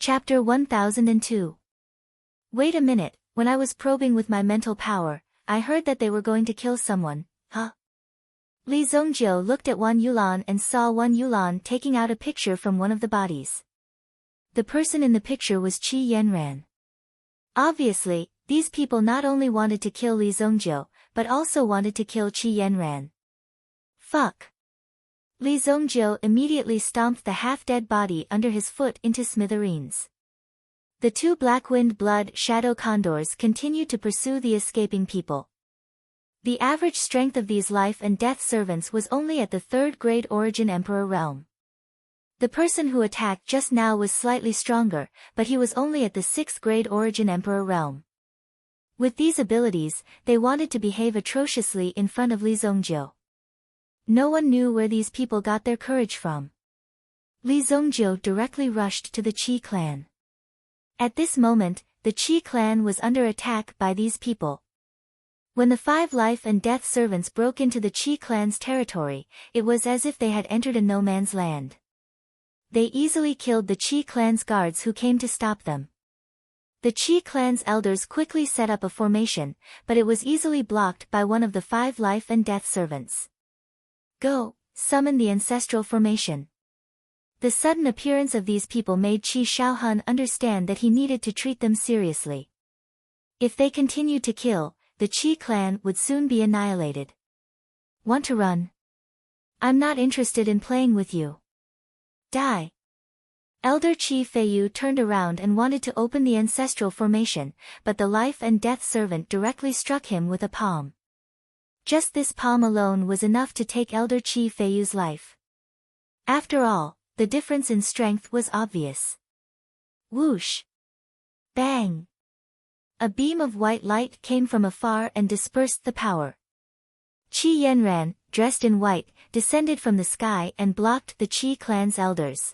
Chapter 1002. Wait a minute, when I was probing with my mental power, I heard that they were going to kill someone, huh? Li Zongjiu looked at Wan Yulan and saw Wan Yulan taking out a picture from one of the bodies. The person in the picture was Qi Yanran. Obviously, these people not only wanted to kill Li Zongjiu, but also wanted to kill Qi Yanran. Fuck. Li Zongjiu immediately stomped the half-dead body under his foot into smithereens. The two black-winged blood shadow condors continued to pursue the escaping people. The average strength of these life and death servants was only at the 3rd grade origin emperor realm. The person who attacked just now was slightly stronger, but he was only at the 6th grade origin emperor realm. With these abilities, they wanted to behave atrociously in front of Li Zongjiu. No one knew where these people got their courage from. Li Zongjiu directly rushed to the Qi clan. At this moment, the Qi clan was under attack by these people. When the 5 life and death servants broke into the Qi clan's territory, it was as if they had entered a no-man's land. They easily killed the Qi clan's guards who came to stop them. The Qi clan's elders quickly set up a formation, but it was easily blocked by one of the 5 life and death servants. Go, summon the ancestral formation. The sudden appearance of these people made Qi Shaohun understand that he needed to treat them seriously. If they continued to kill, the Qi clan would soon be annihilated. Want to run? I'm not interested in playing with you. Die. Elder Qi Feiyu turned around and wanted to open the ancestral formation, but the life and death servant directly struck him with a palm. Just this palm alone was enough to take Elder Qi Feiyu's life. After all, the difference in strength was obvious. Whoosh! Bang! A beam of white light came from afar and dispersed the power. Qi Yanran, dressed in white, descended from the sky and blocked the Qi clan's elders.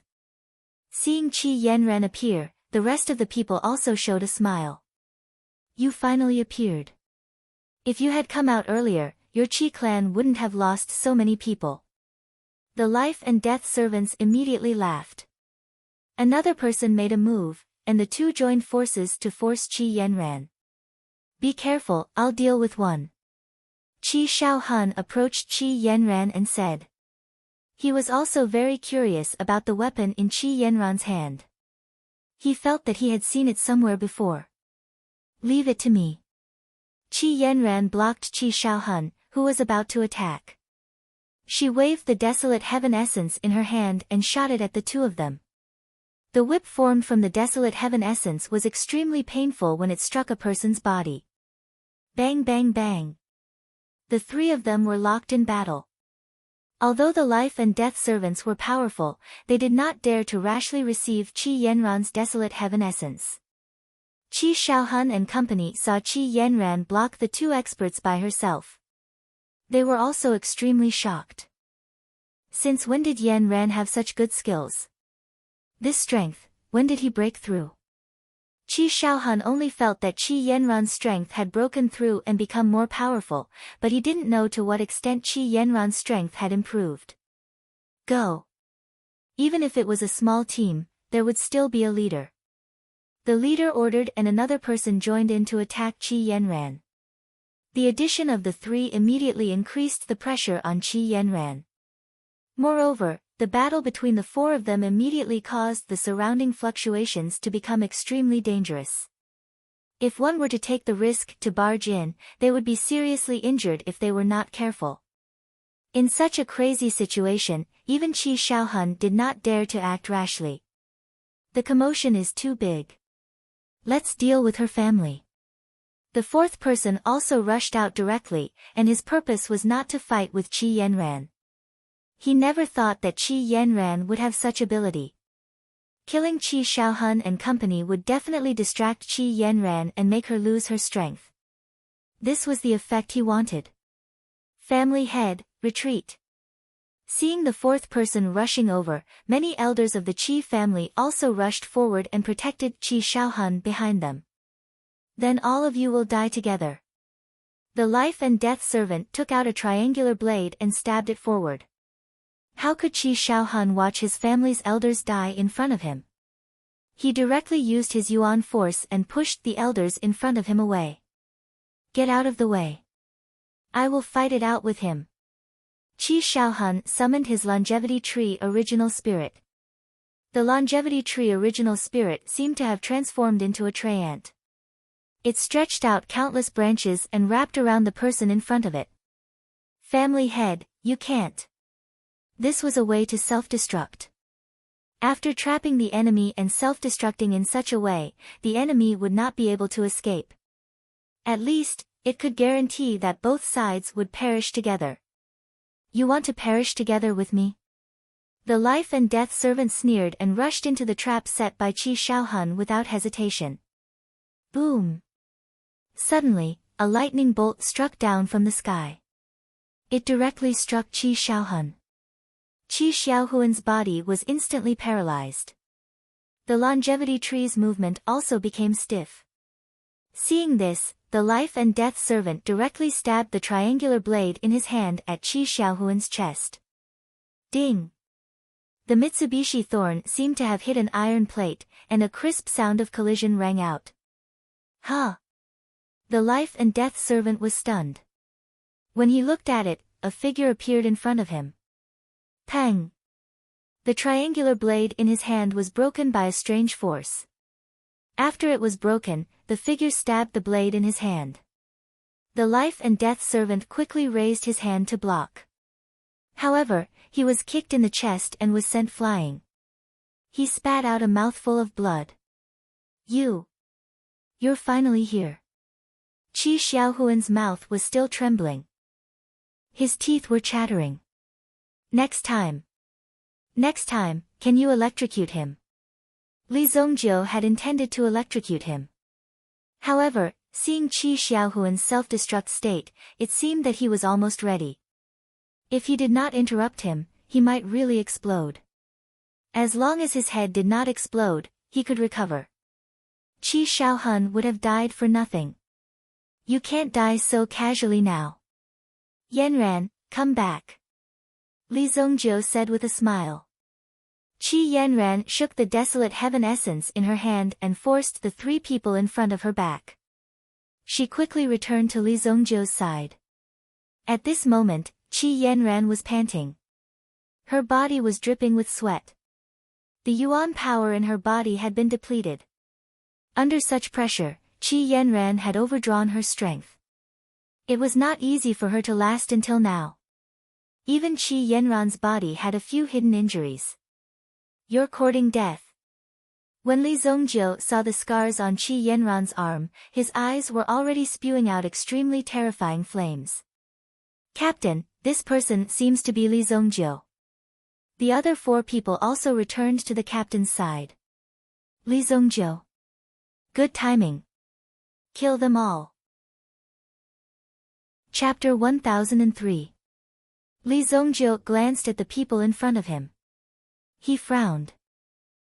Seeing Qi Yanran appear, the rest of the people also showed a smile. You finally appeared. If you had come out earlier, your Qi clan wouldn't have lost so many people. The life and death servants immediately laughed. Another person made a move, and the two joined forces to force Qi Yanran. Be careful, I'll deal with one. Qi Shaohun approached Qi Yanran and said. He was also very curious about the weapon in Qi Yanran's hand. He felt that he had seen it somewhere before. Leave it to me. Qi Yanran blocked Qi Shaohun, who was about to attack. She waved the desolate heaven essence in her hand and shot it at the two of them. The whip formed from the desolate heaven essence was extremely painful when it struck a person's body. Bang bang bang. The 3 of them were locked in battle. Although the life and death servants were powerful, they did not dare to rashly receive Qi Yanran's desolate heaven essence. Qi Shaohun and company saw Qi Yanran block the 2 experts by herself. They were also extremely shocked. Since when did Yanran have such good skills? This strength, when did he break through? Qi Shaohun only felt that Qi Yanran's strength had broken through and become more powerful, but he didn't know to what extent Qi Yanran's strength had improved. Go. Even if it was a small team, there would still be a leader. The leader ordered and another person joined in to attack Qi Yanran. The addition of the 3 immediately increased the pressure on Qi Yanran. Moreover, the battle between the 4 of them immediately caused the surrounding fluctuations to become extremely dangerous. If one were to take the risk to barge in, they would be seriously injured if they were not careful. In such a crazy situation, even Qi Shaohun did not dare to act rashly. The commotion is too big. Let's deal with her family. The 4th person also rushed out directly, and his purpose was not to fight with Qi Yanran. He never thought that Qi Yanran would have such ability. Killing Qi Shaohun and company would definitely distract Qi Yanran and make her lose her strength. This was the effect he wanted. Family head, retreat. Seeing the 4th person rushing over, many elders of the Qi family also rushed forward and protected Qi Shaohun behind them. Then all of you will die together. The life and death servant took out a triangular blade and stabbed it forward. How could Qi Shaohun watch his family's elders die in front of him? He directly used his yuan force and pushed the elders in front of him away. Get out of the way. I will fight it out with him. Qi Shaohun summoned his longevity tree original spirit. The longevity tree original spirit seemed to have transformed into a treant. It stretched out countless branches and wrapped around the person in front of it. Family head, you can't. This was a way to self-destruct. After trapping the enemy and self-destructing in such a way, the enemy would not be able to escape. At least, it could guarantee that both sides would perish together. You want to perish together with me? The life and death servant sneered and rushed into the trap set by Qi Shaohun without hesitation. Boom! Suddenly, a lightning bolt struck down from the sky. It directly struck Qi Shaohun. Qi Shaohun's body was instantly paralyzed. The longevity tree's movement also became stiff. Seeing this, the life and death servant directly stabbed the triangular blade in his hand at Qi Shaohun's chest. Ding! The Mitsubishi thorn seemed to have hit an iron plate, and a crisp sound of collision rang out. Huh! The life and death servant was stunned. When he looked at it, a figure appeared in front of him. Pang! The triangular blade in his hand was broken by a strange force. After it was broken, the figure stabbed the blade in his hand. The life and death servant quickly raised his hand to block. However, he was kicked in the chest and was sent flying. He spat out a mouthful of blood. You're finally here. Qi Shaohun's mouth was still trembling. His teeth were chattering. Next time, can you electrocute him? Li Zongjiu had intended to electrocute him. However, seeing Qi Shaohun's self-destruct state, it seemed that he was almost ready. If he did not interrupt him, he might really explode. As long as his head did not explode, he could recover. Qi Shaohun would have died for nothing. You can't die so casually now. Yanran, come back. Li Zongjiu said with a smile. Qi Yanran shook the desolate heaven essence in her hand and forced the three people in front of her back. She quickly returned to Li Zongjiu's side. At this moment, Qi Yanran was panting. Her body was dripping with sweat. The yuan power in her body had been depleted. Under such pressure, Qi Yanran had overdrawn her strength. It was not easy for her to last until now. Even Qi Yanran's body had a few hidden injuries. You're courting death. When Li Zongjiu saw the scars on Qi Yanran's arm, his eyes were already spewing out extremely terrifying flames. Captain, this person seems to be Li Zongjiu. The other four people also returned to the captain's side. Li Zongjiu. Good timing. Kill them all. Chapter 1003. Li Zongjiu glanced at the people in front of him. He frowned.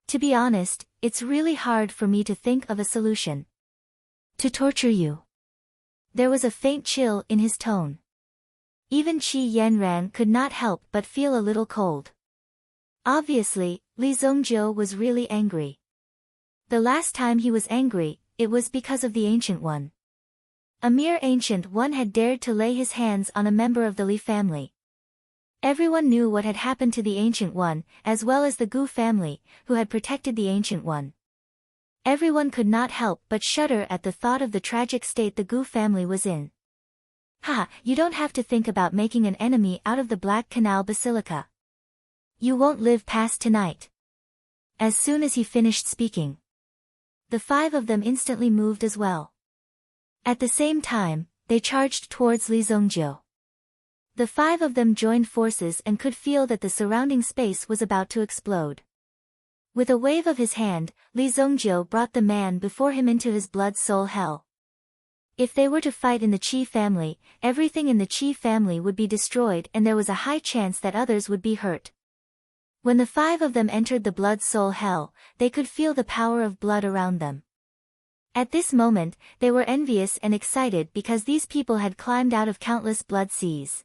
To be honest, it's really hard for me to think of a solution. To torture you. There was a faint chill in his tone. Even Qi Yanran could not help but feel a little cold. Obviously, Li Zongjiu was really angry. The last time he was angry, it was because of the Ancient One. A mere Ancient One had dared to lay his hands on a member of the Li family. Everyone knew what had happened to the Ancient One, as well as the Gu family, who had protected the Ancient One. Everyone could not help but shudder at the thought of the tragic state the Gu family was in. Ha, you don't have to think about making an enemy out of the Black Canal Basilica. You won't live past tonight. As soon as he finished speaking, the five of them instantly moved as well. At the same time, they charged towards Li Zongjiu. The five of them joined forces and could feel that the surrounding space was about to explode. With a wave of his hand, Li Zongjiu brought the man before him into his blood-soul hell. If they were to fight in the Qi family, everything in the Qi family would be destroyed and there was a high chance that others would be hurt. When the five of them entered the blood-soul hell, they could feel the power of blood around them. At this moment, they were envious and excited because these people had climbed out of countless blood seas.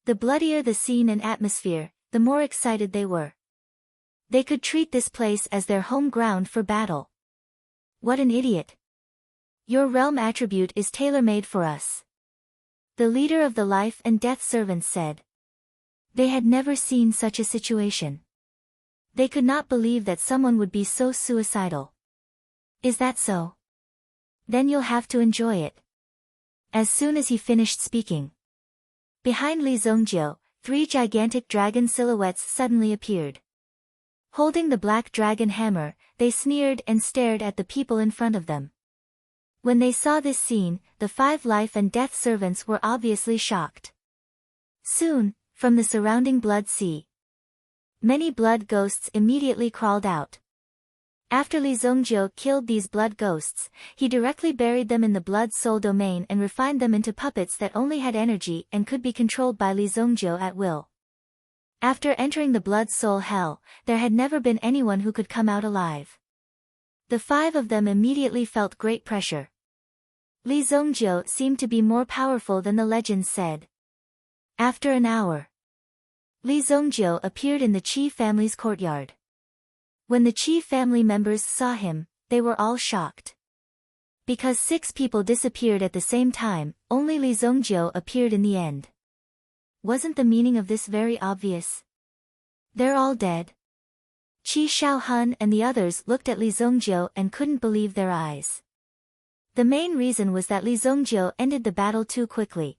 The bloodier the scene and atmosphere, the more excited they were. They could treat this place as their home ground for battle. What an idiot. Your realm attribute is tailor-made for us. The leader of the life and death servants said. They had never seen such a situation. They could not believe that someone would be so suicidal. Is that so? Then you'll have to enjoy it. As soon as he finished speaking, behind Li Zongjio, 3 gigantic dragon silhouettes suddenly appeared. Holding the black dragon hammer, they sneered and stared at the people in front of them. When they saw this scene, the 5 life and death servants were obviously shocked. Soon, from the surrounding blood sea, many blood ghosts immediately crawled out. After Li Zongjio killed these blood ghosts, he directly buried them in the blood-soul domain and refined them into puppets that only had energy and could be controlled by Li Zongjio at will. After entering the blood-soul hell, there had never been anyone who could come out alive. The 5 of them immediately felt great pressure. Li Zongjio seemed to be more powerful than the legends said. After an hour, Li Zongjio appeared in the Qi family's courtyard. When the Qi family members saw him, they were all shocked. Because 6 people disappeared at the same time, only Li Zongjio appeared in the end. Wasn't the meaning of this very obvious? They're all dead. Qi Shaohun and the others looked at Li Zongjio and couldn't believe their eyes. The main reason was that Li Zongjio ended the battle too quickly.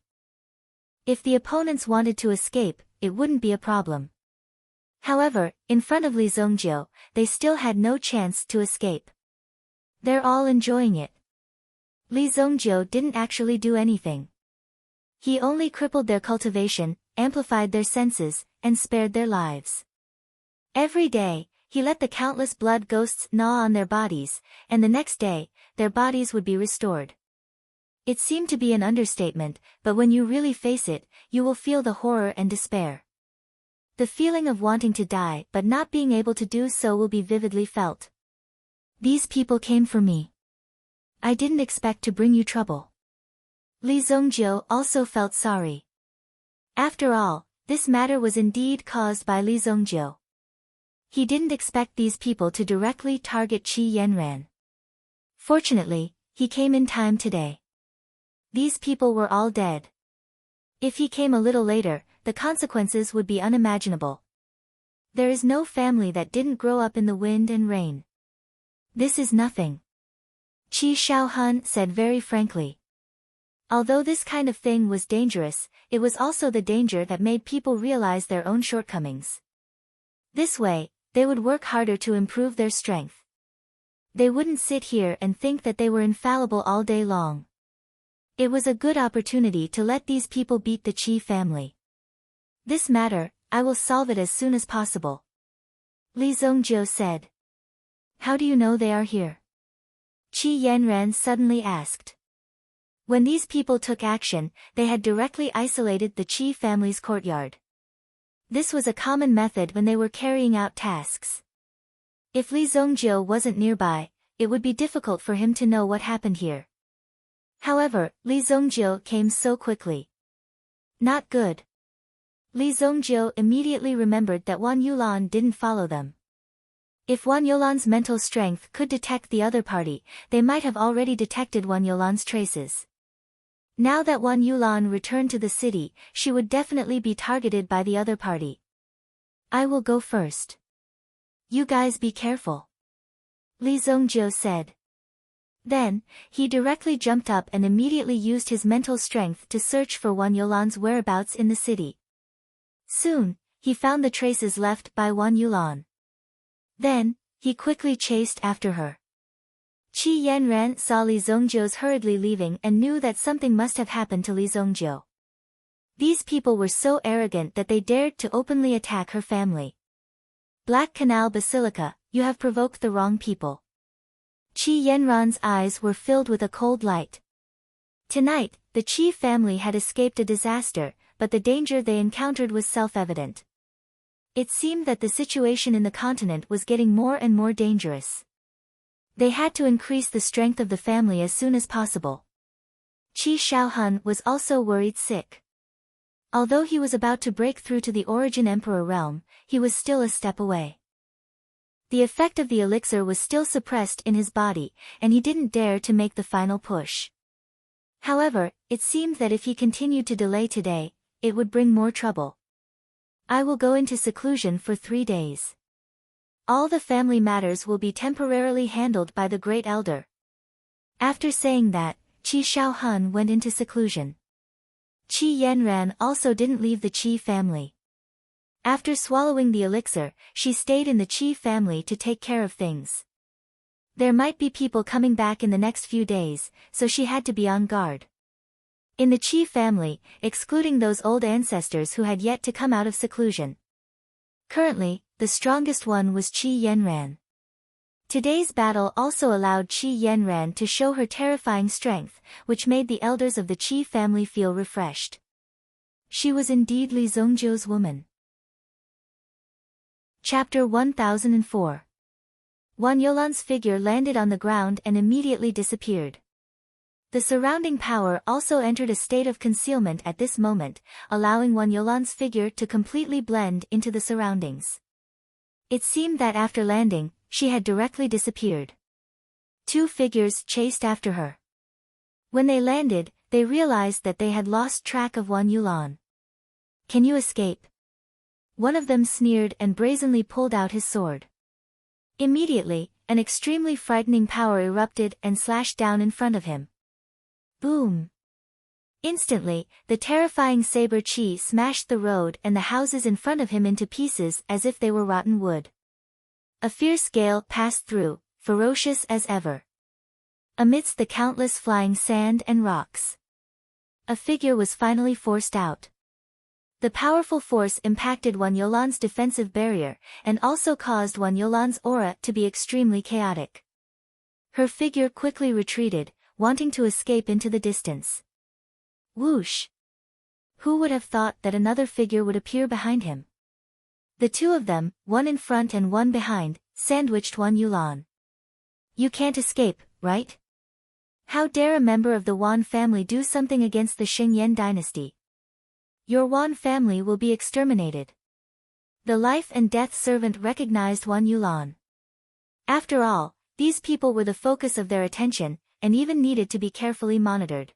If the opponents wanted to escape, it wouldn't be a problem. However, in front of Li Zongjio, they still had no chance to escape. They're all enjoying it. Li Zongjio didn't actually do anything. He only crippled their cultivation, amplified their senses, and spared their lives. Every day, he let the countless blood ghosts gnaw on their bodies, and the next day, their bodies would be restored. It seemed to be an understatement, but when you really face it, you will feel the horror and despair. The feeling of wanting to die but not being able to do so will be vividly felt. These people came for me. I didn't expect to bring you trouble. Li Zongjio also felt sorry. After all, this matter was indeed caused by Li Zongjio. He didn't expect these people to directly target Qi Yanran. Fortunately, he came in time today. These people were all dead. If he came a little later, the consequences would be unimaginable. There is no family that didn't grow up in the wind and rain. This is nothing. Qi Shaohun said very frankly. Although this kind of thing was dangerous, it was also the danger that made people realize their own shortcomings. This way, they would work harder to improve their strength. They wouldn't sit here and think that they were infallible all day long. It was a good opportunity to let these people beat the Qi family. This matter, I will solve it as soon as possible. Li Zongjio said. How do you know they are here? Qi Yanran suddenly asked. When these people took action, they had directly isolated the Qi family's courtyard. This was a common method when they were carrying out tasks. If Li Zongjio wasn't nearby, it would be difficult for him to know what happened here. However, Li Zongjio came so quickly. Not good. Li Zongjio immediately remembered that Wan Yulan didn't follow them. If Wan Yulan's mental strength could detect the other party, they might have already detected Wan Yulan's traces. Now that Wan Yulan returned to the city, she would definitely be targeted by the other party. I will go first. You guys be careful. Li Zongjio said. Then, he directly jumped up and immediately used his mental strength to search for Wan Yulan's whereabouts in the city. Soon, he found the traces left by Wan Yulan. Then, he quickly chased after her. Qi Yanran saw Li Zongjio's hurriedly leaving and knew that something must have happened to Li Zongjio. These people were so arrogant that they dared to openly attack her family. Black Canal Basilica, you have provoked the wrong people. Qi Yanran's eyes were filled with a cold light. Tonight, the Qi family had escaped a disaster, but the danger they encountered was self-evident. It seemed that the situation in the continent was getting more and more dangerous. They had to increase the strength of the family as soon as possible. Qi Shaohun was also worried sick. Although he was about to break through to the Origin Emperor realm, he was still a step away. The effect of the elixir was still suppressed in his body, and he didn't dare to make the final push. However, it seemed that if he continued to delay today, it would bring more trouble. I will go into seclusion for 3 days. All the family matters will be temporarily handled by the Great Elder. After saying that, Qi Shaohun went into seclusion. Qi Yanran also didn't leave the Qi family. After swallowing the elixir, she stayed in the Qi family to take care of things. There might be people coming back in the next few days, so she had to be on guard. In the Qi family, excluding those old ancestors who had yet to come out of seclusion. Currently, the strongest one was Qi Yanran. Today's battle also allowed Qi Yanran to show her terrifying strength, which made the elders of the Qi family feel refreshed. She was indeed Li Zongjiu's woman. Chapter 1004. Wan Yolan's figure landed on the ground and immediately disappeared. The surrounding power also entered a state of concealment at this moment, allowing Wan Yolan's figure to completely blend into the surroundings. It seemed that after landing, she had directly disappeared. 2 figures chased after her. When they landed, they realized that they had lost track of Wan Yulan. "Can you escape?" One of them sneered and brazenly pulled out his sword. Immediately, an extremely frightening power erupted and slashed down in front of him. Boom! Instantly, the terrifying saber chi smashed the road and the houses in front of him into pieces as if they were rotten wood. A fierce gale passed through, ferocious as ever. Amidst the countless flying sand and rocks, a figure was finally forced out. The powerful force impacted Wan Yolan's defensive barrier, and also caused Wan Yolan's aura to be extremely chaotic. Her figure quickly retreated, wanting to escape into the distance. Whoosh! Who would have thought that another figure would appear behind him? The 2 of them, one in front and one behind, sandwiched Wan Yulan. "You can't escape, right? How dare a member of the Wan family do something against the Xingyan dynasty? Your Wan family will be exterminated." The life and death servant recognized Wan Yulan. After all, these people were the focus of their attention, and even needed to be carefully monitored.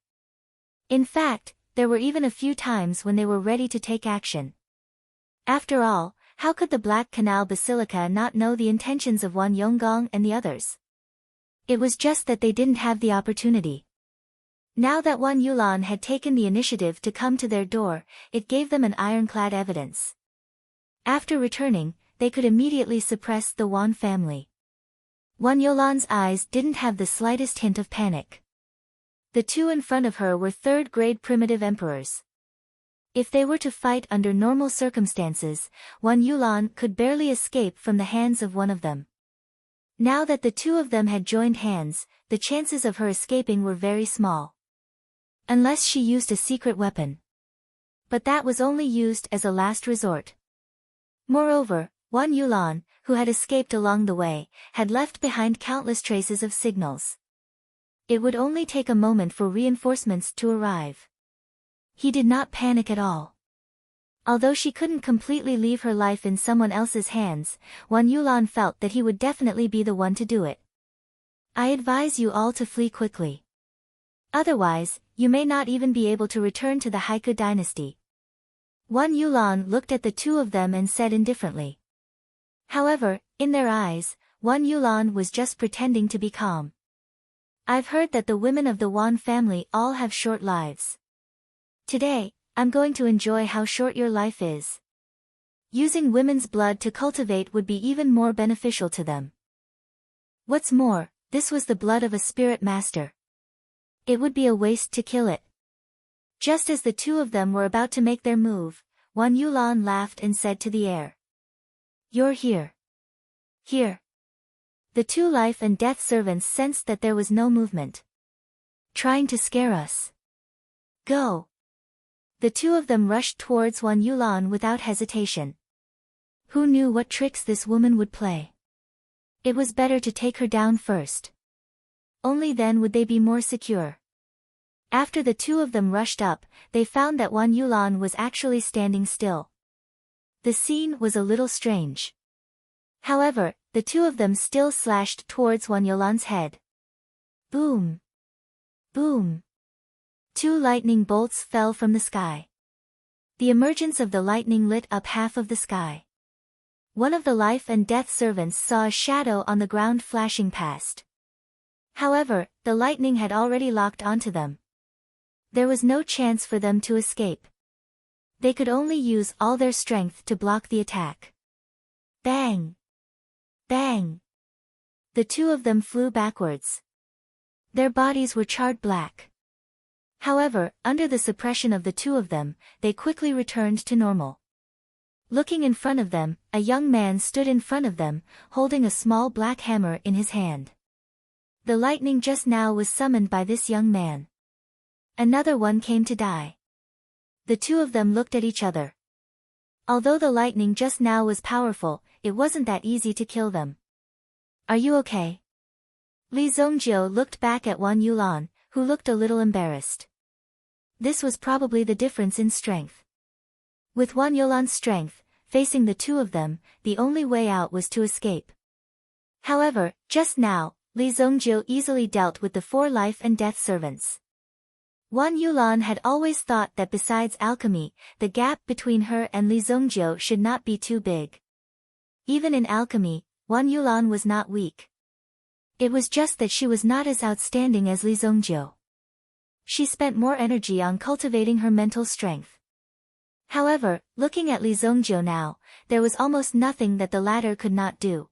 In fact, there were even a few times when they were ready to take action. After all, how could the Black Canal Basilica not know the intentions of Wan Yonggong and the others? It was just that they didn't have the opportunity. Now that Wan Yulan had taken the initiative to come to their door, it gave them an ironclad evidence. After returning, they could immediately suppress the Wan family. Wan Yolan's eyes didn't have the slightest hint of panic. The 2 in front of her were 3rd-grade primitive emperors. If they were to fight under normal circumstances, Wan Yulan could barely escape from the hands of one of them. Now that the 2 of them had joined hands, the chances of her escaping were very small. Unless she used a secret weapon. But that was only used as a last resort. Moreover, Wan Yulan, who had escaped along the way, had left behind countless traces of signals. It would only take a moment for reinforcements to arrive. He did not panic at all. Although she couldn't completely leave her life in someone else's hands, Wan Yulan felt that he would definitely be the one to do it. "I advise you all to flee quickly. Otherwise, you may not even be able to return to the Haiku dynasty." Wan Yulan looked at the 2 of them and said indifferently. However, in their eyes, Wan Yulan was just pretending to be calm. "I've heard that the women of the Wan family all have short lives. Today, I'm going to enjoy how short your life is. Using women's blood to cultivate would be even more beneficial to them. What's more, this was the blood of a spirit master. It would be a waste to kill it." Just as the 2 of them were about to make their move, Wan Yulan laughed and said to the air, "You're here. Here." The 2 life and death servants sensed that there was no movement. "Trying to scare us. Go." The 2 of them rushed towards Wan Yulan without hesitation. Who knew what tricks this woman would play? It was better to take her down first. Only then would they be more secure. After the 2 of them rushed up, they found that Wan Yulan was actually standing still. The scene was a little strange. However, the two of them still slashed towards Wan Yulan's head. Boom! Boom! Two lightning bolts fell from the sky. The emergence of the lightning lit up half of the sky. One of the life and death servants saw a shadow on the ground flashing past. However, the lightning had already locked onto them. There was no chance for them to escape. They could only use all their strength to block the attack. Bang! Bang! The two of them flew backwards. Their bodies were charred black. However, under the suppression of the two of them, they quickly returned to normal. Looking in front of them, a young man stood in front of them, holding a small black hammer in his hand. The lightning just now was summoned by this young man. Another one came to die. The two of them looked at each other. Although the lightning just now was powerful, it wasn't that easy to kill them. Are you okay? Li Zongjiu looked back at Wan Yulan, who looked a little embarrassed. This was probably the difference in strength. With Wan Yulan's strength, facing the two of them, the only way out was to escape. However, just now, Li Zongjiu easily dealt with the four life and death servants. Wan Yulan had always thought that besides alchemy, the gap between her and Li Zongjiu should not be too big. Even in alchemy, Wan Yulan was not weak. It was just that she was not as outstanding as Li Zongjiu. She spent more energy on cultivating her mental strength. However, looking at Li Zongjiu now, there was almost nothing that the latter could not do.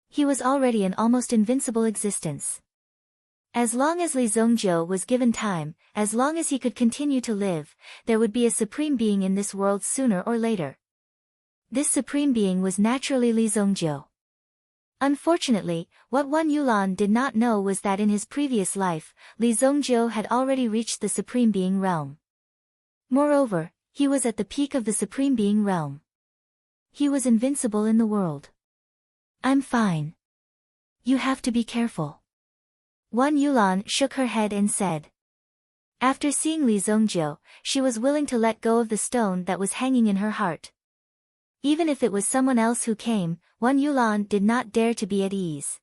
He was already an almost invincible existence. As long as Li Zongjiu was given time, as long as he could continue to live, there would be a supreme being in this world sooner or later. This supreme being was naturally Li Zongjiu. Unfortunately, what Wan Yulan did not know was that in his previous life, Li Zongjiu had already reached the supreme being realm. Moreover, he was at the peak of the supreme being realm. He was invincible in the world. I'm fine. You have to be careful. Wan Yulan shook her head and said. After seeing Li Zongjiu, she was willing to let go of the stone that was hanging in her heart. Even if it was someone else who came, Wan Yulan did not dare to be at ease.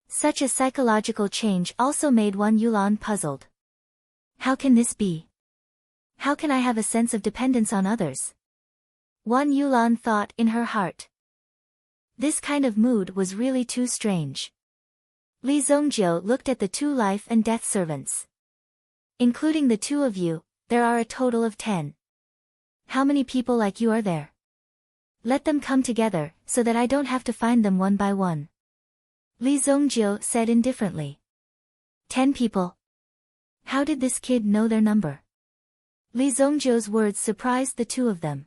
Such a psychological change also made Wan Yulan puzzled. How can this be? How can I have a sense of dependence on others? Wan Yulan thought in her heart. This kind of mood was really too strange. Li Zongjiu looked at the two life and death servants. Including the two of you, there are a total of 10. How many people like you are there? Let them come together, so that I don't have to find them one by one. Li Zongjiu said indifferently. 10 people. How did this kid know their number? Li Zongjiu's words surprised the two of them.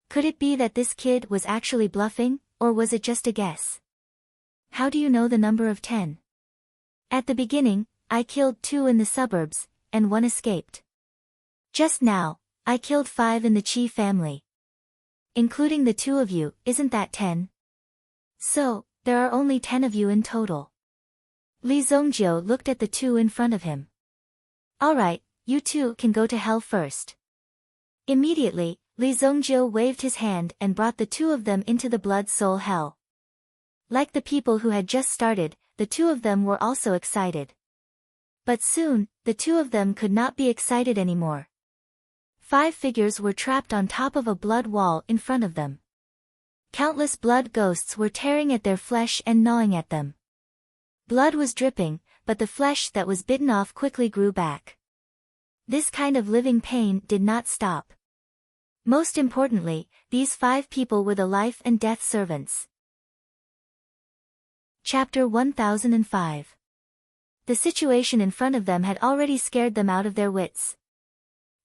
Could it be that this kid was actually bluffing, or was it just a guess? How do you know the number of 10? At the beginning, I killed 2 in the suburbs, and 1 escaped. Just now, I killed 5 in the Qi family. Including the 2 of you, isn't that 10? So, there are only 10 of you in total. Li Zongjiu looked at the 2 in front of him. Alright, you 2 can go to hell first. Immediately, Li Zongjiu waved his hand and brought the 2 of them into the blood soul hell. Like the people who had just started, the 2 of them were also excited. But soon, the 2 of them could not be excited anymore. 5 figures were trapped on top of a blood wall in front of them. Countless blood ghosts were tearing at their flesh and gnawing at them. Blood was dripping, but the flesh that was bitten off quickly grew back. This kind of living pain did not stop. Most importantly, these 5 people were the life and death servants. Chapter 1005. The situation in front of them had already scared them out of their wits.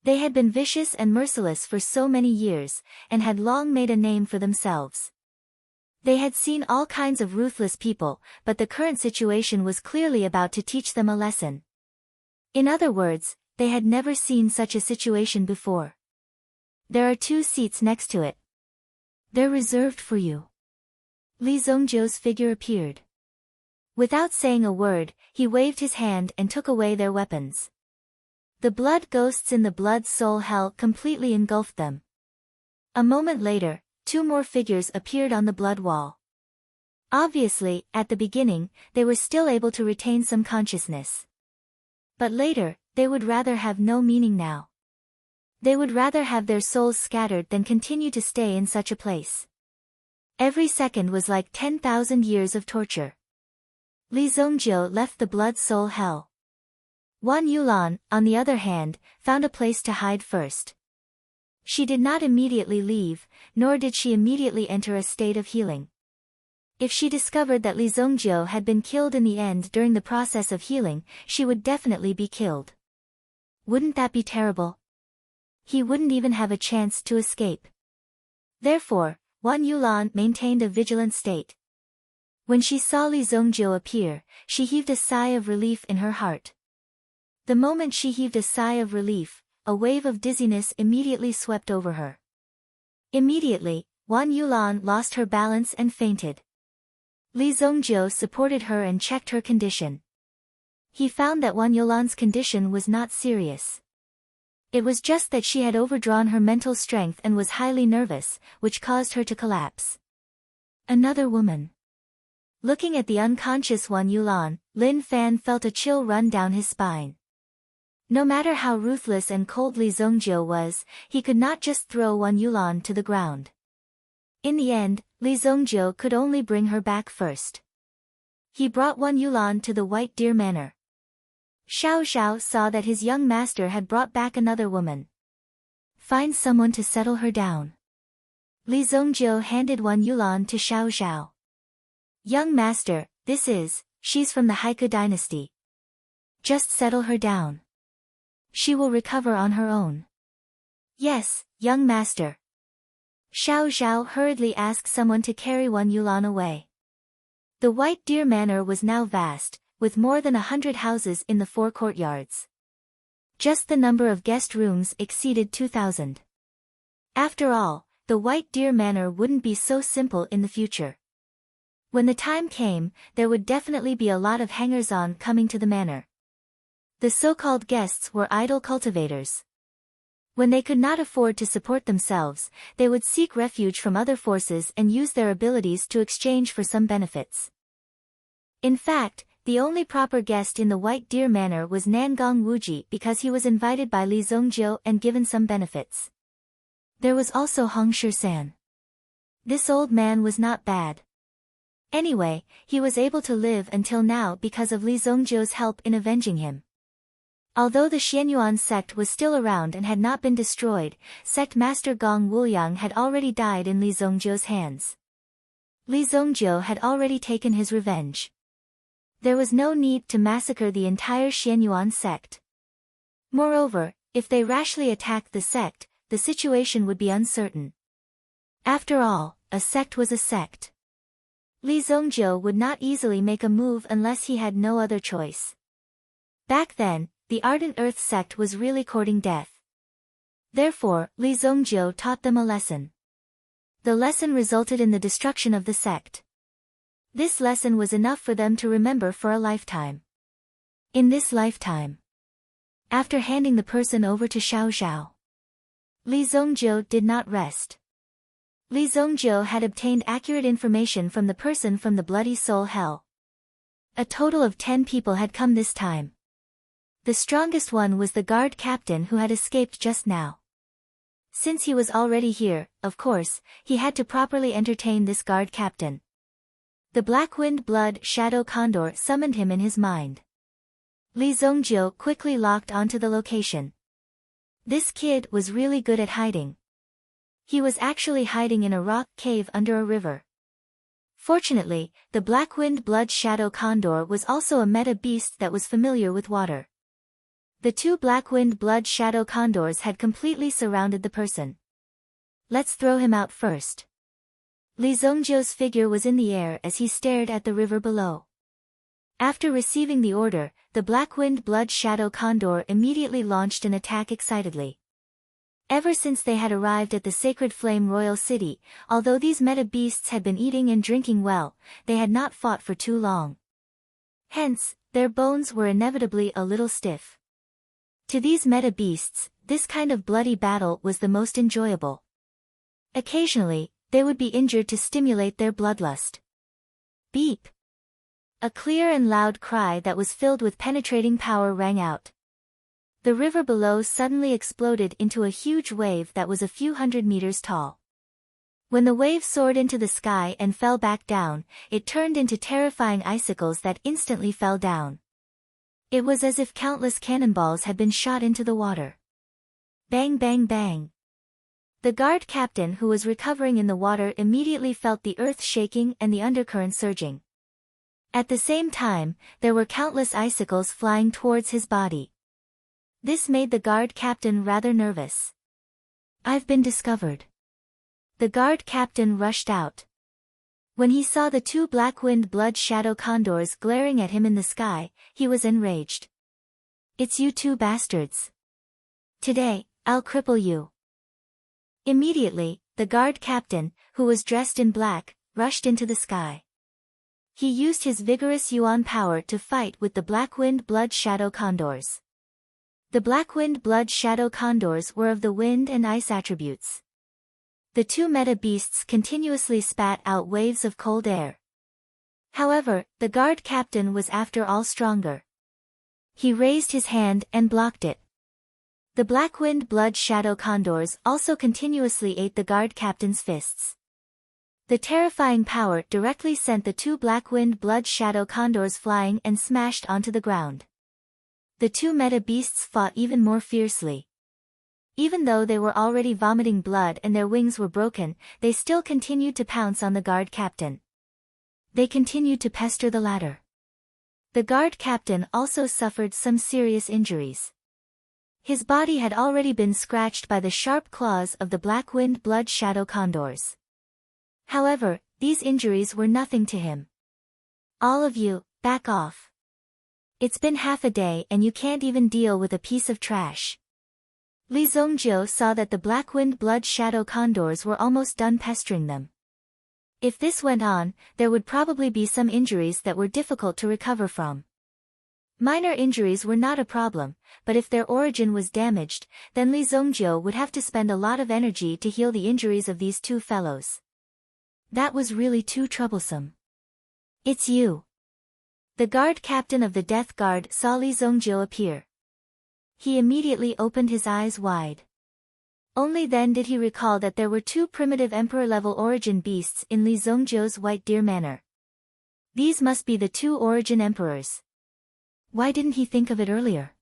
They had been vicious and merciless for so many years, and had long made a name for themselves. They had seen all kinds of ruthless people, but the current situation was clearly about to teach them a lesson. In other words, they had never seen such a situation before. There are 2 seats next to it. They're reserved for you. Li Zongjiu's figure appeared. Without saying a word, he waved his hand and took away their weapons. The blood ghosts in the blood soul hell completely engulfed them. A moment later, 2 more figures appeared on the blood wall. Obviously, at the beginning, they were still able to retain some consciousness. But later, they would rather have no meaning now. They would rather have their souls scattered than continue to stay in such a place. Every second was like 10,000 years of torture. Li Zongjiu left the blood soul hell. Wan Yulan, on the other hand, found a place to hide first. She did not immediately leave, nor did she immediately enter a state of healing. If she discovered that Li Zongjiu had been killed in the end during the process of healing, she would definitely be killed. Wouldn't that be terrible? He wouldn't even have a chance to escape. Therefore, Wan Yulan maintained a vigilant state. When she saw Li Zongjiu appear, she heaved a sigh of relief in her heart. The moment she heaved a sigh of relief, a wave of dizziness immediately swept over her. Immediately, Wan Yulan lost her balance and fainted. Li Zongjiu supported her and checked her condition. He found that Wan Yulan's condition was not serious. It was just that she had overdrawn her mental strength and was highly nervous, which caused her to collapse. Another woman. Looking at the unconscious Wan Yulan, Lin Fan felt a chill run down his spine. No matter how ruthless and cold Li Zongjiu was, he could not just throw Wan Yulan to the ground. In the end, Li Zongjiu could only bring her back first. He brought Wan Yulan to the White Deer Manor. Xiao Xiao saw that his young master had brought back another woman. Find someone to settle her down. Li Zongjiu handed Wan Yulan to Xiao Xiao. Young master, she's from the Haiku dynasty. Just settle her down. She will recover on her own. Yes, young master. Xiao Xiao hurriedly asked someone to carry Wan Yulan away. The White Deer Manor was now vast, with more than 100 houses in the 4 courtyards. Just the number of guest rooms exceeded 2,000. After all, the White Deer Manor wouldn't be so simple in the future. When the time came, there would definitely be a lot of hangers-on coming to the manor. The so-called guests were idle cultivators. When they could not afford to support themselves, they would seek refuge from other forces and use their abilities to exchange for some benefits. In fact, the only proper guest in the White Deer Manor was Nangong Wuji because he was invited by Li Zongjiu and given some benefits. There was also Hong Shi-san. This old man was not bad. Anyway, he was able to live until now because of Li Zongjiu's help in avenging him. Although the Xianyuan sect was still around and had not been destroyed, sect master Gong Wuliang had already died in Li Zongjiu's hands. Li Zongjiu had already taken his revenge. There was no need to massacre the entire Xianyuan sect. Moreover, if they rashly attacked the sect, the situation would be uncertain. After all, a sect was a sect. Li Zongjiu would not easily make a move unless he had no other choice. Back then, the Ardent Earth sect was really courting death. Therefore, Li Zongjiu taught them a lesson. The lesson resulted in the destruction of the sect. This lesson was enough for them to remember for a lifetime. In this lifetime. After handing the person over to Xiao Xiao, Li Zongjiu did not rest. Li Zongjiu had obtained accurate information from the person from the Bloody Soul Hell. A total of 10 people had come this time. The strongest one was the guard captain who had escaped just now. Since he was already here, of course, he had to properly entertain this guard captain. The Black Wind Blood Shadow Condor summoned him in his mind. Li Zongjiu quickly locked onto the location. This kid was really good at hiding. He was actually hiding in a rock cave under a river. Fortunately, the Black Wind Blood Shadow Condor was also a meta beast that was familiar with water. The 2 Black Wind Blood Shadow Condors had completely surrounded the person. Let's throw him out first. Li Zongjiu's figure was in the air as he stared at the river below. After receiving the order, the Black Wind Blood Shadow Condor immediately launched an attack excitedly. Ever since they had arrived at the Sacred Flame Royal City, although these meta beasts had been eating and drinking well, they had not fought for too long. Hence, their bones were inevitably a little stiff. To these meta beasts, this kind of bloody battle was the most enjoyable. Occasionally, they would be injured to stimulate their bloodlust. Beep! A clear and loud cry that was filled with penetrating power rang out. The river below suddenly exploded into a huge wave that was a few hundred meters tall. When the wave soared into the sky and fell back down, it turned into terrifying icicles that instantly fell down. It was as if countless cannonballs had been shot into the water. Bang bang bang. The guard captain who was recovering in the water immediately felt the earth shaking and the undercurrent surging. At the same time, there were countless icicles flying towards his body. This made the guard captain rather nervous. I've been discovered. The guard captain rushed out. When he saw the two black-winged blood shadow condors glaring at him in the sky, he was enraged. It's you two bastards. Today, I'll cripple you. Immediately, the guard captain, who was dressed in black, rushed into the sky. He used his vigorous yuan power to fight with the black-winged blood shadow condors. The black-winged blood shadow condors were of the wind and ice attributes. The two meta beasts continuously spat out waves of cold air. However, the guard captain was after all stronger. He raised his hand and blocked it. The black-winged blood shadow condors also continuously ate the guard captain's fists. The terrifying power directly sent the two black-winged blood shadow condors flying and smashed onto the ground. The two meta beasts fought even more fiercely. Even though they were already vomiting blood and their wings were broken, they still continued to pounce on the guard captain. They continued to pester the latter. The guard captain also suffered some serious injuries. His body had already been scratched by the sharp claws of the black-winged blood shadow condors. However, these injuries were nothing to him. All of you, back off. It's been half a day and you can't even deal with a piece of trash. Li Zongjiu saw that the black-winged blood shadow condors were almost done pestering them. If this went on, there would probably be some injuries that were difficult to recover from. Minor injuries were not a problem, but if their origin was damaged, then Li Zongjiu would have to spend a lot of energy to heal the injuries of these two fellows. That was really too troublesome. It's you. The guard captain of the Death Guard saw Li Zongjiu appear. He immediately opened his eyes wide. Only then did he recall that there were two primitive emperor-level origin beasts in Li Zongjiu's White Deer Manor. These must be the two origin emperors. Why didn't he think of it earlier?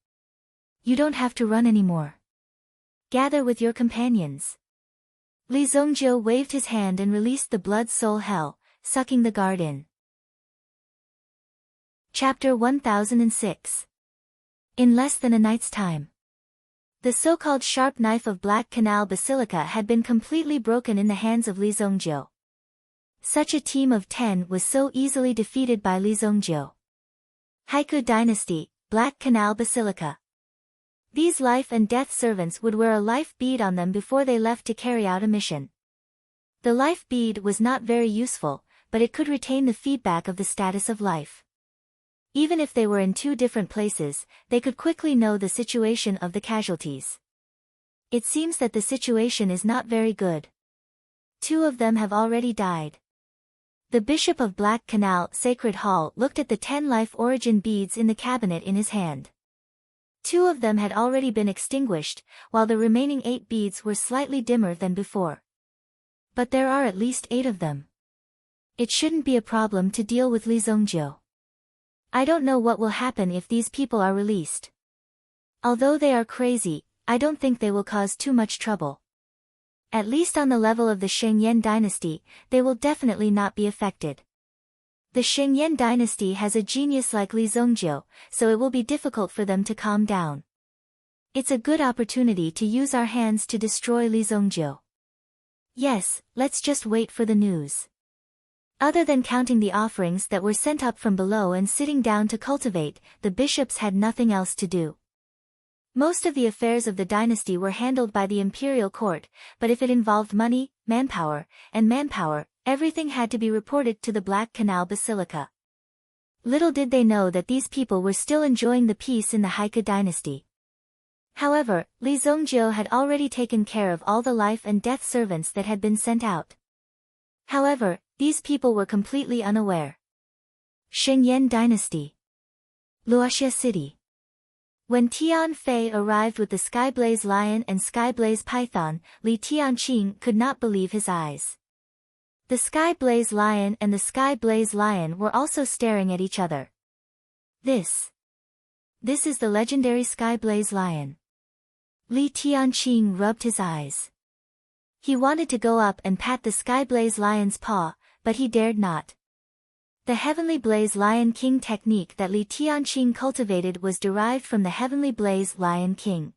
You don't have to run anymore. Gather with your companions. Li Zongjiu waved his hand and released the blood soul hell, sucking the guard in. Chapter 1006. In less than a night's time. The so-called sharp knife of Black Canal Basilica had been completely broken in the hands of Li Zongjiu. Such a team of 10 was so easily defeated by Li Zongjiu. Haiku Dynasty, Black Canal Basilica. These life and death servants would wear a life bead on them before they left to carry out a mission. The life bead was not very useful, but it could retain the feedback of the status of life. Even if they were in two different places, they could quickly know the situation of the casualties. It seems that the situation is not very good. 2 of them have already died. The Bishop of Black Canal Sacred Hall looked at the 10 life origin beads in the cabinet in his hand. 2 of them had already been extinguished, while the remaining 8 beads were slightly dimmer than before. But there are at least 8 of them. It shouldn't be a problem to deal with Li Zongjiu. I don't know what will happen if these people are released. Although they are crazy, I don't think they will cause too much trouble. At least on the level of the Shengyan dynasty, they will definitely not be affected. The Shengyan dynasty has a genius like Li Zongjiu, so it will be difficult for them to calm down. It's a good opportunity to use our hands to destroy Li Zongjiu. Yes, let's just wait for the news. Other than counting the offerings that were sent up from below and sitting down to cultivate, the bishops had nothing else to do. Most of the affairs of the dynasty were handled by the imperial court, but if it involved money, manpower, everything had to be reported to the Black Canal Basilica. Little did they know that these people were still enjoying the peace in the Haiku dynasty. However, Li Zongjiu had already taken care of all the life and death servants that had been sent out. However, these people were completely unaware. Shengyan Dynasty. Luoxia City. When Tian Fei arrived with the Skyblaze Lion and Skyblaze Python, Li Tianqing could not believe his eyes. The Skyblaze Lion and the Skyblaze Lion were also staring at each other. This is the legendary Skyblaze Lion. Li Tianqing rubbed his eyes. He wanted to go up and pat the Skyblaze Lion's paw, but he dared not. The Heavenly Blaze Lion King technique that Li Tianqing cultivated was derived from the Heavenly Blaze Lion King.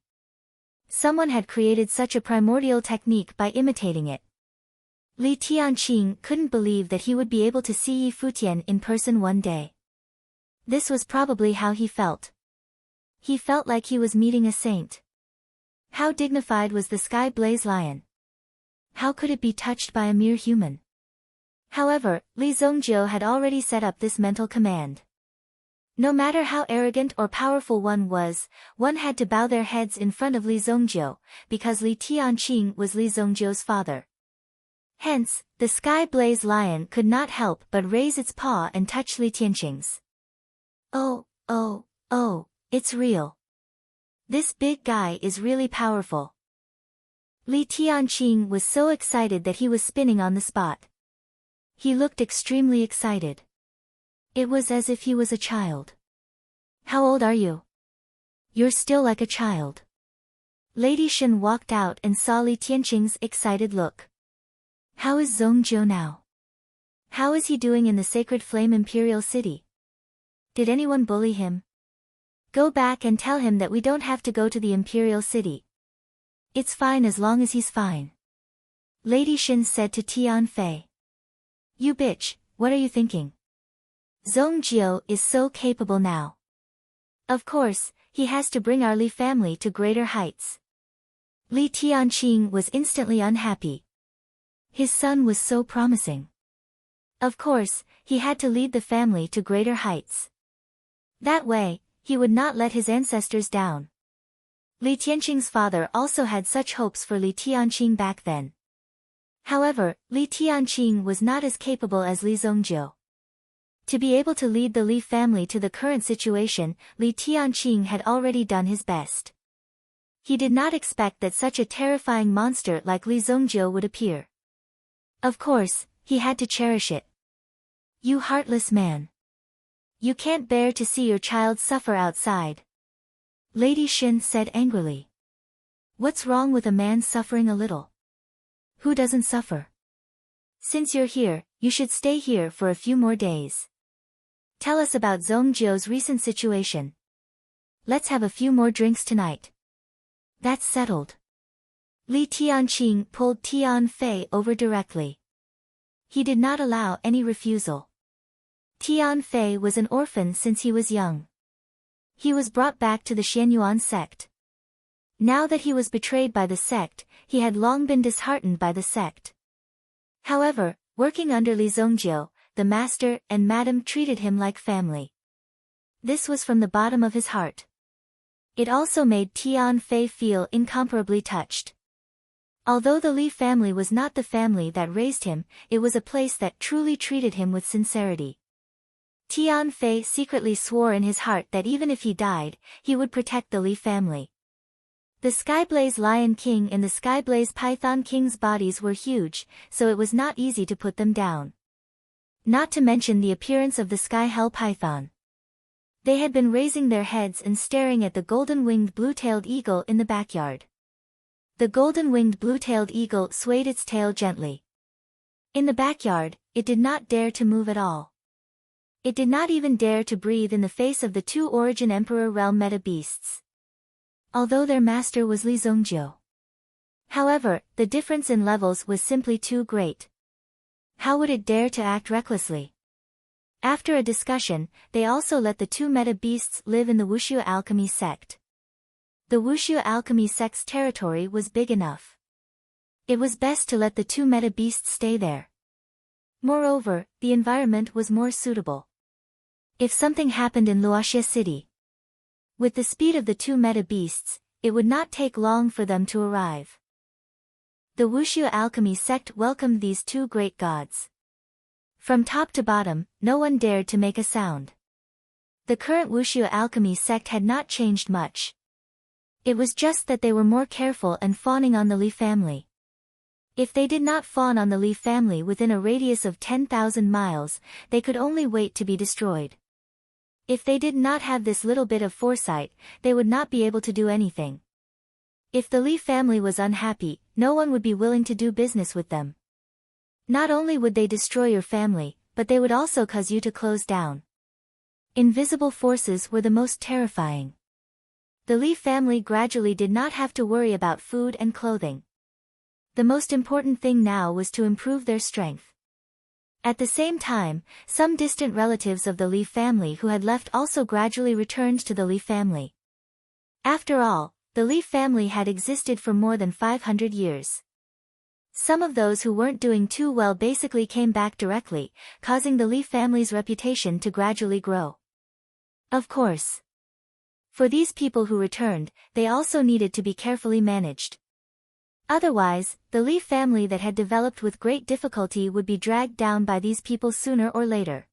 Someone had created such a primordial technique by imitating it. Li Tianqing couldn't believe that he would be able to see Yi Futian in person one day. This was probably how he felt. He felt like he was meeting a saint. How dignified was the Skyblaze Lion? How could it be touched by a mere human? However, Li Zongjiu had already set up this mental command. No matter how arrogant or powerful one was, one had to bow their heads in front of Li Zongjiu, because Li Tianqing was Li Zongjiu's father. Hence, the Skyblaze Lion could not help but raise its paw and touch Li Tianqing's. Oh, it's real. This big guy is really powerful. Li Tianqing was so excited that he was spinning on the spot. He looked extremely excited. It was as if he was a child. How old are you? You're still like a child. Lady Shen walked out and saw Li Tianqing's excited look. How is Zongjiu now? How is he doing in the Sacred Flame Imperial City? Did anyone bully him? Go back and tell him that we don't have to go to the Imperial City. It's fine as long as he's fine. Lady Shen said to Tian Fei. You bitch, what are you thinking? Zongjiu is so capable now. Of course, he has to bring our Li family to greater heights. Li Tianqing was instantly unhappy. His son was so promising. Of course, he had to lead the family to greater heights. That way, he would not let his ancestors down. Li Tianqing's father also had such hopes for Li Tianqing back then. However, Li Tianqing was not as capable as Li Zongjiu. To be able to lead the Li family to the current situation, Li Tianqing had already done his best. He did not expect that such a terrifying monster like Li Zongjiu would appear. Of course, he had to cherish it. You heartless man. You can't bear to see your child suffer outside. Lady Shen said angrily. What's wrong with a man suffering a little? Who doesn't suffer? Since you're here, you should stay here for a few more days. Tell us about Zongjiu's recent situation. Let's have a few more drinks tonight. That's settled. Li Tianqing pulled Tian Fei over directly. He did not allow any refusal. Tian Fei was an orphan since he was young. He was brought back to the Xianyuan sect. Now that he was betrayed by the sect, he had long been disheartened by the sect. However, working under Li Zongjiu, the master and madam treated him like family. This was from the bottom of his heart. It also made Tian Fei feel incomparably touched. Although the Li family was not the family that raised him, it was a place that truly treated him with sincerity. Tian Fei secretly swore in his heart that even if he died, he would protect the Li family. The Skyblaze Lion King and the Skyblaze Python King's bodies were huge, so it was not easy to put them down. Not to mention the appearance of the Sky Hell Python. They had been raising their heads and staring at the golden-winged blue-tailed eagle in the backyard. The golden-winged blue-tailed eagle swayed its tail gently. In the backyard, it did not dare to move at all. It did not even dare to breathe in the face of the two Origin Emperor realm meta beasts. Although their master was Li Zongjiu. However, the difference in levels was simply too great. How would it dare to act recklessly? After a discussion, they also let the two meta beasts live in the Wushu Alchemy sect. The Wushu Alchemy sect's territory was big enough. It was best to let the two meta beasts stay there. Moreover, the environment was more suitable. If something happened in Luoxia City, with the speed of the two meta beasts, it would not take long for them to arrive. The Wushu Alchemy sect welcomed these two great gods. From top to bottom, no one dared to make a sound. The current wuxia alchemy sect had not changed much. It was just that they were more careful and fawning on the Li family. If they did not fawn on the Li family within a radius of 10,000 miles, they could only wait to be destroyed. If they did not have this little bit of foresight, they would not be able to do anything. If the Li family was unhappy, no one would be willing to do business with them. Not only would they destroy your family, but they would also cause you to close down. Invisible forces were the most terrifying. The Li family gradually did not have to worry about food and clothing. The most important thing now was to improve their strength. At the same time, some distant relatives of the Li family who had left also gradually returned to the Li family. After all, the Li family had existed for more than 500 years. Some of those who weren't doing too well basically came back directly, causing the Li family's reputation to gradually grow. Of course. For these people who returned, they also needed to be carefully managed. Otherwise, the Li family that had developed with great difficulty would be dragged down by these people sooner or later.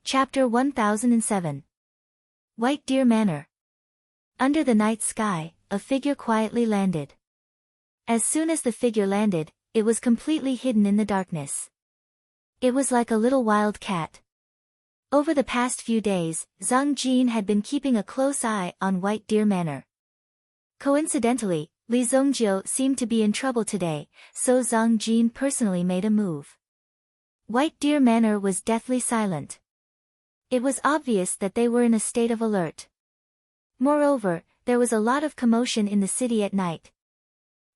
Chapter 1007. White Deer Manor. Under the night sky, a figure quietly landed. As soon as the figure landed, it was completely hidden in the darkness. It was like a little wild cat. Over the past few days, Zhang Jin had been keeping a close eye on White Deer Manor. Coincidentally, Li Zongjiu seemed to be in trouble today, so Zhang Jin personally made a move. White Deer Manor was deathly silent. It was obvious that they were in a state of alert. Moreover, there was a lot of commotion in the city at night.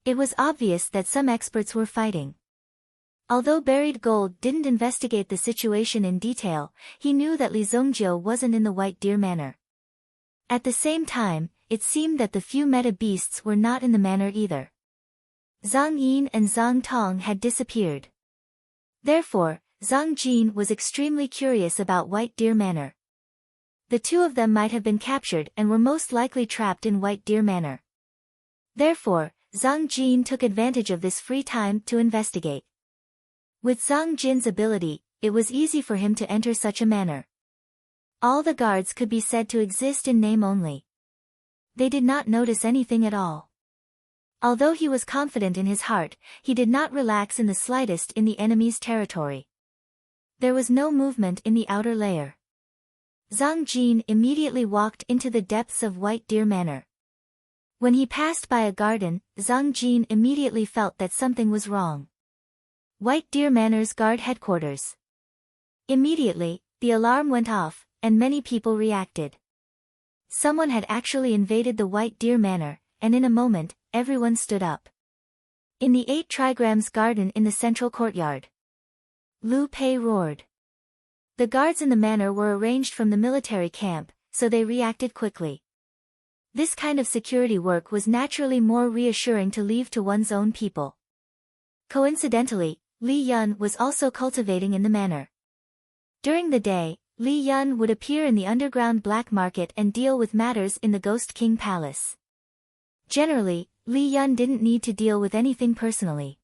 It was obvious that some experts were fighting. Although Buried Gold didn't investigate the situation in detail, he knew that Li Zongjiu wasn't in the White Deer Manor. At the same time, it seemed that the few meta beasts were not in the manor either. Zhang Yin and Zhang Tong had disappeared. Therefore, Zhang Jin was extremely curious about White Deer Manor. The two of them might have been captured and were most likely trapped in White Deer Manor. Therefore, Zhang Jin took advantage of this free time to investigate. With Zhang Jin's ability, it was easy for him to enter such a manor. All the guards could be said to exist in name only. They did not notice anything at all. Although he was confident in his heart, he did not relax in the slightest in the enemy's territory. There was no movement in the outer layer. Zhang Jin immediately walked into the depths of White Deer Manor. When he passed by a garden, Zhang Jin immediately felt that something was wrong. White Deer Manor's guard headquarters. Immediately, the alarm went off, and many people reacted. Someone had actually invaded the White Deer Manor, and in a moment, everyone stood up. In the 8 trigrams garden in the central courtyard, Lu Pei roared. The guards in the manor were arranged from the military camp, so they reacted quickly. This kind of security work was naturally more reassuring to leave to one's own people. Coincidentally, Li Yun was also cultivating in the manor. During the day, Li Yun would appear in the underground black market and deal with matters in the Ghost King Palace. Generally, Li Yun didn't need to deal with anything personally.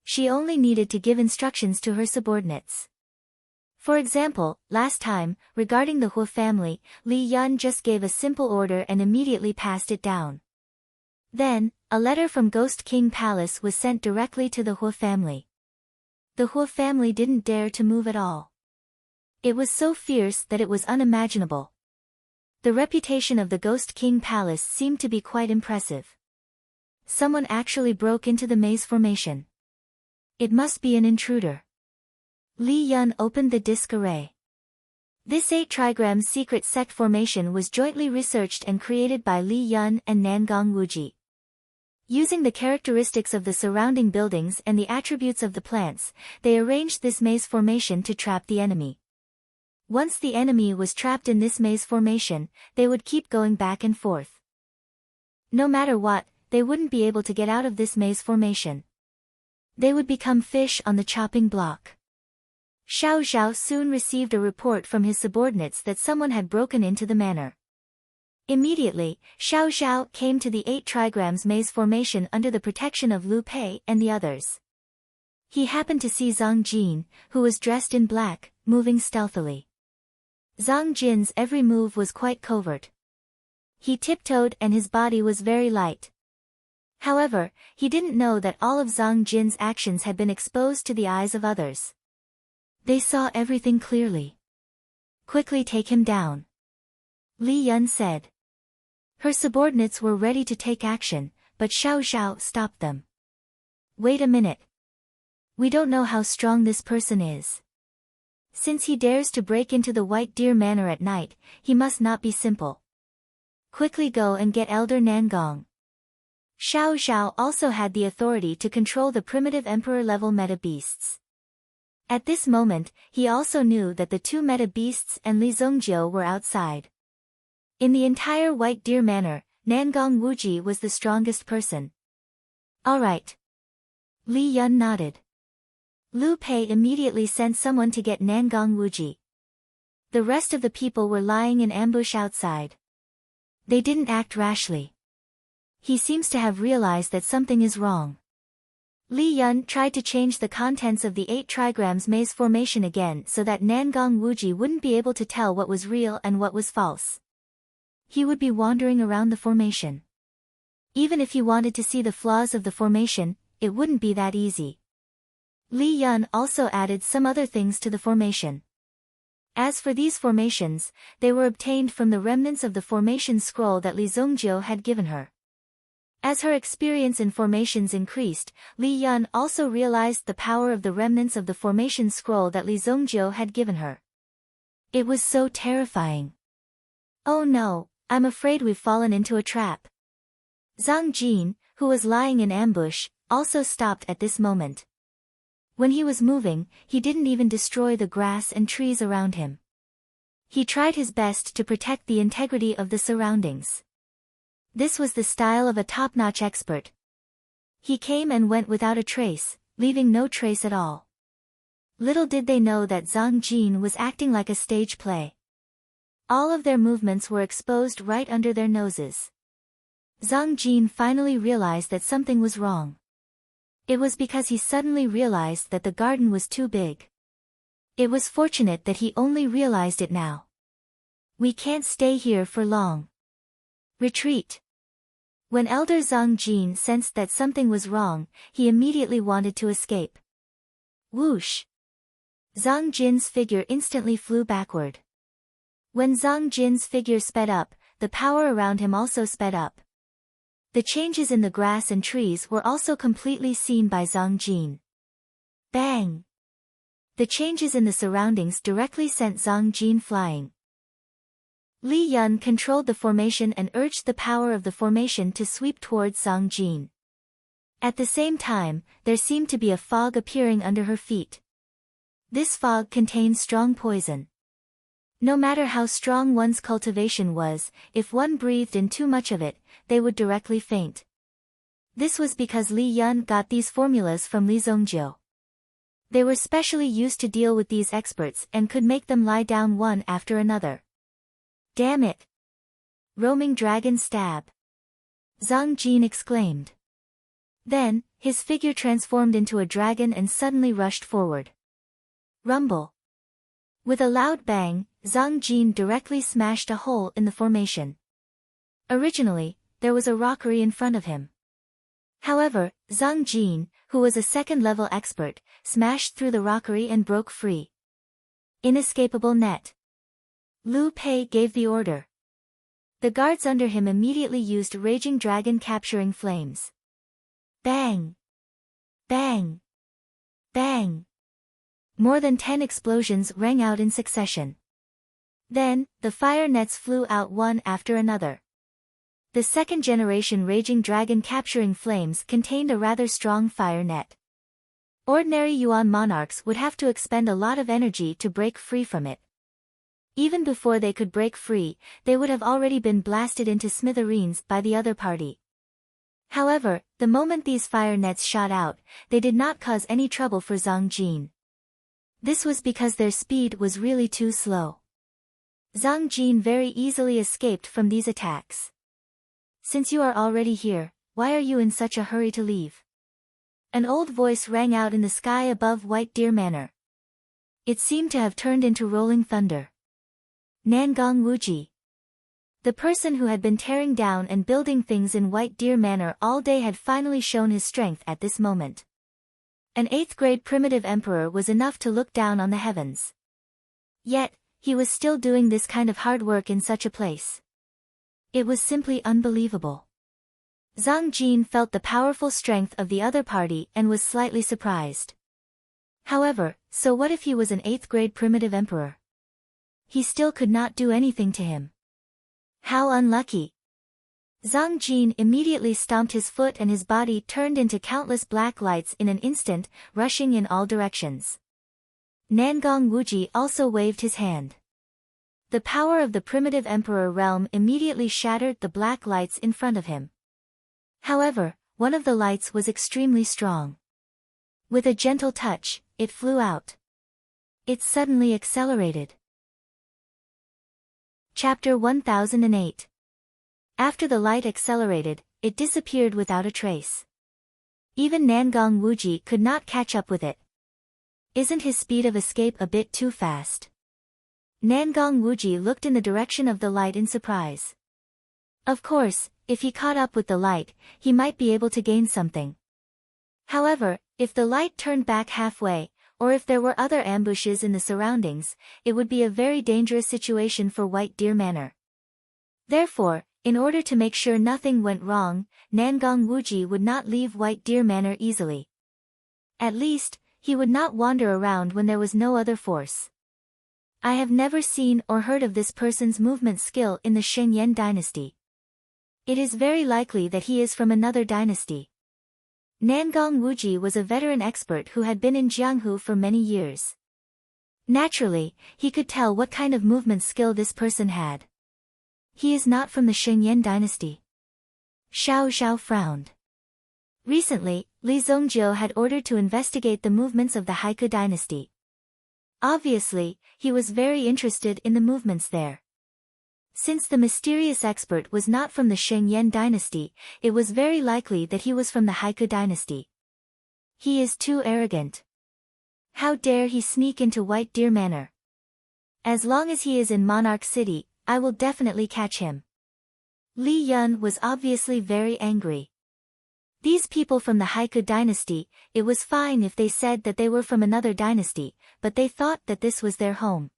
She only needed to give instructions to her subordinates. For example, last time, regarding the Hu family, Li Yun just gave a simple order and immediately passed it down. Then, a letter from Ghost King Palace was sent directly to the Hu family. The Hu family didn't dare to move at all. It was so fierce that it was unimaginable. The reputation of the Ghost King Palace seemed to be quite impressive. Someone actually broke into the maze formation. It must be an intruder. Li Yun opened the disk array. This 8 trigram secret sect formation was jointly researched and created by Li Yun and Nangong Wuji. Using the characteristics of the surrounding buildings and the attributes of the plants, they arranged this maze formation to trap the enemy. Once the enemy was trapped in this maze formation, they would keep going back and forth. No matter what, they wouldn't be able to get out of this maze formation. They would become fish on the chopping block. Xiao Zhao soon received a report from his subordinates that someone had broken into the manor. Immediately, Xiao Zhao came to the 8 trigrams maze formation under the protection of Lu Pei and the others. He happened to see Zhang Jin, who was dressed in black, moving stealthily. Zhang Jin's every move was quite covert. He tiptoed and his body was very light. However, he didn't know that all of Zhang Jin's actions had been exposed to the eyes of others. They saw everything clearly. Quickly take him down, Li Yun said. Her subordinates were ready to take action, but Xiao Xiao stopped them. Wait a minute. We don't know how strong this person is. Since he dares to break into the White Deer Manor at night, he must not be simple. Quickly go and get Elder Nangong. Xiao Xiao also had the authority to control the primitive emperor-level meta beasts. At this moment, he also knew that the two meta beasts and Li Zongjiu were outside. In the entire White Deer Manor, Nangong Wuji was the strongest person. All right. Li Yun nodded. Lu Pei immediately sent someone to get Nangong Wuji. The rest of the people were lying in ambush outside. They didn't act rashly. He seems to have realized that something is wrong. Li Yun tried to change the contents of the 8 trigrams maze formation again so that Nangong Wuji wouldn't be able to tell what was real and what was false. He would be wandering around the formation. Even if he wanted to see the flaws of the formation, it wouldn't be that easy. Li Yun also added some other things to the formation. As for these formations, they were obtained from the remnants of the formation scroll that Li Zongjiu had given her. As her experience in formations increased, Li Yun also realized the power of the remnants of the formation scroll that Li Zongjiu had given her. It was so terrifying. Oh no, I'm afraid we've fallen into a trap. Zhang Jin, who was lying in ambush, also stopped at this moment. When he was moving, he didn't even destroy the grass and trees around him. He tried his best to protect the integrity of the surroundings. This was the style of a top-notch expert. He came and went without a trace, leaving no trace at all. Little did they know that Zhang Jin was acting like a stage play. All of their movements were exposed right under their noses. Zhang Jin finally realized that something was wrong. It was because he suddenly realized that the garden was too big. It was fortunate that he only realized it now. We can't stay here for long. Retreat. When Elder Zhang Jin sensed that something was wrong, he immediately wanted to escape. Whoosh! Zhang Jin's figure instantly flew backward. When Zhang Jin's figure sped up, the power around him also sped up. The changes in the grass and trees were also completely seen by Zhang Jin. Bang! The changes in the surroundings directly sent Zhang Jin flying. Li Yun controlled the formation and urged the power of the formation to sweep towards Zhang Jin. At the same time, there seemed to be a fog appearing under her feet. This fog contained strong poison. No matter how strong one's cultivation was, if one breathed in too much of it, they would directly faint. This was because Li Yun got these formulas from Li Zongjiu. They were specially used to deal with these experts and could make them lie down one after another. Damn it! Roaming dragon stab! Zhang Jin exclaimed. Then, his figure transformed into a dragon and suddenly rushed forward. Rumble! With a loud bang, Zhang Jin directly smashed a hole in the formation. Originally, there was a rockery in front of him. However, Zhang Jin, who was a second-level expert, smashed through the rockery and broke free. Inescapable net. Lu Pei gave the order. The guards under him immediately used Raging Dragon capturing flames. Bang! Bang! Bang! More than 10 explosions rang out in succession. Then, the fire nets flew out one after another. The second-generation Raging Dragon capturing flames contained a rather strong fire net. Ordinary Yuan monarchs would have to expend a lot of energy to break free from it. Even before they could break free, they would have already been blasted into smithereens by the other party. However, the moment these fire nets shot out, they did not cause any trouble for Zhang Jin. This was because their speed was really too slow. Zhang Jin very easily escaped from these attacks. Since you are already here, why are you in such a hurry to leave? An old voice rang out in the sky above White Deer Manor. It seemed to have turned into rolling thunder. Nangong Wuji. The person who had been tearing down and building things in White Deer Manor all day had finally shown his strength at this moment. An 8th grade primitive emperor was enough to look down on the heavens. Yet, he was still doing this kind of hard work in such a place. It was simply unbelievable. Zhang Jin felt the powerful strength of the other party and was slightly surprised. However, so what if he was an 8th grade primitive emperor? He still could not do anything to him. How unlucky! Zhang Jin immediately stomped his foot and his body turned into countless black lights in an instant, rushing in all directions. Nangong Wuji also waved his hand. The power of the primitive emperor realm immediately shattered the black lights in front of him. However, one of the lights was extremely strong. With a gentle touch, it flew out. It suddenly accelerated. Chapter 1008. After the light accelerated, it disappeared without a trace. Even Nangong Wuji could not catch up with it. Isn't his speed of escape a bit too fast? Nangong Wuji looked in the direction of the light in surprise. Of course, if he caught up with the light, he might be able to gain something. However, if the light turned back halfway, or if there were other ambushes in the surroundings, it would be a very dangerous situation for White Deer Manor. Therefore, in order to make sure nothing went wrong, Nangong Wuji would not leave White Deer Manor easily. At least, he would not wander around when there was no other force. I have never seen or heard of this person's movement skill in the Shengyan dynasty. It is very likely that he is from another dynasty. Nangong Wuji was a veteran expert who had been in Jianghu for many years. Naturally, he could tell what kind of movement skill this person had. He is not from the Shengyan dynasty. Xiao Xiao frowned. Recently, Li Zongjiu had ordered to investigate the movements of the Haiku dynasty. Obviously, he was very interested in the movements there. Since the mysterious expert was not from the Shengyan dynasty, it was very likely that he was from the Haiku dynasty. He is too arrogant. How dare he sneak into White Deer Manor? As long as he is in Monarch City, I will definitely catch him. Li Yun was obviously very angry. These people from the Haiku dynasty, it was fine if they said that they were from another dynasty, but they thought that this was their home.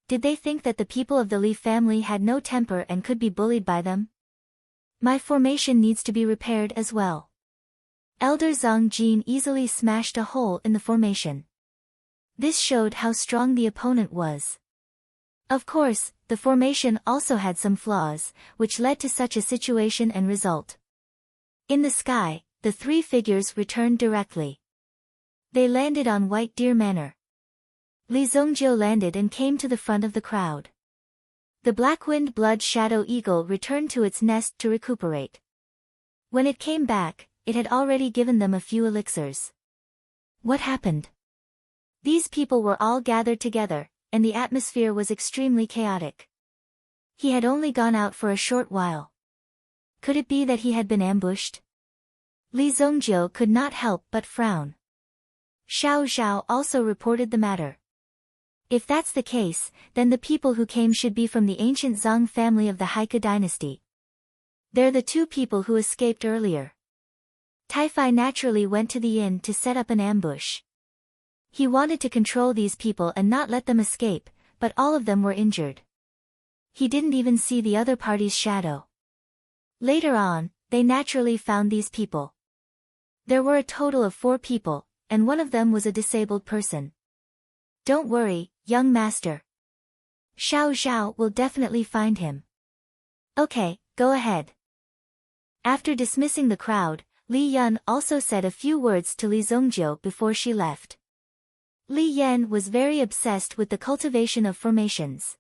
Did they think that the people of the Li family had no temper and could be bullied by them? My formation needs to be repaired as well. Elder Zhang Jin easily smashed a hole in the formation. This showed how strong the opponent was. Of course, the formation also had some flaws, which led to such a situation and result. In the sky, the 3 figures returned directly. They landed on White Deer Manor. Li Zongjiu landed and came to the front of the crowd. The black-winged blood shadow eagle returned to its nest to recuperate. When it came back, it had already given them a few elixirs. What happened? These people were all gathered together, and the atmosphere was extremely chaotic. He had only gone out for a short while. Could it be that he had been ambushed? Li Zongjiu could not help but frown. Xiao Xiao also reported the matter. If that's the case, then the people who came should be from the ancient Zhang family of the Haiku dynasty. They're the 2 people who escaped earlier. Taifai naturally went to the inn to set up an ambush. He wanted to control these people and not let them escape, but all of them were injured. He didn't even see the other party's shadow. Later on, they naturally found these people. There were a total of 4 people, and one of them was a disabled person. Don't worry, young master. Xiao Xiao will definitely find him. Okay, go ahead. After dismissing the crowd, Li Yun also said a few words to Li Zongjiu before she left. Li Yan was very obsessed with the cultivation of formations.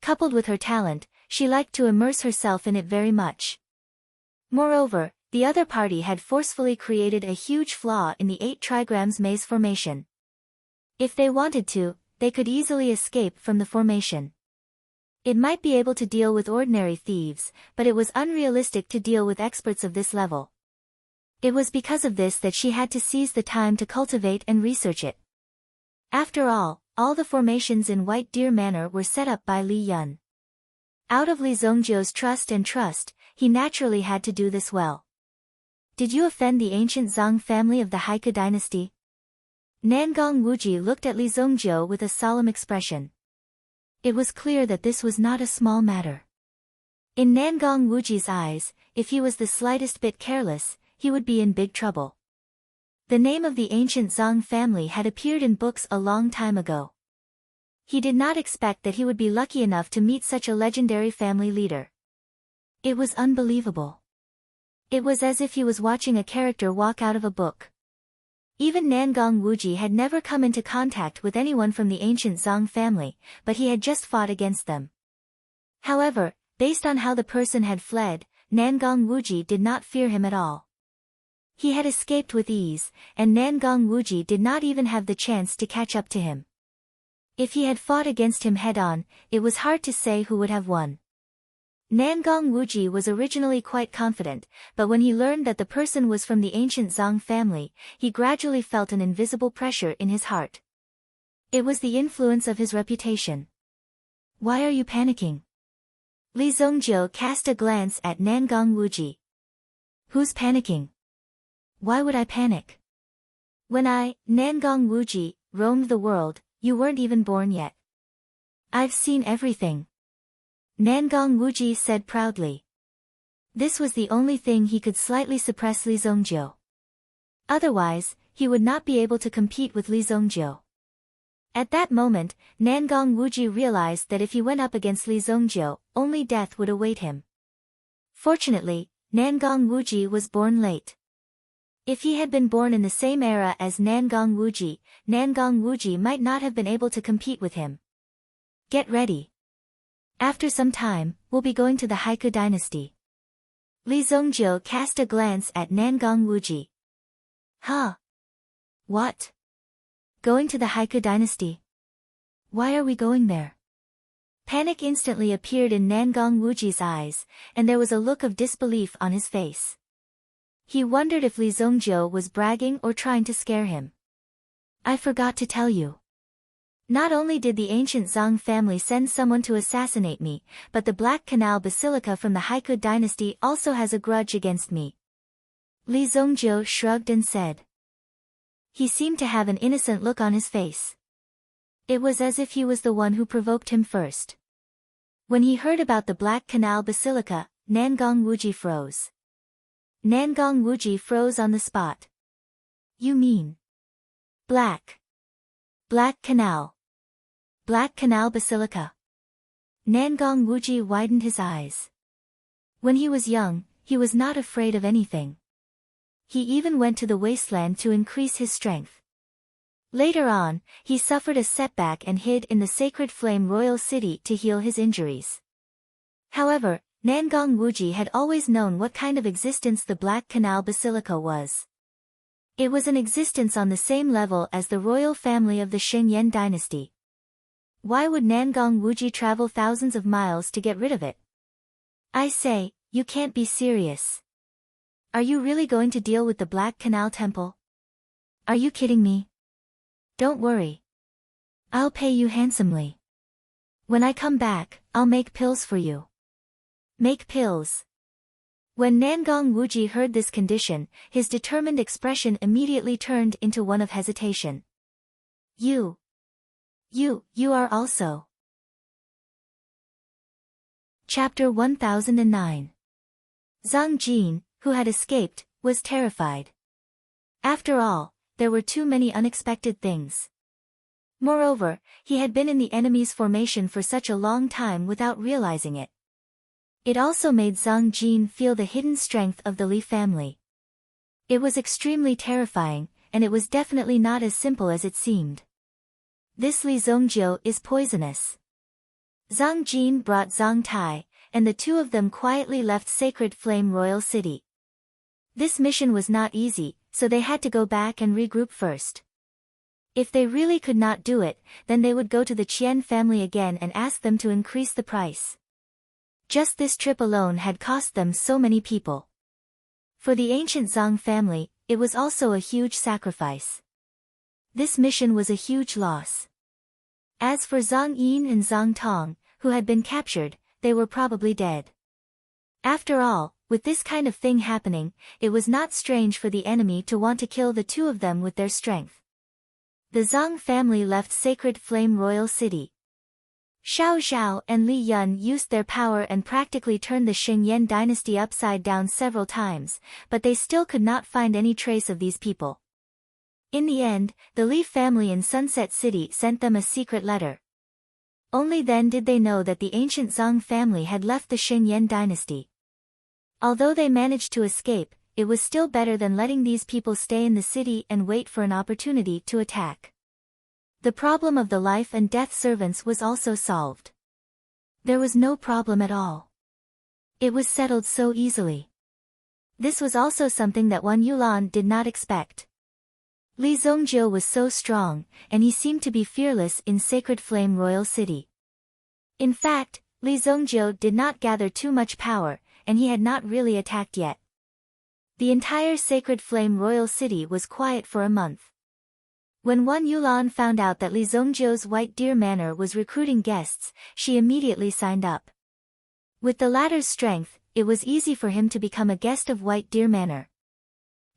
Coupled with her talent, she liked to immerse herself in it very much. Moreover, the other party had forcefully created a huge flaw in the 8 trigrams maze formation. If they wanted to, they could easily escape from the formation. It might be able to deal with ordinary thieves, but it was unrealistic to deal with experts of this level. It was because of this that she had to seize the time to cultivate and research it. After all the formations in White Deer Manor were set up by Li Yun. Out of Li Zongjiu's trust, he naturally had to do this well. Did you offend the ancient Zhang family of the Haiku dynasty? Nangong Wuji looked at Li Zongjiu with a solemn expression. It was clear that this was not a small matter. In Nangong Wuji's eyes, if he was the slightest bit careless, he would be in big trouble. The name of the ancient Zhang family had appeared in books a long time ago. He did not expect that he would be lucky enough to meet such a legendary family leader. It was unbelievable. It was as if he was watching a character walk out of a book. Even Nangong Wuji had never come into contact with anyone from the ancient Zhang family, but he had just fought against them. However, based on how the person had fled, Nangong Wuji did not fear him at all. He had escaped with ease, and Nangong Wuji did not even have the chance to catch up to him. If he had fought against him head-on, it was hard to say who would have won. Nangong Wuji was originally quite confident, but when he learned that the person was from the ancient Zhang family, he gradually felt an invisible pressure in his heart. It was the influence of his reputation. Why are you panicking? Li Zongjiu cast a glance at Nangong Wuji. Who's panicking? Why would I panic? When I, Nangong Wuji, roamed the world, you weren't even born yet. I've seen everything. Nangong Wuji said proudly. This was the only thing he could slightly suppress Li Zongjiu. Otherwise, he would not be able to compete with Li Zongjiu. At that moment, Nangong Wuji realized that if he went up against Li Zongjiu, only death would await him. Fortunately, Nangong Wuji was born late. If he had been born in the same era as Nangong Wuji might not have been able to compete with him. Get ready. After some time, we'll be going to the Haiku dynasty. Li Zongjiu cast a glance at Nangong Wuji. Huh? What? Going to the Haiku dynasty? Why are we going there? Panic instantly appeared in Nangong Wuji's eyes, and there was a look of disbelief on his face. He wondered if Li Zongjiu was bragging or trying to scare him. I forgot to tell you. Not only did the ancient Zhang family send someone to assassinate me, but the Black Canal Basilica from the Haiku dynasty also has a grudge against me. Li Zongjiu shrugged and said. He seemed to have an innocent look on his face. It was as if he was the one who provoked him first. When he heard about the Black Canal Basilica, Nangong Wuji froze. Nangong Wuji froze on the spot. You mean? Black Canal Basilica. Nangong Wuji widened his eyes. When he was young, he was not afraid of anything. He even went to the wasteland to increase his strength. Later on, he suffered a setback and hid in the Sacred Flame Royal City to heal his injuries. However, Nangong Wuji had always known what kind of existence the Black Canal Basilica was. It was an existence on the same level as the royal family of the Shengyan dynasty. Why would Nangong Wuji travel thousands of miles to get rid of it? I say, you can't be serious. Are you really going to deal with the Black Canal Temple? Are you kidding me? Don't worry. I'll pay you handsomely. When I come back, I'll make pills for you. Make pills. When Nangong Wuji heard this condition, his determined expression immediately turned into one of hesitation. You are also. Chapter 1009. Zhang Jin, who had escaped, was terrified. After all, there were too many unexpected things. Moreover, he had been in the enemy's formation for such a long time without realizing it. It also made Zhang Jin feel the hidden strength of the Li family. It was extremely terrifying, and it was definitely not as simple as it seemed. This Li Zongjiu is poisonous. Zhang Jin brought Zhang Tai, and the two of them quietly left Sacred Flame Royal City. This mission was not easy, so they had to go back and regroup first. If they really could not do it, then they would go to the Qian family again and ask them to increase the price. Just this trip alone had cost them so many people. For the ancient Zhang family, it was also a huge sacrifice. This mission was a huge loss. As for Zhang Yin and Zhang Tong, who had been captured, they were probably dead. After all, with this kind of thing happening, it was not strange for the enemy to want to kill the two of them with their strength. The Zhang family left Sacred Flame Royal City. Xiao Zhao and Li Yun used their power and practically turned the Shengyan dynasty upside down several times, but they still could not find any trace of these people. In the end, the Li family in Sunset City sent them a secret letter. Only then did they know that the ancient Zhang family had left the Shengyan dynasty. Although they managed to escape, it was still better than letting these people stay in the city and wait for an opportunity to attack. The problem of the life and death servants was also solved. There was no problem at all. It was settled so easily. This was also something that Wan Yulan did not expect. Li Zongjiu was so strong, and he seemed to be fearless in Sacred Flame Royal City. In fact, Li Zongjiu did not gather too much power, and he had not really attacked yet. The entire Sacred Flame Royal City was quiet for a month. When Wan Yulan found out that Li Zongjiu's White Deer Manor was recruiting guests, she immediately signed up. With the latter's strength, it was easy for him to become a guest of White Deer Manor.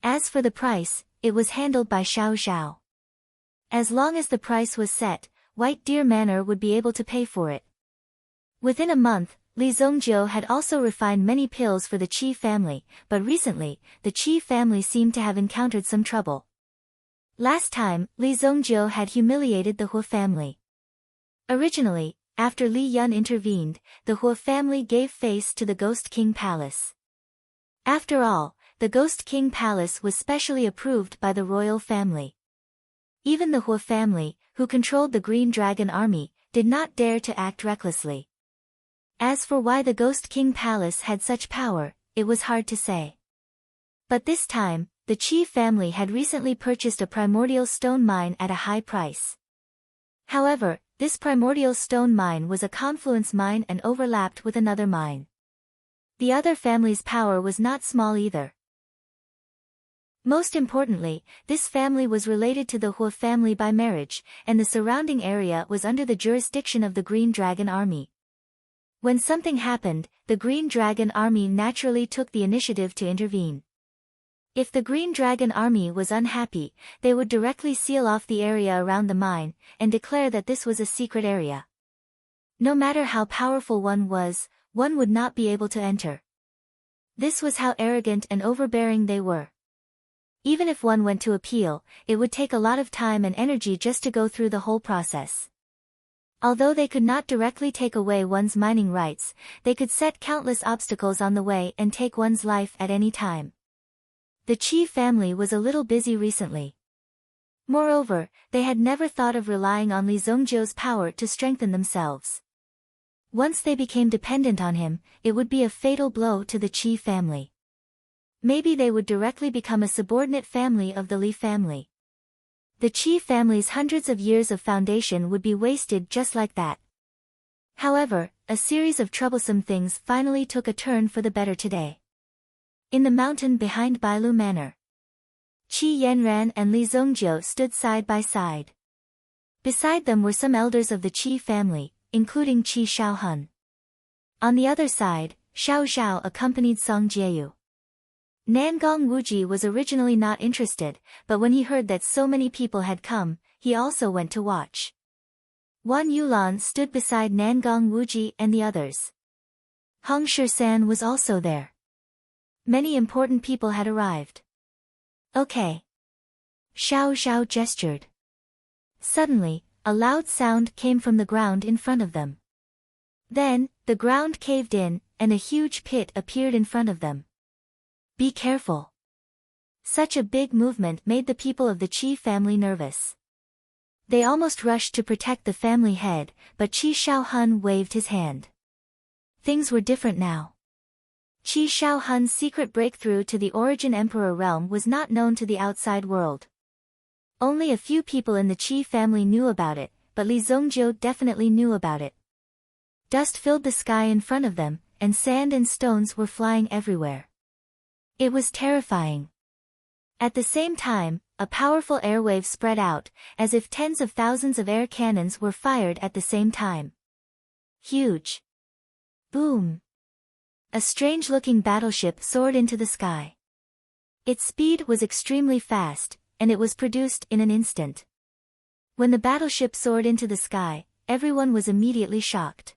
As for the price, it was handled by Xiao Zhao. As long as the price was set, White Deer Manor would be able to pay for it. Within a month, Li Zongjiu had also refined many pills for the Qi family, but recently, the Qi family seemed to have encountered some trouble. Last time, Li Zongjiu had humiliated the Hua family. Originally, after Li Yun intervened, the Hua family gave face to the Ghost King Palace. After all, the Ghost King Palace was specially approved by the royal family. Even the Hua family, who controlled the Green Dragon army, did not dare to act recklessly. As for why the Ghost King Palace had such power, it was hard to say. But this time, the Qi family had recently purchased a primordial stone mine at a high price. However, this primordial stone mine was a confluence mine and overlapped with another mine. The other family's power was not small either. Most importantly, this family was related to the Hua family by marriage, and the surrounding area was under the jurisdiction of the Green Dragon army. When something happened, the Green Dragon army naturally took the initiative to intervene. If the Green Dragon army was unhappy, they would directly seal off the area around the mine, and declare that this was a secret area. No matter how powerful one was, one would not be able to enter. This was how arrogant and overbearing they were. Even if one went to appeal, it would take a lot of time and energy just to go through the whole process. Although they could not directly take away one's mining rights, they could set countless obstacles on the way and take one's life at any time. The Qi family was a little busy recently. Moreover, they had never thought of relying on Li Zongjiu's power to strengthen themselves. Once they became dependent on him, it would be a fatal blow to the Qi family. Maybe they would directly become a subordinate family of the Li family. The Qi family's hundreds of years of foundation would be wasted just like that. However, a series of troublesome things finally took a turn for the better today. In the mountain behind Bailu Manor, Qi Yanran and Li Zongjiu stood side by side. Beside them were some elders of the Qi family, including Qi Shaohun. On the other side, Xiao Zhao accompanied Song Jieyu. Nangong Wuji was originally not interested, but when he heard that so many people had come, he also went to watch. Wan Yulan stood beside Nangong Wuji and the others. Hong Shisan was also there. Many important people had arrived. Okay. Xiao Zhao gestured. Suddenly, a loud sound came from the ground in front of them. Then, the ground caved in, and a huge pit appeared in front of them. Be careful. Such a big movement made the people of the Qi family nervous. They almost rushed to protect the family head, but Qi Shaohun waved his hand. Things were different now. Qi Shaohun's secret breakthrough to the Origin Emperor realm was not known to the outside world. Only a few people in the Qi family knew about it, but Li Zongjiu definitely knew about it. Dust filled the sky in front of them, and sand and stones were flying everywhere. It was terrifying. At the same time, a powerful airwave spread out, as if tens of thousands of air cannons were fired at the same time. Huge. Boom. A strange-looking battleship soared into the sky. Its speed was extremely fast, and it was produced in an instant. When the battleship soared into the sky, everyone was immediately shocked.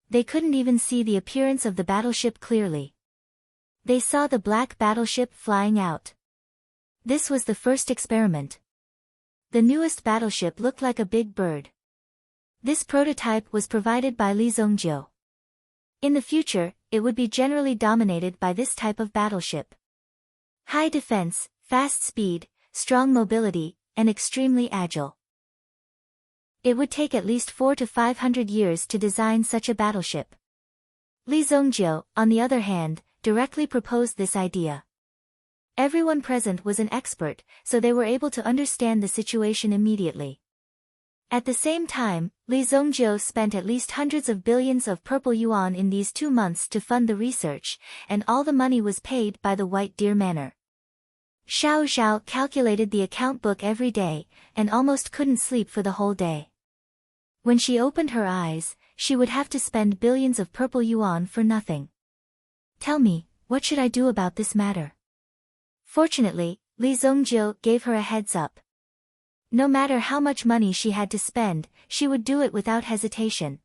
They couldn't even see the appearance of the battleship clearly. They saw the black battleship flying out. This was the first experiment. The newest battleship looked like a big bird. This prototype was provided by Li Zongjiu. In the future, it would be generally dominated by this type of battleship. High defense, fast speed, strong mobility, and extremely agile. It would take at least 400 to 500 years to design such a battleship. Li Zongjiu, on the other hand, directly proposed this idea. Everyone present was an expert, so they were able to understand the situation immediately. At the same time, Li Zongjiu spent at least hundreds of billions of purple yuan in these 2 months to fund the research, and all the money was paid by the White Deer Manor. Xiao Zhao calculated the account book every day, and almost couldn't sleep for the whole day. When she opened her eyes, she would have to spend billions of purple yuan for nothing. Tell me, what should I do about this matter? Fortunately, Li Zongjiu gave her a heads up. No matter how much money she had to spend, she would do it without hesitation.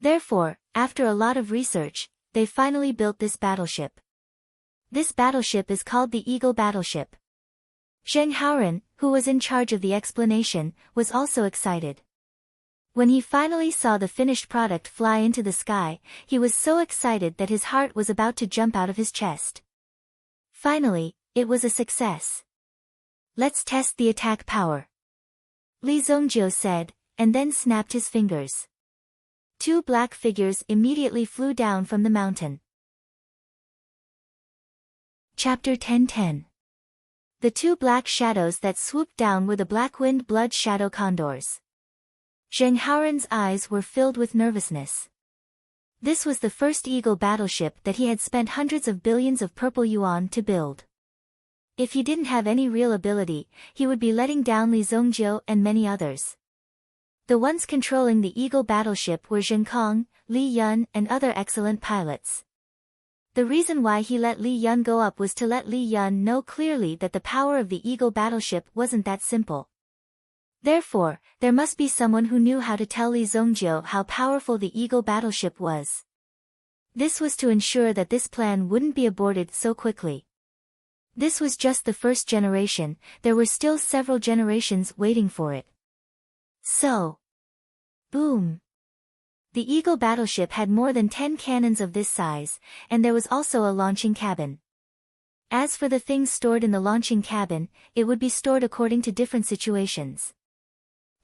Therefore, after a lot of research, they finally built this battleship. This battleship is called the Eagle Battleship. Zheng Haoren, who was in charge of the explanation, was also excited. When he finally saw the finished product fly into the sky, he was so excited that his heart was about to jump out of his chest. Finally, it was a success. Let's test the attack power, Li Zongjiu said, and then snapped his fingers. 2 black figures immediately flew down from the mountain. Chapter 10:10. The 2 black shadows that swooped down were the black-winged blood shadow condors. Zheng Haoren's eyes were filled with nervousness. This was the first Eagle battleship that he had spent hundreds of billions of purple yuan to build. If he didn't have any real ability, he would be letting down Li Zongjiu and many others. The ones controlling the Eagle battleship were Zheng Kong, Li Yun and other excellent pilots. The reason why he let Li Yun go up was to let Li Yun know clearly that the power of the Eagle battleship wasn't that simple. Therefore, there must be someone who knew how to tell Li Zongjiu how powerful the Eagle battleship was. This was to ensure that this plan wouldn't be aborted so quickly. This was just the first generation, there were still several generations waiting for it. So, boom! The Eagle battleship had more than 10 cannons of this size, and there was also a launching cabin. As for the things stored in the launching cabin, it would be stored according to different situations.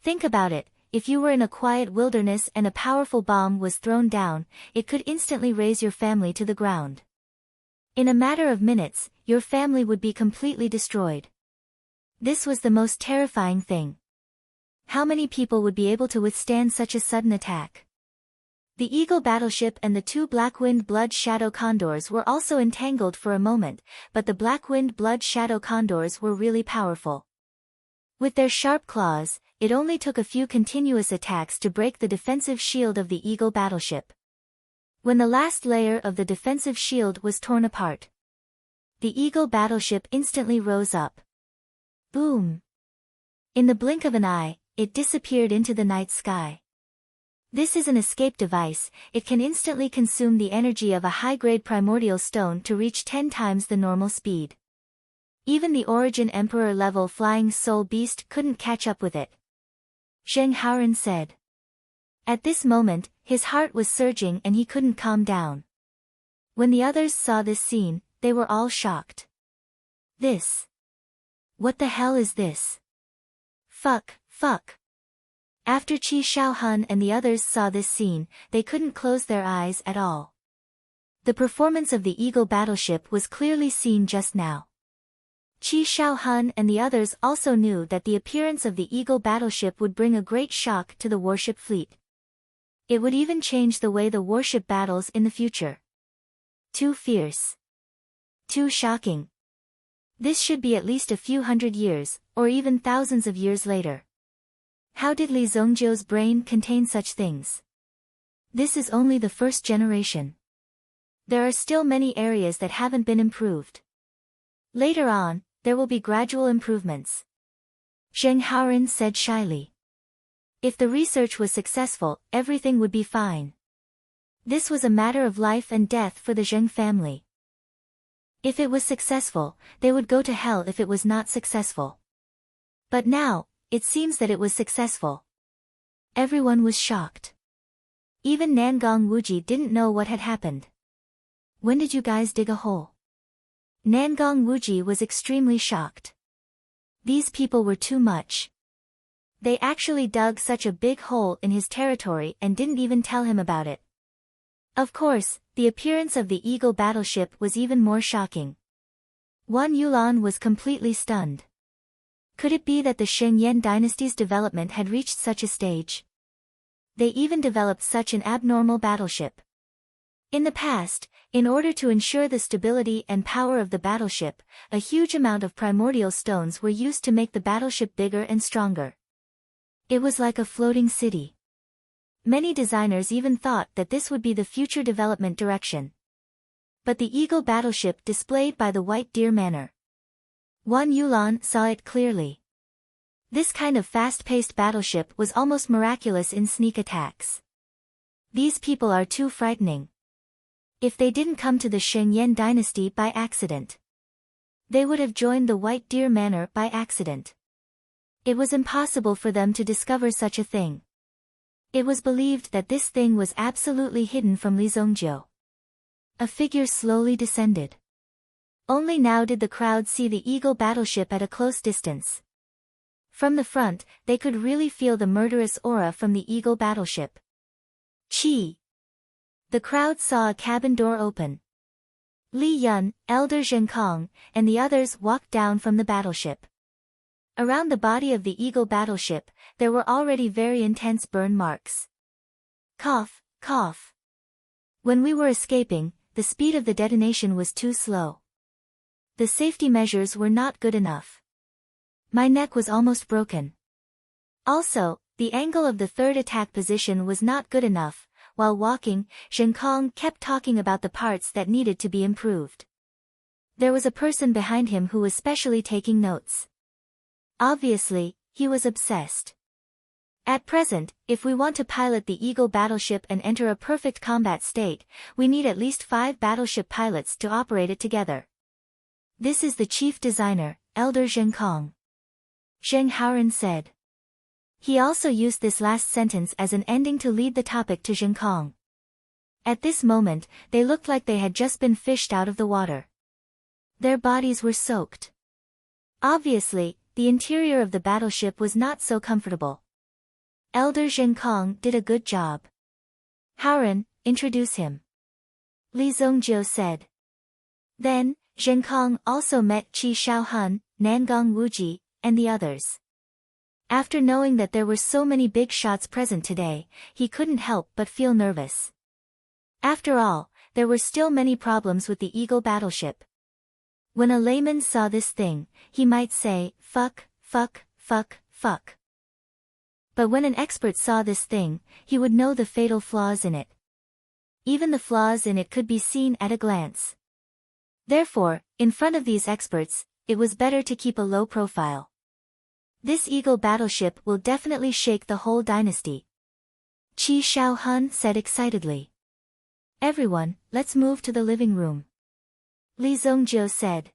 Think about it, if you were in a quiet wilderness and a powerful bomb was thrown down, it could instantly raze your family to the ground. In a matter of minutes, your family would be completely destroyed. This was the most terrifying thing. How many people would be able to withstand such a sudden attack? The Eagle battleship and the 2 black-winged blood shadow condors were also entangled for a moment, but the black-winged blood shadow condors were really powerful. With their sharp claws, it only took a few continuous attacks to break the defensive shield of the Eagle battleship. When the last layer of the defensive shield was torn apart, the Eagle battleship instantly rose up. Boom! In the blink of an eye, it disappeared into the night sky. This is an escape device, it can instantly consume the energy of a high-grade primordial stone to reach 10 times the normal speed. Even the Origin Emperor-level flying soul beast couldn't catch up with it, Zheng Haoren said. At this moment, his heart was surging and he couldn't calm down. When the others saw this scene, they were all shocked. This. What the hell is this? Fuck. After Qi Shaohun and the others saw this scene, they couldn't close their eyes at all. The performance of the Eagle battleship was clearly seen just now. Qi Shaohun and the others also knew that the appearance of the Eagle battleship would bring a great shock to the warship fleet. It would even change the way the warship battles in the future. Too fierce. Too shocking. This should be at least a few hundred years, or even thousands of years later. How did Li Zongjiu's brain contain such things? This is only the first generation. There are still many areas that haven't been improved. Later on, there will be gradual improvements. Zheng Haoren said shyly. If the research was successful, everything would be fine. This was a matter of life and death for the Zheng family. If it was successful, they would go to hell if it was not successful. But now, it seems that it was successful. Everyone was shocked. Even Nangong Wuji didn't know what had happened. When did you guys dig a hole? Nangong Wuji was extremely shocked. These people were too much. They actually dug such a big hole in his territory and didn't even tell him about it. Of course, the appearance of the Eagle battleship was even more shocking. Wan Yulan was completely stunned. Could it be that the Shengyan dynasty's development had reached such a stage? They even developed such an abnormal battleship. In the past, in order to ensure the stability and power of the battleship, a huge amount of primordial stones were used to make the battleship bigger and stronger. It was like a floating city. Many designers even thought that this would be the future development direction. But the Eagle battleship displayed by the White Deer Manor. Wan Yulan saw it clearly. This kind of fast-paced battleship was almost miraculous in sneak attacks. These people are too frightening. If they didn't come to the Shengyan dynasty by accident, they would have joined the White Deer Manor by accident. It was impossible for them to discover such a thing. It was believed that this thing was absolutely hidden from Li Zongjiu. A figure slowly descended. Only now did the crowd see the Eagle battleship at a close distance. From the front, they could really feel the murderous aura from the Eagle battleship. Chi! The crowd saw a cabin door open. Li Yun, Elder Zhenkong, and the others walked down from the battleship. Around the body of the Eagle battleship, there were already very intense burn marks. Cough, cough. When we were escaping, the speed of the detonation was too slow. The safety measures were not good enough. My neck was almost broken. Also, the angle of the third attack position was not good enough. While walking, Zhenkong kept talking about the parts that needed to be improved. There was a person behind him who was specially taking notes. Obviously, he was obsessed. At present, if we want to pilot the Eagle battleship and enter a perfect combat state, we need at least 5 battleship pilots to operate it together. This is the chief designer, Elder Zhenkong. Zheng Haoren said. He also used this last sentence as an ending to lead the topic to Zhenkong. At this moment, they looked like they had just been fished out of the water. Their bodies were soaked. Obviously, the interior of the battleship was not so comfortable. Elder Zhenkong did a good job. Haoren, introduce him. Li Zongjiu said. Then, Zhenkong also met Qi Shaohun, Nangong Wuji, and the others. After knowing that there were so many big shots present today, he couldn't help but feel nervous. After all, there were still many problems with the Eagle battleship. When a layman saw this thing, he might say, fuck, fuck, fuck, fuck. But when an expert saw this thing, he would know the fatal flaws in it. Even the flaws in it could be seen at a glance. Therefore, in front of these experts, it was better to keep a low profile. This Eagle battleship will definitely shake the whole dynasty. Qi Shaohun said excitedly. Everyone, let's move to the living room. Li Zongjiu said.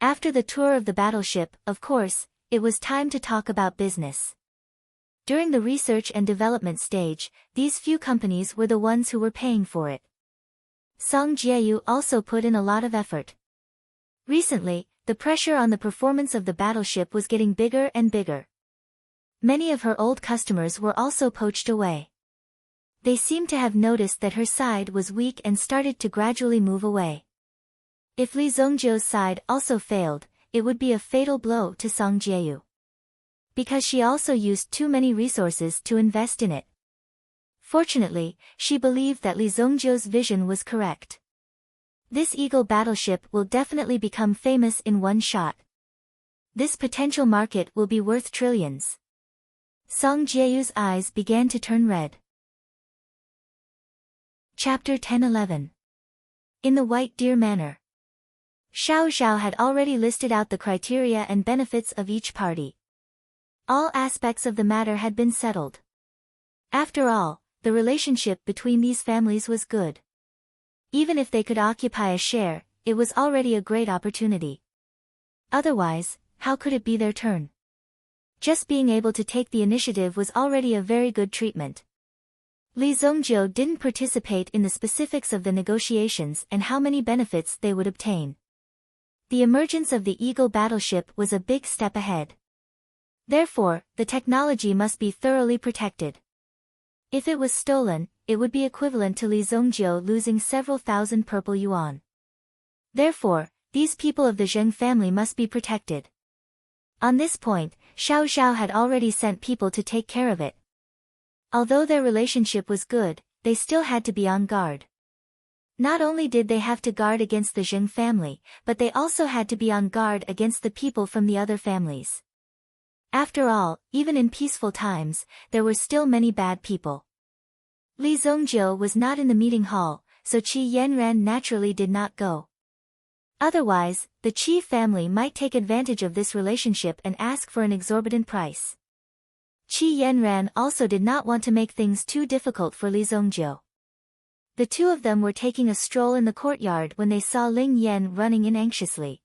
After the tour of the battleship, of course, it was time to talk about business. During the research and development stage, these few companies were the ones who were paying for it. Song Jieyu also put in a lot of effort. Recently, the pressure on the performance of the battleship was getting bigger and bigger. Many of her old customers were also poached away. They seemed to have noticed that her side was weak and started to gradually move away. If Li Zongjiu's side also failed, it would be a fatal blow to Song Jieyu. Because she also used too many resources to invest in it. Fortunately, she believed that Li Zongjiu's vision was correct. This Eagle battleship will definitely become famous in one shot. This potential market will be worth trillions. Song Jieyu's eyes began to turn red. Chapter 10-11. In the White Deer Manor. Xiao Xiao had already listed out the criteria and benefits of each party. All aspects of the matter had been settled. After all, the relationship between these families was good. Even if they could occupy a share, it was already a great opportunity. Otherwise, how could it be their turn? Just being able to take the initiative was already a very good treatment. Li Zongjiu didn't participate in the specifics of the negotiations and how many benefits they would obtain. The emergence of the Eagle battleship was a big step ahead. Therefore, the technology must be thoroughly protected. If it was stolen, it would be equivalent to Li Zongjiu losing several thousand purple yuan. Therefore, these people of the Zheng family must be protected. On this point, Xiao Xiao had already sent people to take care of it. Although their relationship was good, they still had to be on guard. Not only did they have to guard against the Zheng family, but they also had to be on guard against the people from the other families. After all, even in peaceful times, there were still many bad people. Li Zongjiu was not in the meeting hall, so Qi Yanran naturally did not go. Otherwise, the Qi family might take advantage of this relationship and ask for an exorbitant price. Qi Yanran also did not want to make things too difficult for Li Zongjiu. The two of them were taking a stroll in the courtyard when they saw Ling Yan running in anxiously.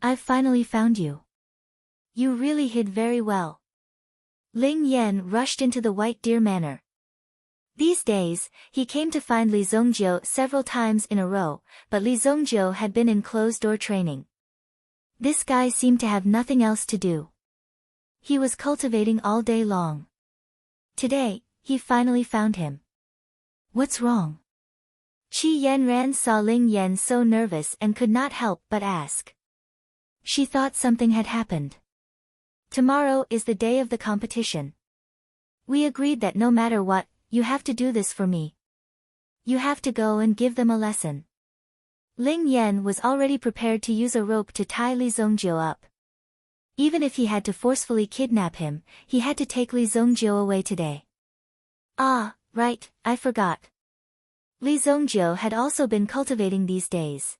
"I've finally found you. You really hid very well." Ling Yan rushed into the White Deer Manor. These days, he came to find Li Zongjiu several times in a row, but Li Zongjiu had been in closed-door training. This guy seemed to have nothing else to do. He was cultivating all day long. Today, he finally found him. "What's wrong?" Qi Yanran saw Ling Yan so nervous and could not help but ask. She thought something had happened. "Tomorrow is the day of the competition. We agreed that no matter what, you have to do this for me. You have to go and give them a lesson." Ling Yan was already prepared to use a rope to tie Li Zongjiu up. Even if he had to forcefully kidnap him, he had to take Li Zongjiu away today. "Ah, right, I forgot." Li Zongjiu had also been cultivating these days.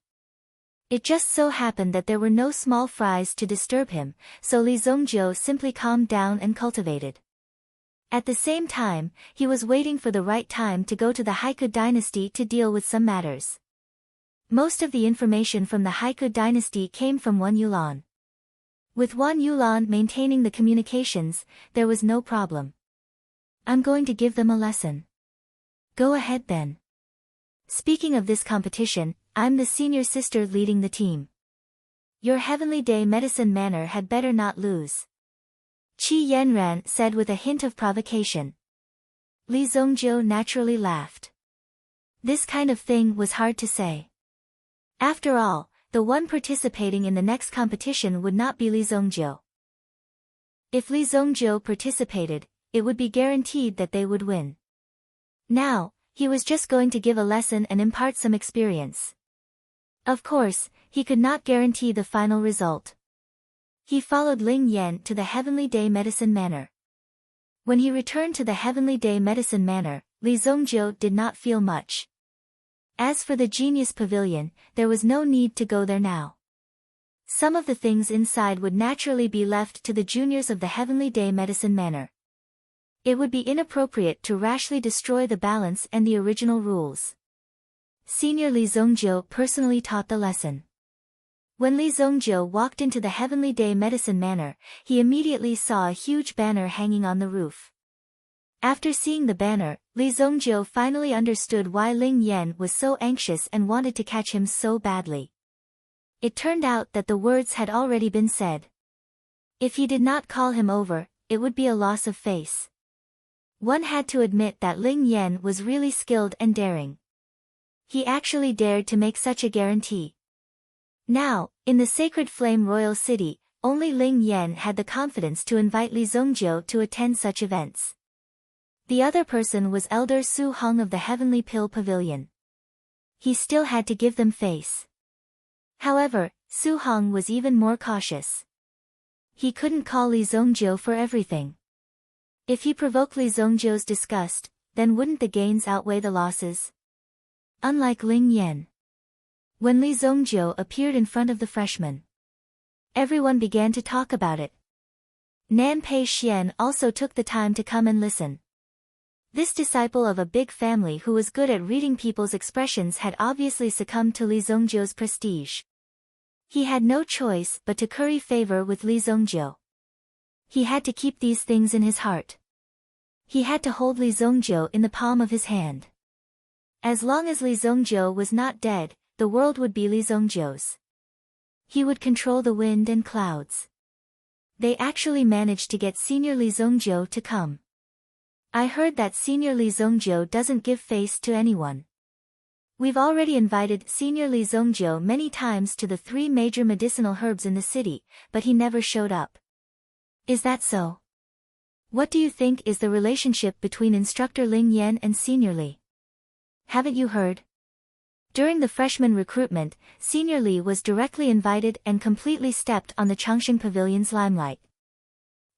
It just so happened that there were no small fries to disturb him, so Li Zongjiu simply calmed down and cultivated. At the same time, he was waiting for the right time to go to the Haiku dynasty to deal with some matters. Most of the information from the Haiku dynasty came from Wan Yulan. With Wan Yulan maintaining the communications, there was no problem. "I'm going to give them a lesson." "Go ahead then." "Speaking of this competition, I'm the senior sister leading the team. Your Heavenly Day Medicine Manor had better not lose," Qi Yanran said with a hint of provocation. Li Zongjiu naturally laughed. This kind of thing was hard to say. After all, the one participating in the next competition would not be Li Zongjiu. If Li Zongjiu participated, it would be guaranteed that they would win. Now, he was just going to give a lesson and impart some experience. Of course, he could not guarantee the final result. He followed Ling Yan to the Heavenly Day Medicine Manor. When he returned to the Heavenly Day Medicine Manor, Li Zongjiu did not feel much. As for the Genius Pavilion, there was no need to go there now. Some of the things inside would naturally be left to the juniors of the Heavenly Day Medicine Manor. It would be inappropriate to rashly destroy the balance and the original rules. Senior Li Zongjiu personally taught the lesson. When Li Zongjiu walked into the Heavenly Day Medicine Manor, he immediately saw a huge banner hanging on the roof. After seeing the banner, Li Zongjiu finally understood why Ling Yan was so anxious and wanted to catch him so badly. It turned out that the words had already been said. If he did not call him over, it would be a loss of face. One had to admit that Ling Yan was really skilled and daring. He actually dared to make such a guarantee. Now, in the Sacred Flame Royal City, only Ling Yan had the confidence to invite Li Zongjiu to attend such events. The other person was Elder Su Hong of the Heavenly Pill Pavilion. he still had to give them face. However, Su Hong was even more cautious. He couldn't call Li Zongjiu for everything. If he provoked Li Zongjiu's disgust, then wouldn't the gains outweigh the losses? Unlike Ling Yan. When Li Zongjiu appeared in front of the freshmen, everyone began to talk about it. Nan Pei Xian also took the time to come and listen. This disciple of a big family who was good at reading people's expressions had obviously succumbed to Li Zongjiu's prestige. He had no choice but to curry favor with Li Zongjiu. He had to keep these things in his heart. He had to hold Li Zongjiu in the palm of his hand. As long as Li Zongjiu was not dead, the world would be Li Zongjiu's. He would control the wind and clouds. They actually managed to get Senior Li Zongjiu to come. I heard that Senior Li Zongjiu doesn't give face to anyone. We've already invited Senior Li Zongjiu many times to the 3 major medicinal herbs in the city, but he never showed up. Is that so? What do you think is the relationship between Instructor Ling Yan and Senior Li? Haven't you heard? During the freshman recruitment, Senior Li was directly invited and completely stepped on the Changxing Pavilion's limelight.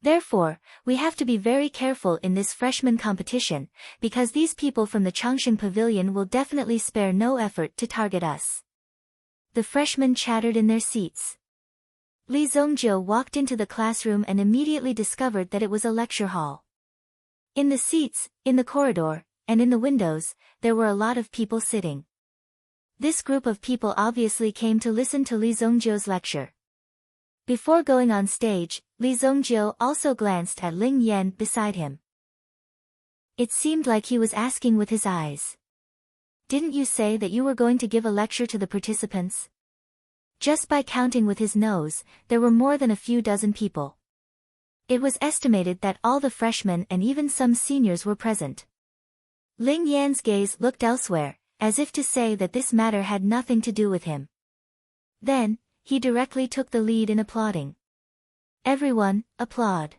Therefore, we have to be very careful in this freshman competition, because these people from the Changxing Pavilion will definitely spare no effort to target us. The freshmen chattered in their seats. Li Zongjiu walked into the classroom and immediately discovered that it was a lecture hall. In the seats, in the corridor, and in the windows, there were a lot of people sitting. This group of people obviously came to listen to Li Zongjiu's lecture. Before going on stage, Li Zongjiu also glanced at Ling Yan beside him. It seemed like he was asking with his eyes. Didn't you say that you were going to give a lecture to the participants? Just by counting with his nose, there were more than a few dozen people. It was estimated that all the freshmen and even some seniors were present. Ling Yan's gaze looked elsewhere, as if to say that this matter had nothing to do with him. Then, he directly took the lead in applauding. Everyone, applaud.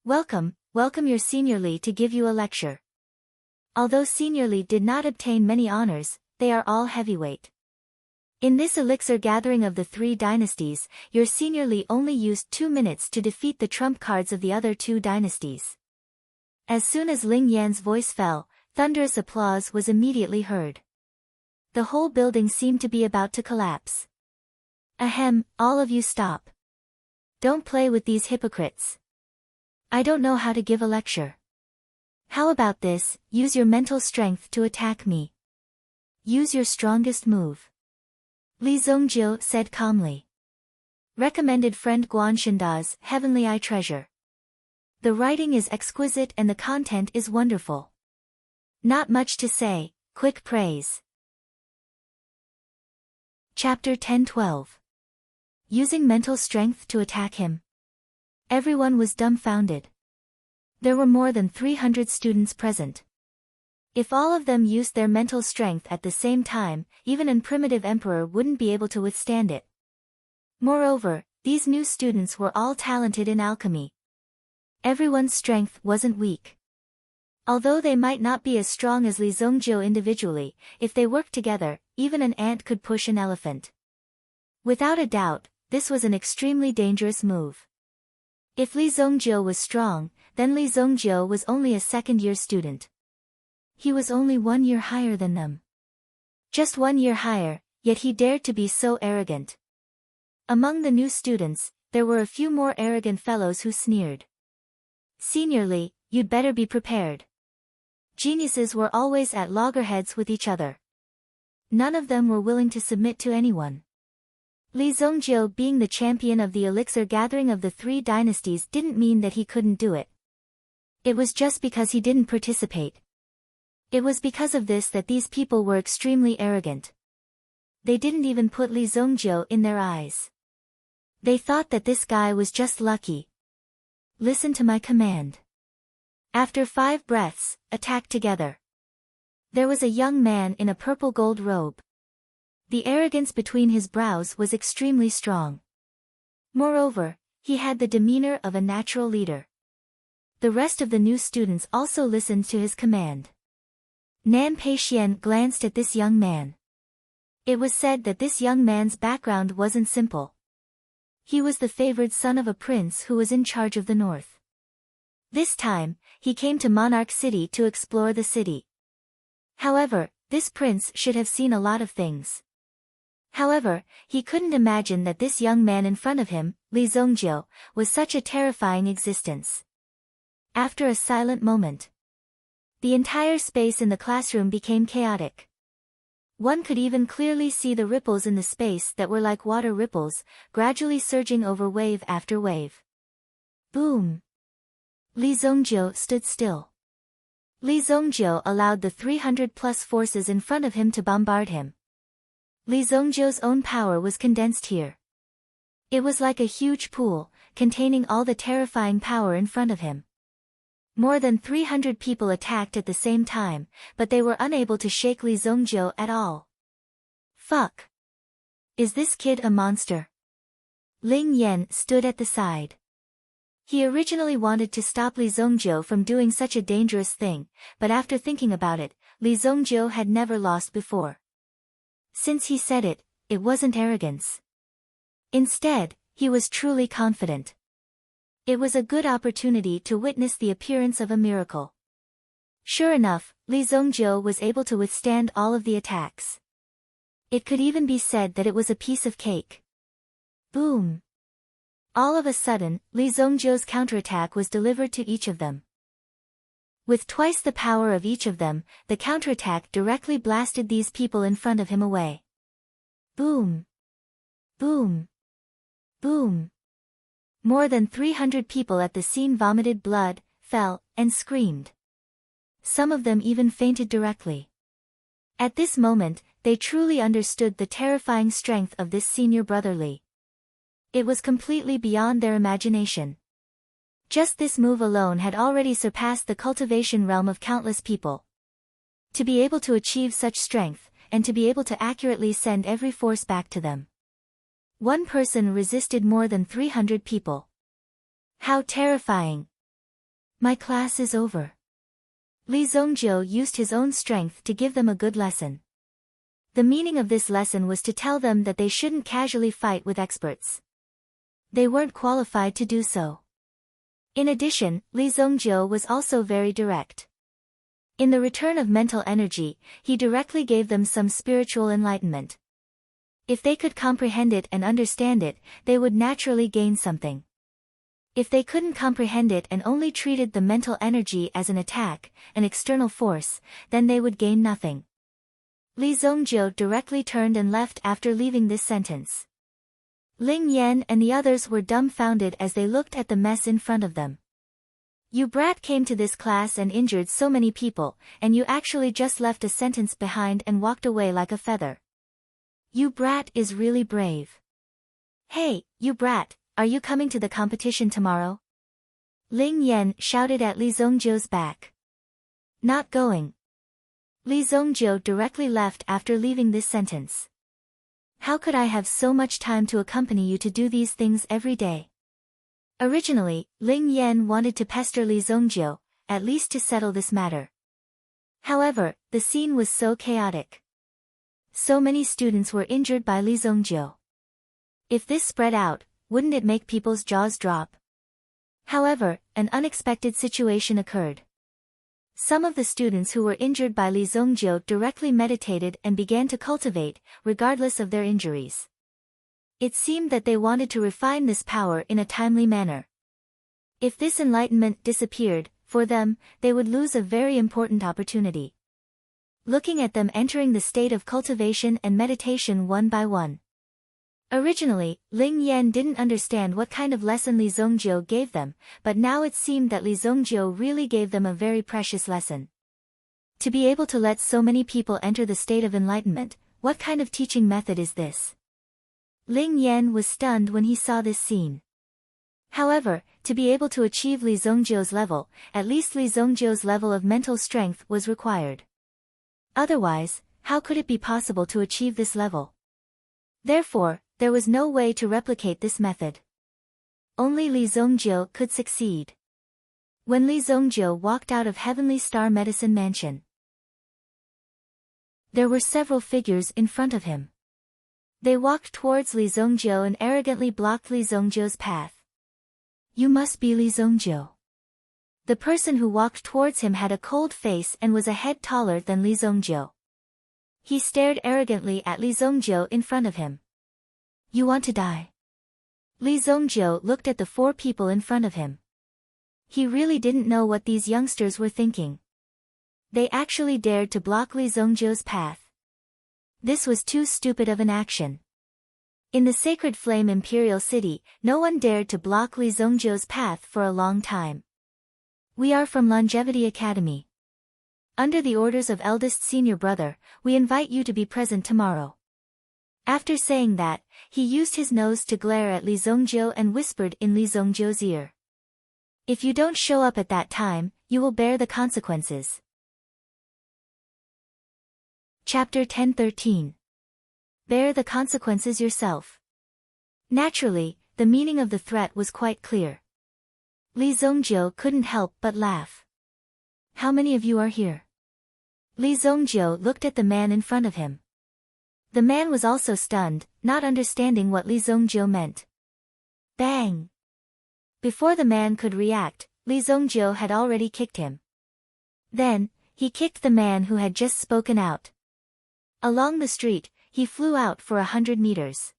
Welcome your Senior Li to give you a lecture. Although Senior Li did not obtain many honors, they are all heavyweight. In this elixir gathering of the 3 dynasties, your Senior Li only used 2 minutes to defeat the trump cards of the other 2 dynasties. As soon as Ling Yan's voice fell, thunderous applause was immediately heard. The whole building seemed to be about to collapse. Ahem, all of you stop. Don't play with these hypocrites. I don't know how to give a lecture. How about this, use your mental strength to attack me. Use your strongest move. Li Zongjiu said calmly. Recommended friend Guan Shenda's Heavenly Eye Treasure. The writing is exquisite and the content is wonderful. Not much to say, quick praise. Chapter 10-12. Using mental strength to attack him. Everyone was dumbfounded. There were more than 300 students present. If all of them used their mental strength at the same time, even a primitive emperor wouldn't be able to withstand it. Moreover, these new students were all talented in alchemy. Everyone's strength wasn't weak. Although they might not be as strong as Li Zongjiu individually, if they worked together, even an ant could push an elephant. Without a doubt, this was an extremely dangerous move. If Li Zongjiu was strong, then Li Zongjiu was only a second-year student. He was only 1 year higher than them. Just 1 year higher, yet he dared to be so arrogant. Among the new students, there were a few more arrogant fellows who sneered. Senior Li, you'd better be prepared. Geniuses were always at loggerheads with each other. None of them were willing to submit to anyone. Li Zongjiu being the champion of the elixir gathering of the 3 dynasties didn't mean that he couldn't do it. It was just because he didn't participate. It was because of this that these people were extremely arrogant. They didn't even put Li Zongjiu in their eyes. They thought that this guy was just lucky. Listen to my command. After 5 breaths, attack together. There was a young man in a purple gold robe. The arrogance between his brows was extremely strong. Moreover, he had the demeanor of a natural leader. The rest of the new students also listened to his command. Nan Peixian glanced at this young man. It was said that this young man's background wasn't simple. He was the favored son of a prince who was in charge of the north. This time, he came to Monarch City to explore the city. However, this prince should have seen a lot of things. However, he couldn't imagine that this young man in front of him, Li Zongjiu, was such a terrifying existence. After a silent moment, the entire space in the classroom became chaotic. One could even clearly see the ripples in the space that were like water ripples, gradually surging over wave after wave. Boom! Li Zongjiu stood still. Li Zongjiu allowed the 300-plus forces in front of him to bombard him. Li Zongjiu's own power was condensed here. It was like a huge pool, containing all the terrifying power in front of him. More than 300 people attacked at the same time, but they were unable to shake Li Zongjiu at all. Fuck! Is this kid a monster? Ling Yan stood at the side. He originally wanted to stop Li Zongjiu from doing such a dangerous thing, but after thinking about it, Li Zongjiu had never lost before. Since he said it, it wasn't arrogance. Instead, he was truly confident. It was a good opportunity to witness the appearance of a miracle. Sure enough, Li Zongjiu was able to withstand all of the attacks. It could even be said that it was a piece of cake. Boom! All of a sudden, Li Zongjiu's counterattack was delivered to each of them. With twice the power of each of them, the counterattack directly blasted these people in front of him away. Boom! Boom! Boom! More than 300 people at the scene vomited blood, fell, and screamed. Some of them even fainted directly. At this moment, they truly understood the terrifying strength of this senior brother Li. It was completely beyond their imagination. Just this move alone had already surpassed the cultivation realm of countless people. To be able to achieve such strength, and to be able to accurately send every force back to them. One person resisted more than 300 people. How terrifying! My class is over. Li Zongjiu used his own strength to give them a good lesson. The meaning of this lesson was to tell them that they shouldn't casually fight with experts. They weren't qualified to do so. In addition, Li Zongjiu was also very direct. In the return of mental energy, he directly gave them some spiritual enlightenment. If they could comprehend it and understand it, they would naturally gain something. If they couldn't comprehend it and only treated the mental energy as an attack, an external force, then they would gain nothing. Li Zongjiu directly turned and left after leaving this sentence. Ling Yan and the others were dumbfounded as they looked at the mess in front of them. You brat came to this class and injured so many people, and you actually just left a sentence behind and walked away like a feather. You brat is really brave. Hey, you brat, are you coming to the competition tomorrow? Ling Yan shouted at Li Zongjiu's back. Not going. Li Zongjiu directly left after leaving this sentence. How could I have so much time to accompany you to do these things every day? Originally, Ling Yan wanted to pester Li Zongjiu, at least to settle this matter. However, the scene was so chaotic. So many students were injured by Li Zongjiu. If this spread out, wouldn't it make people's jaws drop? However, an unexpected situation occurred. Some of the students who were injured by Li Zongjiu directly meditated and began to cultivate, regardless of their injuries. It seemed that they wanted to refine this power in a timely manner. If this enlightenment disappeared, for them, they would lose a very important opportunity. Looking at them entering the state of cultivation and meditation one by one. Originally, Ling Yan didn't understand what kind of lesson Li Zongjiu gave them, but now it seemed that Li Zongjiu really gave them a very precious lesson. To be able to let so many people enter the state of enlightenment, what kind of teaching method is this? Ling Yan was stunned when he saw this scene. However, to be able to achieve Li Zongjiu's level, at least Li Zongjiu's level of mental strength was required. Otherwise, how could it be possible to achieve this level? Therefore, there was no way to replicate this method. Only Li Zongjiu could succeed. When Li Zongjiu walked out of Heavenly Star Medicine Mansion, there were several figures in front of him. They walked towards Li Zongjiu and arrogantly blocked Li Zongjiu's path. You must be Li Zongjiu. The person who walked towards him had a cold face and was a head taller than Li Zongjiu. He stared arrogantly at Li Zongjiu in front of him. You want to die? Li Zongjiu looked at the four people in front of him. He really didn't know what these youngsters were thinking. They actually dared to block Li Zongjiu's path. This was too stupid of an action. In the Sacred Flame Imperial City, no one dared to block Li Zongjiu's path for a long time. We are from Longevity Academy. Under the orders of eldest senior brother, we invite you to be present tomorrow. After saying that, he used his nose to glare at Li Zongjiu and whispered in Li Zongjiu's ear. If you don't show up at that time, you will bear the consequences. Chapter 10:13. Bear the consequences yourself. Naturally, the meaning of the threat was quite clear. Li Zongjiu couldn't help but laugh. How many of you are here? Li Zongjiu looked at the man in front of him. The man was also stunned, not understanding what Li Zongjiu meant. Bang! Before the man could react, Li Zongjiu had already kicked him. Then, he kicked the man who had just spoken out. Along the street, he flew out for 100 meters.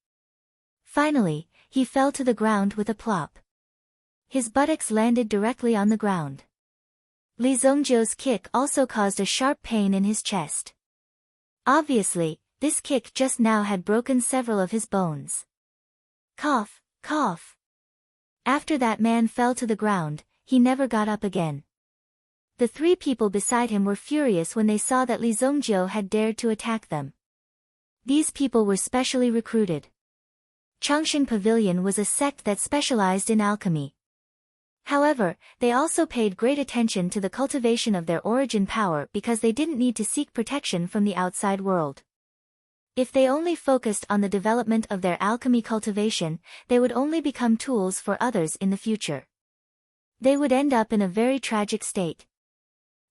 Finally, he fell to the ground with a plop. His buttocks landed directly on the ground. Li Zongjiu's kick also caused a sharp pain in his chest. Obviously, this kick just now had broken several of his bones. Cough, cough. After that man fell to the ground, he never got up again. The three people beside him were furious when they saw that Li Zongjiu had dared to attack them. These people were specially recruited. Changxing Pavilion was a sect that specialized in alchemy. However, they also paid great attention to the cultivation of their origin power because they didn't need to seek protection from the outside world. If they only focused on the development of their alchemy cultivation, they would only become tools for others in the future. They would end up in a very tragic state.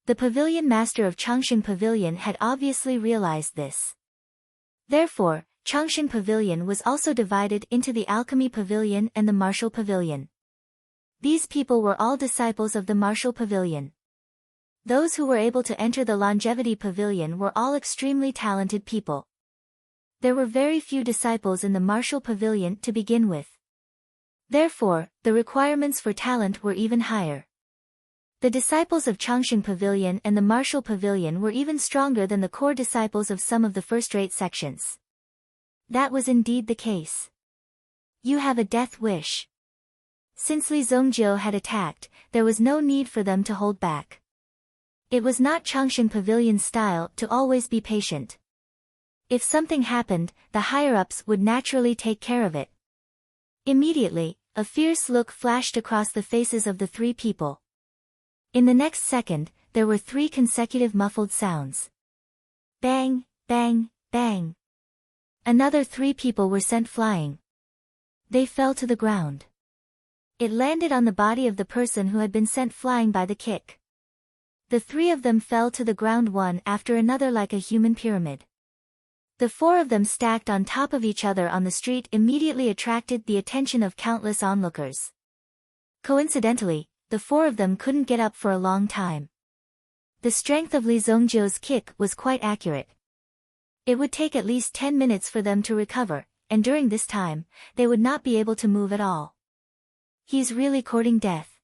The pavilion master of Changxing Pavilion had obviously realized this. Therefore, Changxing Pavilion was also divided into the Alchemy Pavilion and the Martial Pavilion. These people were all disciples of the Martial Pavilion. Those who were able to enter the Longevity Pavilion were all extremely talented people. There were very few disciples in the Martial Pavilion to begin with. Therefore, the requirements for talent were even higher. The disciples of Changxing Pavilion and the Martial Pavilion were even stronger than the core disciples of some of the first-rate sections. That was indeed the case. You have a death wish. Since Li Zongjiu had attacked, there was no need for them to hold back. It was not Changxing Pavilion's style to always be patient. If something happened, the higher-ups would naturally take care of it. Immediately, a fierce look flashed across the faces of the three people. In the next second, there were three consecutive muffled sounds. Bang, bang, bang. Another three people were sent flying. They fell to the ground. It landed on the body of the person who had been sent flying by the kick. The three of them fell to the ground one after another like a human pyramid. The four of them stacked on top of each other on the street immediately attracted the attention of countless onlookers. Coincidentally, the four of them couldn't get up for a long time. The strength of Li Zongjiu's kick was quite accurate. It would take at least 10 minutes for them to recover, and during this time, they would not be able to move at all. He's really courting death.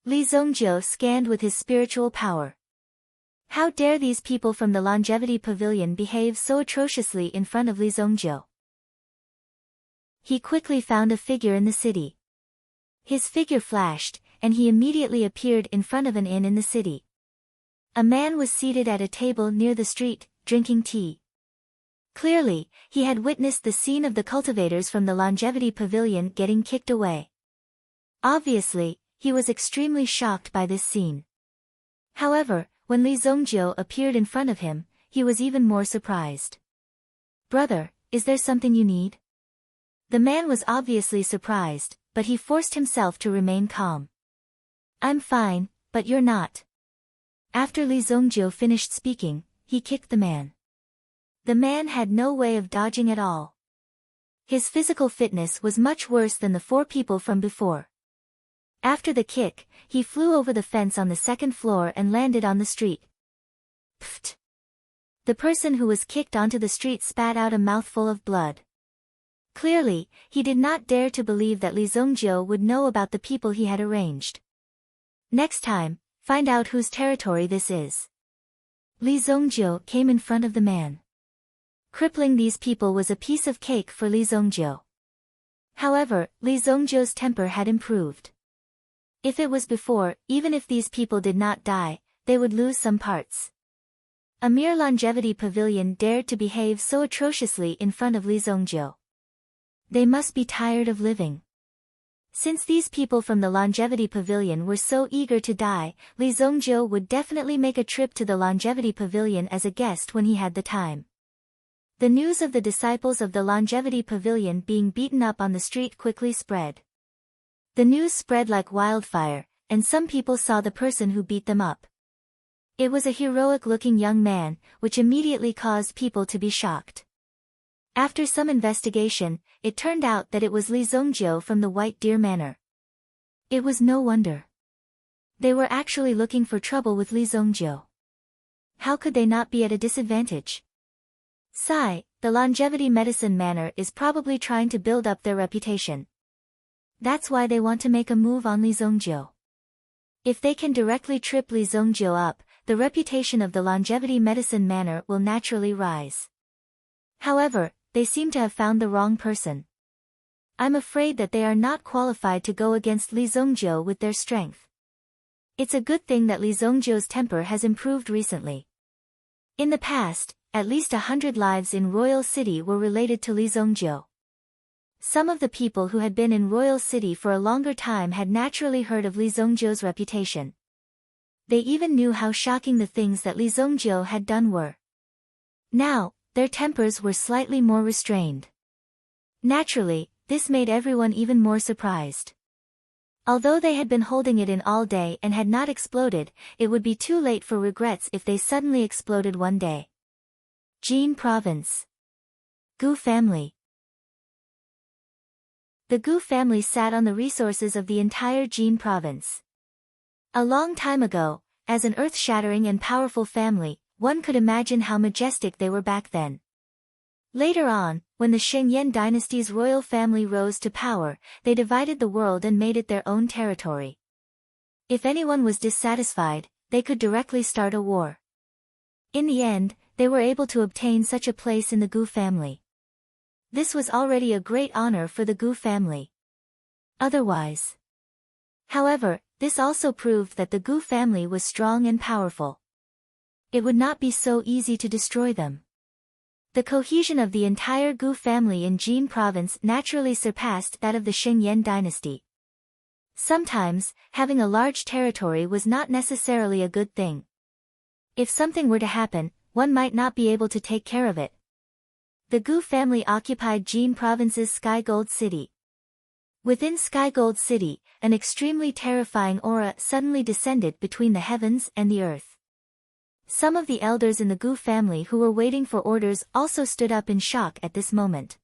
Li Zongjiu scanned with his spiritual power. How dare these people from the Longevity Pavilion behave so atrociously in front of Li Zongjiu? He quickly found a figure in the city. His figure flashed, and he immediately appeared in front of an inn in the city. A man was seated at a table near the street, drinking tea. Clearly, he had witnessed the scene of the cultivators from the Longevity Pavilion getting kicked away. Obviously, he was extremely shocked by this scene. However, when Li Zongjiu appeared in front of him, he was even more surprised. "Brother, is there something you need?" The man was obviously surprised, but he forced himself to remain calm. "I'm fine, but you're not." After Li Zongjiu finished speaking, he kicked the man. The man had no way of dodging at all. His physical fitness was much worse than the 4 people from before. After the kick, he flew over the fence on the 2nd floor and landed on the street. Pfft! The person who was kicked onto the street spat out a mouthful of blood. Clearly, he did not dare to believe that Li Zongjiu would know about the people he had arranged. Next time, find out whose territory this is. Li Zongjiu came in front of the man. Crippling these people was a piece of cake for Li Zongjiu. However, Li Zongjiu's temper had improved. If it was before, even if these people did not die, they would lose some parts. A mere longevity pavilion dared to behave so atrociously in front of Li Zongjiu. They must be tired of living. Since these people from the longevity pavilion were so eager to die, Li Zongjiu would definitely make a trip to the longevity pavilion as a guest when he had the time. The news of the disciples of the longevity pavilion being beaten up on the street quickly spread. The news spread like wildfire, and some people saw the person who beat them up. It was a heroic-looking young man, which immediately caused people to be shocked. After some investigation, it turned out that it was Li Zongjiu from the White Deer Manor. It was no wonder. They were actually looking for trouble with Li Zongjiu. How could they not be at a disadvantage? Sigh, the longevity medicine manor is probably trying to build up their reputation. That's why they want to make a move on Li Zongjiu. If they can directly trip Li Zongjiu up, the reputation of the longevity medicine manor will naturally rise. However, they seem to have found the wrong person. I'm afraid that they are not qualified to go against Li Zongjiu with their strength. It's a good thing that Li Zongjiu's temper has improved recently. In the past, at least 100 lives in Royal City were related to Li Zongjiu. Some of the people who had been in Royal City for a longer time had naturally heard of Li Zongjiu's reputation. They even knew how shocking the things that Li Zongjiu had done were. Now, their tempers were slightly more restrained. Naturally, this made everyone even more surprised. Although they had been holding it in all day and had not exploded, it would be too late for regrets if they suddenly exploded one day. Jin Province. Gu family. The Gu family sat on the resources of the entire Jin province. A long time ago, as an earth-shattering and powerful family, one could imagine how majestic they were back then. Later on, when the Shengyan dynasty's royal family rose to power, they divided the world and made it their own territory. If anyone was dissatisfied, they could directly start a war. In the end, they were able to obtain such a place in the Gu family. This was already a great honor for the Gu family. Otherwise. However, this also proved that the Gu family was strong and powerful. It would not be so easy to destroy them. The cohesion of the entire Gu family in Jin province naturally surpassed that of the Shengyan dynasty. Sometimes, having a large territory was not necessarily a good thing. If something were to happen, one might not be able to take care of it. The Gu family occupied Jin province's Sky Gold City. Within Sky Gold City, an extremely terrifying aura suddenly descended between the heavens and the earth. Some of the elders in the Gu family who were waiting for orders also stood up in shock at this moment.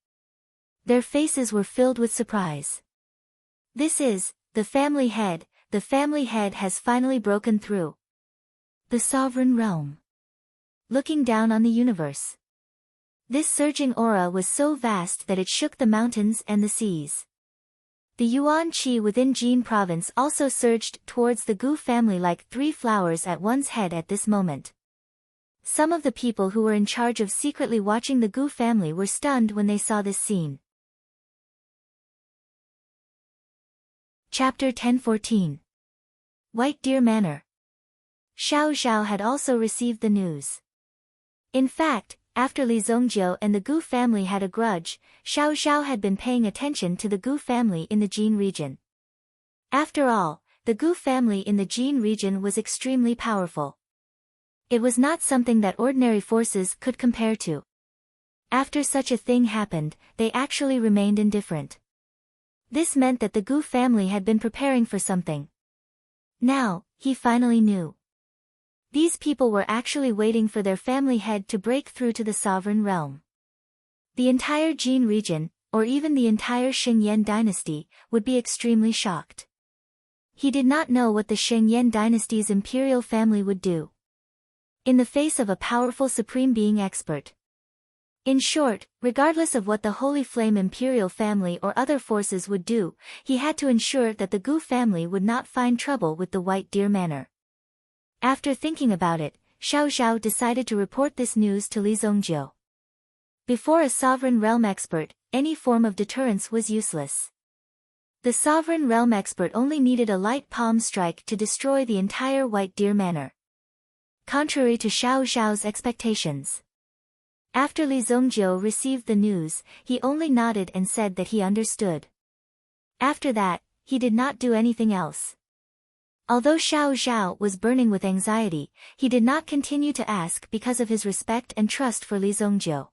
Their faces were filled with surprise. This is, the family head has finally broken through. The sovereign realm. Looking down on the universe. This surging aura was so vast that it shook the mountains and the seas. The Yuan Qi within Jin province also surged towards the Gu family like 3 flowers at one's head at this moment. Some of the people who were in charge of secretly watching the Gu family were stunned when they saw this scene. Chapter 10:14. White Deer Manor. Xiao Zhao had also received the news. In fact, after Li Zongjiu and the Gu family had a grudge, Xiao Zhao had been paying attention to the Gu family in the Jin region. After all, the Gu family in the Jin region was extremely powerful. It was not something that ordinary forces could compare to. After such a thing happened, they actually remained indifferent. This meant that the Gu family had been preparing for something. Now, he finally knew. These people were actually waiting for their family head to break through to the sovereign realm. The entire Jin region, or even the entire Xingyan dynasty, would be extremely shocked. He did not know what the Xingyan dynasty's imperial family would do in the face of a powerful supreme being expert. In short, regardless of what the Holy Flame imperial family or other forces would do, he had to ensure that the Gu family would not find trouble with the White Deer Manor. After thinking about it, Xiao Zhao decided to report this news to Li Zongjiu. Before a sovereign realm expert, any form of deterrence was useless. The sovereign realm expert only needed a light palm strike to destroy the entire White Deer Manor. Contrary to Xiao Zhao's expectations. After Li Zongjiu received the news, he only nodded and said that he understood. After that, he did not do anything else. Although Xiao Zhao was burning with anxiety, he did not continue to ask because of his respect and trust for Li Zongjiu.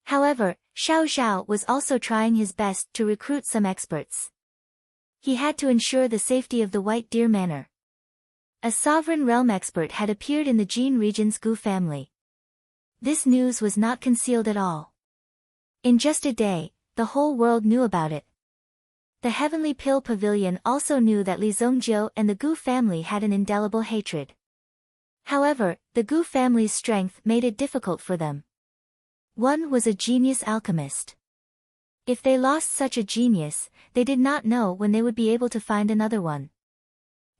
However, Xiao Zhao was also trying his best to recruit some experts. He had to ensure the safety of the White Deer Manor. A sovereign realm expert had appeared in the Jin region's Gu family. This news was not concealed at all. In just a day, the whole world knew about it. The Heavenly Pill Pavilion also knew that Li Zongjiu and the Gu family had an indelible hatred. However, the Gu family's strength made it difficult for them. One was a genius alchemist. If they lost such a genius, they did not know when they would be able to find another one.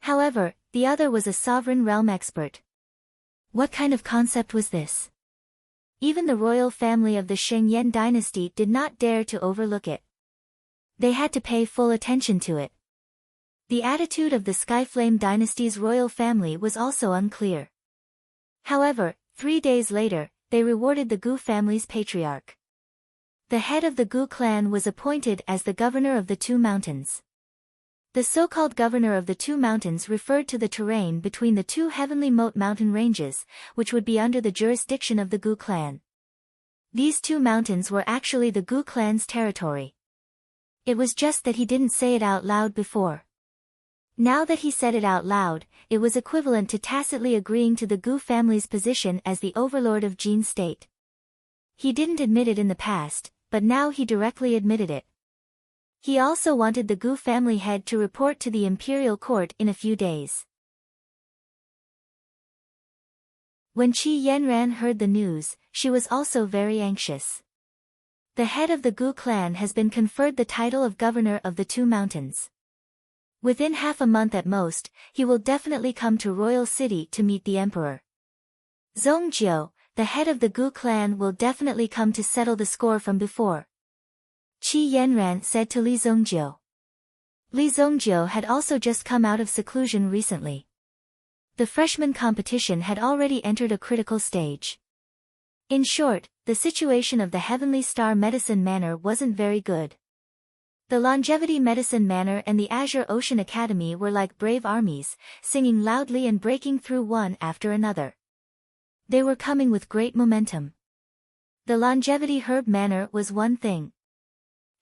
However, the other was a sovereign realm expert. What kind of concept was this? Even the royal family of the Xingyan dynasty did not dare to overlook it. They had to pay full attention to it. The attitude of the Skyflame dynasty's royal family was also unclear. However, 3 days later, they rewarded the Gu family's patriarch. The head of the Gu clan was appointed as the governor of the Two Mountains. The so-called governor of the Two Mountains referred to the terrain between the two heavenly moat mountain ranges, which would be under the jurisdiction of the Gu clan. These two mountains were actually the Gu clan's territory. It was just that he didn't say it out loud before. Now that he said it out loud, it was equivalent to tacitly agreeing to the Gu family's position as the overlord of Jin state. He didn't admit it in the past, but now he directly admitted it. He also wanted the Gu family head to report to the imperial court in a few days. When Qi Yanran heard the news, she was also very anxious. The head of the Gu clan has been conferred the title of governor of the Two Mountains. Within half a month at most, he will definitely come to Royal City to meet the emperor. Zongjiu, the head of the Gu clan, will definitely come to settle the score from before. Qi Yanran said to Li Zongjiu. Li Zongjiu had also just come out of seclusion recently. The freshman competition had already entered a critical stage. In short, the situation of the Heavenly Star Medicine Manor wasn't very good. The Longevity Medicine Manor and the Azure Ocean Academy were like brave armies, singing loudly and breaking through one after another. They were coming with great momentum. The Longevity Herb Manor was one thing.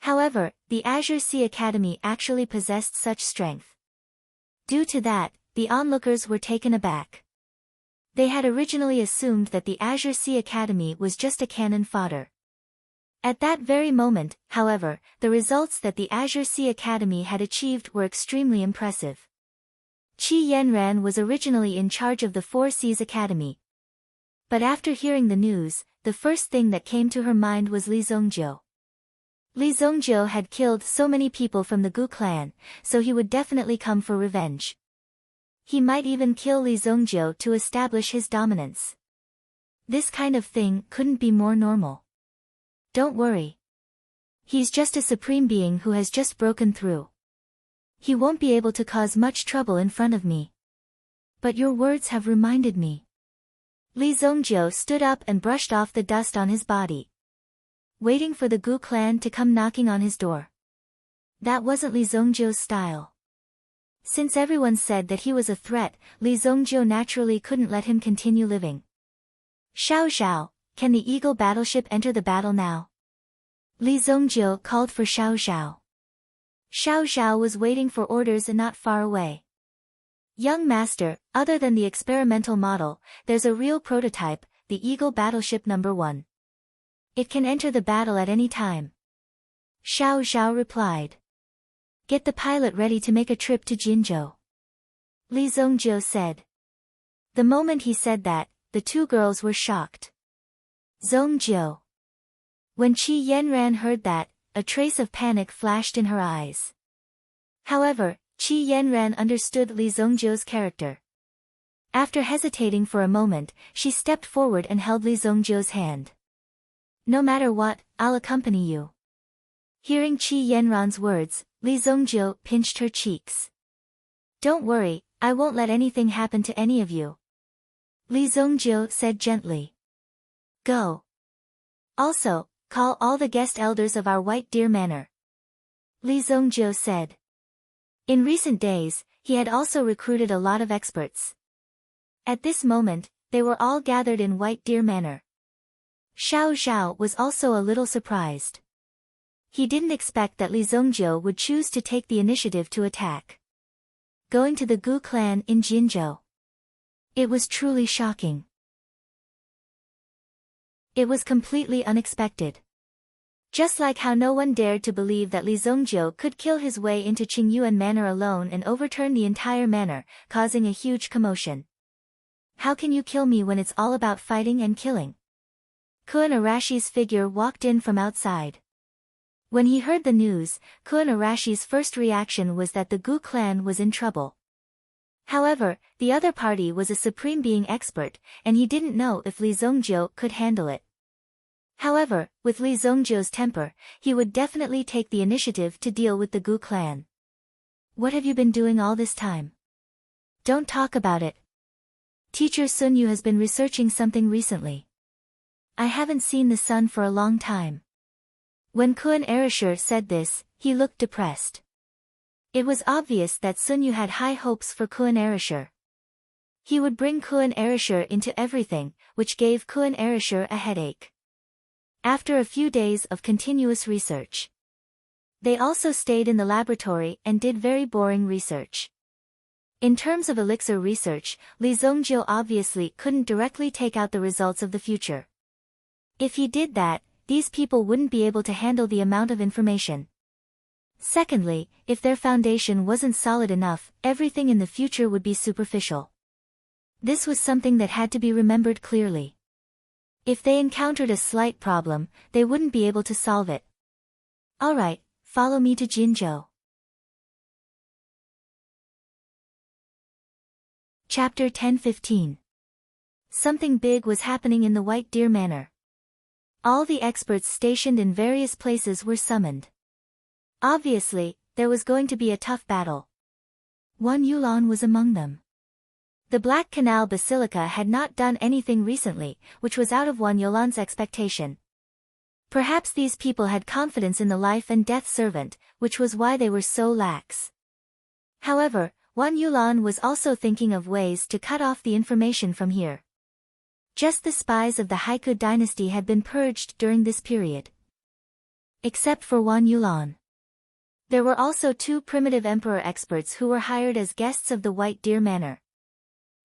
However, the Azure Sea Academy actually possessed such strength. Due to that, the onlookers were taken aback. They had originally assumed that the Azure Sea Academy was just a cannon fodder. At that very moment, however, the results that the Azure Sea Academy had achieved were extremely impressive. Qi Yanran was originally in charge of the Four Seas Academy. But after hearing the news, the first thing that came to her mind was Li Zongjiu. Li Zongjiu had killed so many people from the Gu clan, so he would definitely come for revenge. He might even kill Li Zongjiu to establish his dominance. This kind of thing couldn't be more normal. Don't worry. He's just a supreme being who has just broken through. He won't be able to cause much trouble in front of me. But your words have reminded me. Li Zongjiu stood up and brushed off the dust on his body, waiting for the Gu clan to come knocking on his door. That wasn't Li Zongjiu's style. Since everyone said that he was a threat, Li Zongjiu naturally couldn't let him continue living. Xiao Zhao, can the Eagle battleship enter the battle now? Li Zongjiu called for Xiao Zhao. Xiao Zhao was waiting for orders and not far away. Young master, other than the experimental model, there's a real prototype, the Eagle battleship No. 1. It can enter the battle at any time. Xiao Zhao replied. Get the pilot ready to make a trip to Jinzhou. Li Zongjiu said. The moment he said that, the two girls were shocked. Zongjiu. When Qi Yanran heard that, a trace of panic flashed in her eyes. However, Qi Yanran understood Li Zongjiu's character. After hesitating for a moment, she stepped forward and held Li Zongjiu's hand. No matter what, I'll accompany you. Hearing Qi Yanran's words, Li Zongjiu pinched her cheeks. Don't worry, I won't let anything happen to any of you. Li Zongjiu said gently. Go. Also, call all the guest elders of our White Deer Manor. Li Zongjiu said. In recent days, he had also recruited a lot of experts. At this moment, they were all gathered in White Deer Manor. Xiao Zhao was also a little surprised. He didn't expect that Li Zongjiu would choose to take the initiative to attack. Going to the Gu clan in Jinzhou. It was truly shocking. It was completely unexpected. Just like how no one dared to believe that Li Zongjiu could kill his way into Qingyuan Manor alone and overturn the entire manor, causing a huge commotion. How can you kill me when it's all about fighting and killing? Kun Arashi's figure walked in from outside. When he heard the news, Kun Arashi's first reaction was that the Gu clan was in trouble. However, the other party was a supreme being expert, and he didn't know if Li Zongjiu could handle it. However, with Li Zongjiu's temper, he would definitely take the initiative to deal with the Gu clan. What have you been doing all this time? Don't talk about it. Teacher Sun Yu has been researching something recently. I haven't seen the sun for a long time. When Kun Arashir said this, he looked depressed. It was obvious that Sun Yu had high hopes for Kun Arashir. He would bring Kun Arashir into everything, which gave Kun Arashir a headache. After a few days of continuous research, they also stayed in the laboratory and did very boring research. In terms of elixir research, Li Zongjiu obviously couldn't directly take out the results of the future. If he did that, these people wouldn't be able to handle the amount of information. Secondly, if their foundation wasn't solid enough, everything in the future would be superficial. This was something that had to be remembered clearly. If they encountered a slight problem, they wouldn't be able to solve it. Alright, follow me to Jinzhou. Chapter 10-15. Something big was happening in the White Deer Manor. All the experts stationed in various places were summoned. Obviously, there was going to be a tough battle. Wan Yulan was among them. The Black Canal Basilica had not done anything recently, which was out of Wan Yulan's expectation. Perhaps these people had confidence in the life and death servant, which was why they were so lax. However, Wan Yulan was also thinking of ways to cut off the information from here. Just the spies of the Haiku dynasty had been purged during this period. Except for Wan Yulan. There were also two primitive emperor experts who were hired as guests of the White Deer Manor.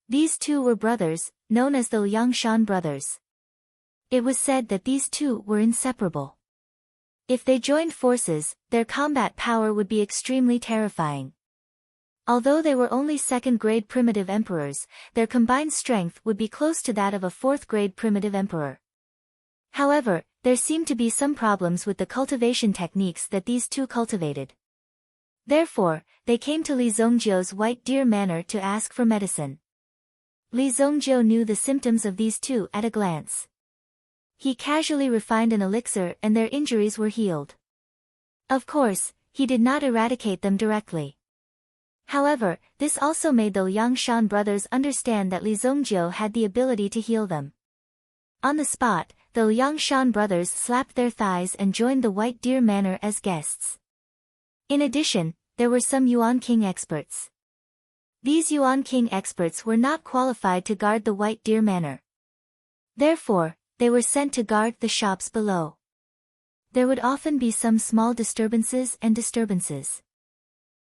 These two were brothers, known as the Liangshan brothers. It was said that these two were inseparable. If they joined forces, their combat power would be extremely terrifying. Although they were only second-grade primitive emperors, their combined strength would be close to that of a fourth-grade primitive emperor. However, there seemed to be some problems with the cultivation techniques that these two cultivated. Therefore, they came to Li Zongjiu's White Deer Manor to ask for medicine. Li Zongjiu knew the symptoms of these two at a glance. He casually refined an elixir and their injuries were healed. Of course, he did not eradicate them directly. However, this also made the Liangshan brothers understand that Li Zongjiu had the ability to heal them. On the spot, the Liangshan brothers slapped their thighs and joined the White Deer Manor as guests. In addition, there were some Yuan King experts. These Yuan King experts were not qualified to guard the White Deer Manor. Therefore, they were sent to guard the shops below. There would often be some small disturbances.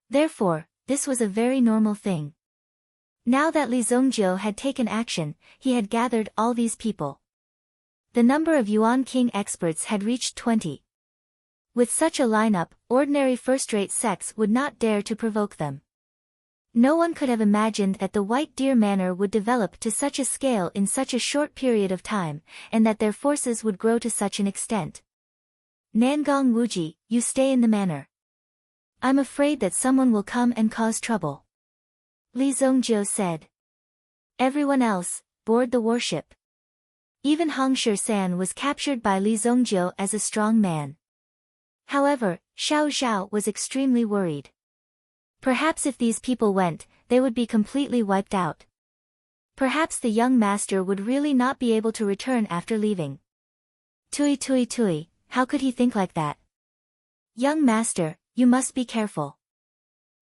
Therefore, this was a very normal thing. Now that Li Zongjiu had taken action, he had gathered all these people. The number of Yuan King experts had reached 20. With such a lineup, ordinary first-rate sects would not dare to provoke them. No one could have imagined that the White Deer Manor would develop to such a scale in such a short period of time, and that their forces would grow to such an extent. Nangong Wuji, you stay in the manor. I'm afraid that someone will come and cause trouble. Li Zongjiu said. Everyone else, board the warship. Even Hong Shi-san was captured by Li Zongjiu as a strong man. However, Xiao Zhao was extremely worried. Perhaps if these people went, they would be completely wiped out. Perhaps the young master would really not be able to return after leaving. Tui, how could he think like that? Young master, you must be careful.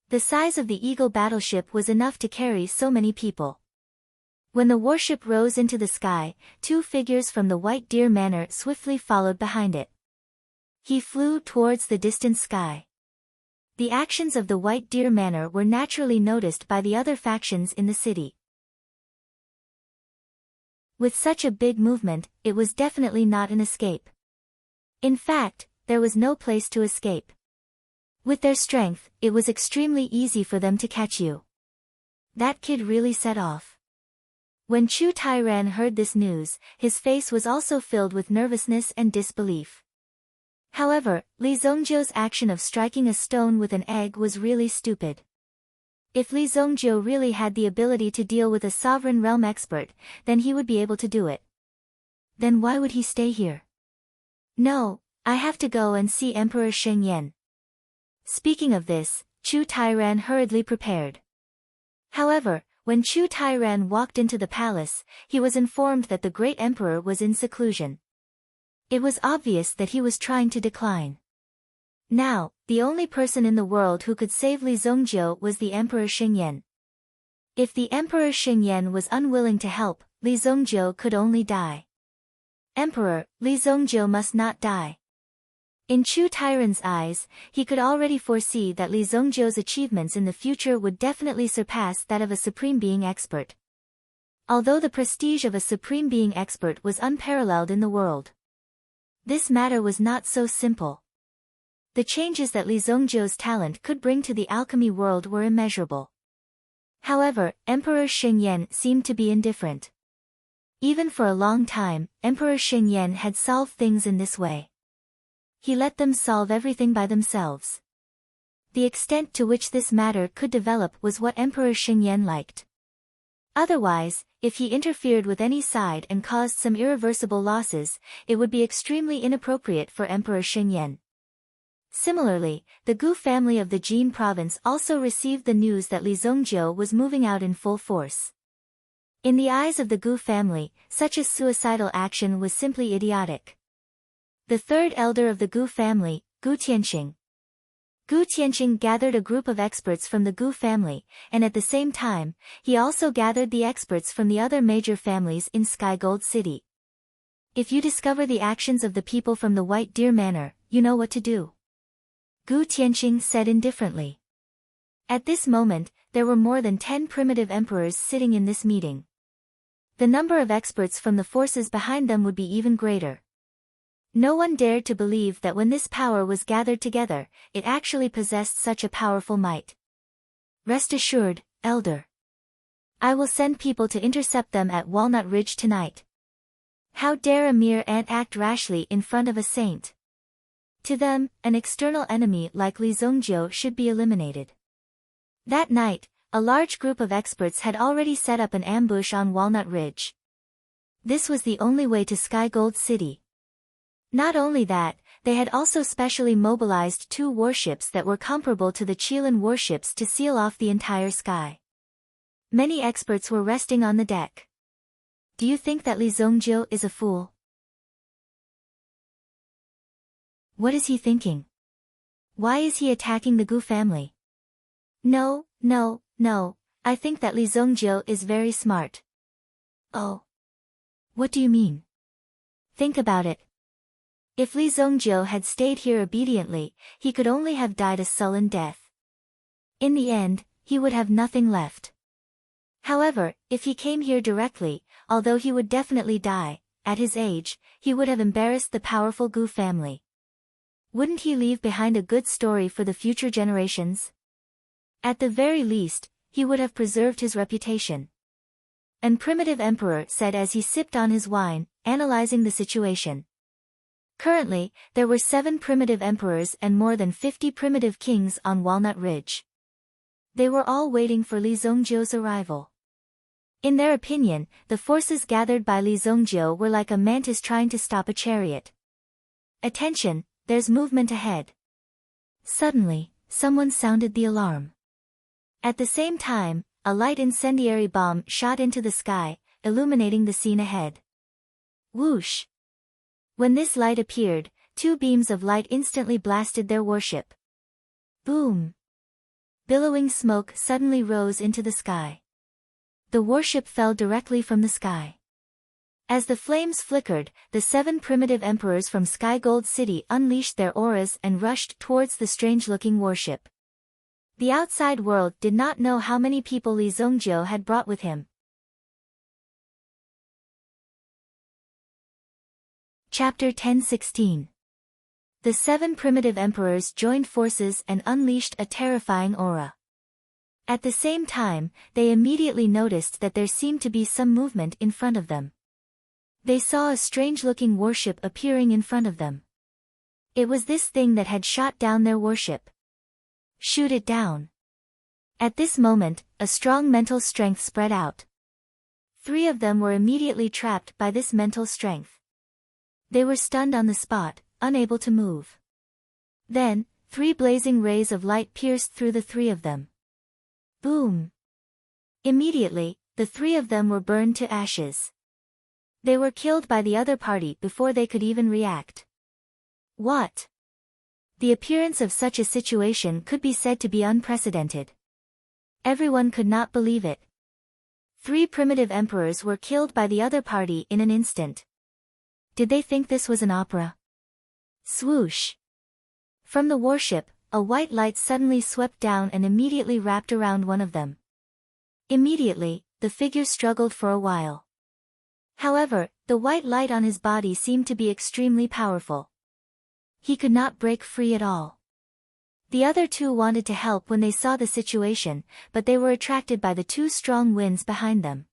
The size of the Eagle battleship was enough to carry so many people. When the warship rose into the sky, 2 figures from the White Deer Manor swiftly followed behind it. He flew towards the distant sky. The actions of the White Deer Manor were naturally noticed by the other factions in the city. With such a big movement, it was definitely not an escape. In fact, there was no place to escape. With their strength, it was extremely easy for them to catch you. That kid really set off. When Chu Tairan heard this news, his face was also filled with nervousness and disbelief. However, Li Zongjiu's action of striking a stone with an egg was really stupid. If Li Zongjiu really had the ability to deal with a sovereign realm expert, then he would be able to do it. Then why would he stay here? No, I have to go and see Emperor Sheng Yan. Speaking of this, Chu Tairan hurriedly prepared. However, when Chu Tairan walked into the palace, he was informed that the great emperor was in seclusion. It was obvious that he was trying to decline. Now, the only person in the world who could save Li Zongjiu was the Emperor Sheng Yan. If the Emperor Sheng Yan was unwilling to help, Li Zongjiu could only die. Emperor, Li Zongjiu must not die. In Chu Tairan's eyes, he could already foresee that Li Zongjiu's achievements in the future would definitely surpass that of a Supreme Being expert. Although the prestige of a Supreme Being expert was unparalleled in the world, this matter was not so simple. The changes that Li Zongjiu's talent could bring to the alchemy world were immeasurable. However, Emperor Sheng Yan seemed to be indifferent. Even for a long time, Emperor Sheng Yan had solved things in this way. He let them solve everything by themselves. The extent to which this matter could develop was what Emperor Sheng Yan liked. Otherwise, if he interfered with any side and caused some irreversible losses, it would be extremely inappropriate for Emperor Sheng Yan. Similarly, the Gu family of the Jin province also received the news that Li Zongjiu was moving out in full force. In the eyes of the Gu family, such a suicidal action was simply idiotic. The third elder of the Gu family, Gu Tianqing. Gu Tianqing gathered a group of experts from the Gu family, and at the same time, he also gathered the experts from the other major families in Sky Gold City. If you discover the actions of the people from the White Deer Manor, you know what to do. Gu Tianqing said indifferently. At this moment, there were more than 10 primitive emperors sitting in this meeting. The number of experts from the forces behind them would be even greater. No one dared to believe that when this power was gathered together, it actually possessed such a powerful might. Rest assured, Elder. I will send people to intercept them at Walnut Ridge tonight. How dare a mere ant act rashly in front of a saint? To them, an external enemy like Li Zongjiu should be eliminated. That night, a large group of experts had already set up an ambush on Walnut Ridge. This was the only way to Sky Gold City. Not only that, they had also specially mobilized 2 warships that were comparable to the Qilin warships to seal off the entire sky. Many experts were resting on the deck. Do you think that Li Zongjiu is a fool? What is he thinking? Why is he attacking the Gu family? No, I think that Li Zongjiu is very smart. Oh. What do you mean? Think about it. If Li Zongjiu had stayed here obediently, he could only have died a sullen death. In the end, he would have nothing left. However, if he came here directly, although he would definitely die, at his age, he would have embarrassed the powerful Gu family. Wouldn't he leave behind a good story for the future generations? At the very least, he would have preserved his reputation. An primitive emperor said as he sipped on his wine, analyzing the situation. Currently, there were 7 primitive emperors and more than 50 primitive kings on Walnut Ridge. They were all waiting for Li Zongjiu's arrival. In their opinion, the forces gathered by Li Zongjiu were like a mantis trying to stop a chariot. Attention, there's movement ahead. Suddenly, someone sounded the alarm. At the same time, a light incendiary bomb shot into the sky, illuminating the scene ahead. Whoosh! When this light appeared, 2 beams of light instantly blasted their warship. Boom! Billowing smoke suddenly rose into the sky. The warship fell directly from the sky. As the flames flickered, the 7 primitive emperors from Sky Gold City unleashed their auras and rushed towards the strange-looking warship. The outside world did not know how many people Li Zongjiu had brought with him. Chapter 1016. The 7 primitive emperors joined forces and unleashed a terrifying aura. At the same time, they immediately noticed that there seemed to be some movement in front of them. They saw a strange-looking warship appearing in front of them. It was this thing that had shot down their warship. Shoot it down. At this moment, a strong mental strength spread out. 3 of them were immediately trapped by this mental strength. They were stunned on the spot, unable to move. Then, 3 blazing rays of light pierced through the 3 of them. Boom! Immediately, the 3 of them were burned to ashes. They were killed by the other party before they could even react. What? The appearance of such a situation could be said to be unprecedented. Everyone could not believe it. 3 primitive emperors were killed by the other party in an instant. Did they think this was an opera? Swoosh! From the warship, a white light suddenly swept down and immediately wrapped around one of them. Immediately, the figure struggled for a while. However, the white light on his body seemed to be extremely powerful. He could not break free at all. The other 2 wanted to help when they saw the situation, but they were attracted by the 2 strong winds behind them.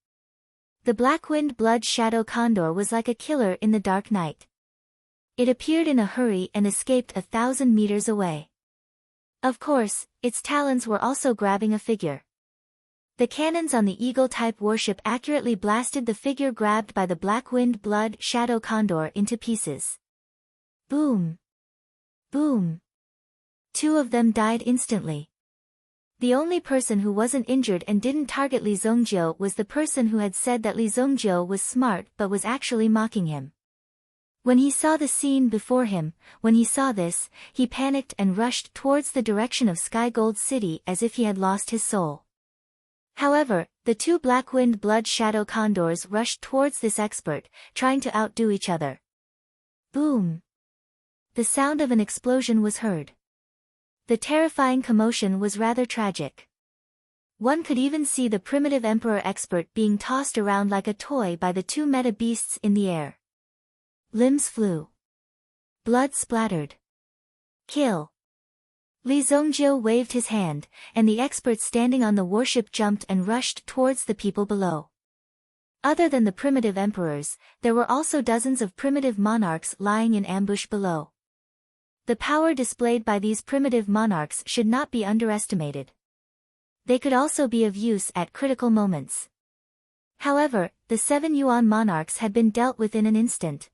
The black-winged blood shadow condor was like a killer in the dark night. It appeared in a hurry and escaped 1,000 meters away. Of course, its talons were also grabbing a figure. The cannons on the Eagle-type warship accurately blasted the figure grabbed by the black-winged blood shadow condor into pieces. Boom! Boom! 2 of them died instantly. The only person who wasn't injured and didn't target Li Zongjiu was the person who had said that Li Zongjiu was smart but was actually mocking him. When he saw the scene before him, when he saw this, he panicked and rushed towards the direction of Sky Gold City as if he had lost his soul. However, the 2 black-winged blood shadow condors rushed towards this expert, trying to outdo each other. Boom! The sound of an explosion was heard. The terrifying commotion was rather tragic. One could even see the primitive emperor expert being tossed around like a toy by the 2 meta beasts in the air. Limbs flew. Blood splattered. Kill! Li Zongjiu waved his hand, and the expert standing on the warship jumped and rushed towards the people below. Other than the primitive emperors, there were also dozens of primitive monarchs lying in ambush below. The power displayed by these primitive monarchs should not be underestimated. They could also be of use at critical moments. However, the 7 Yuan monarchs had been dealt with in an instant.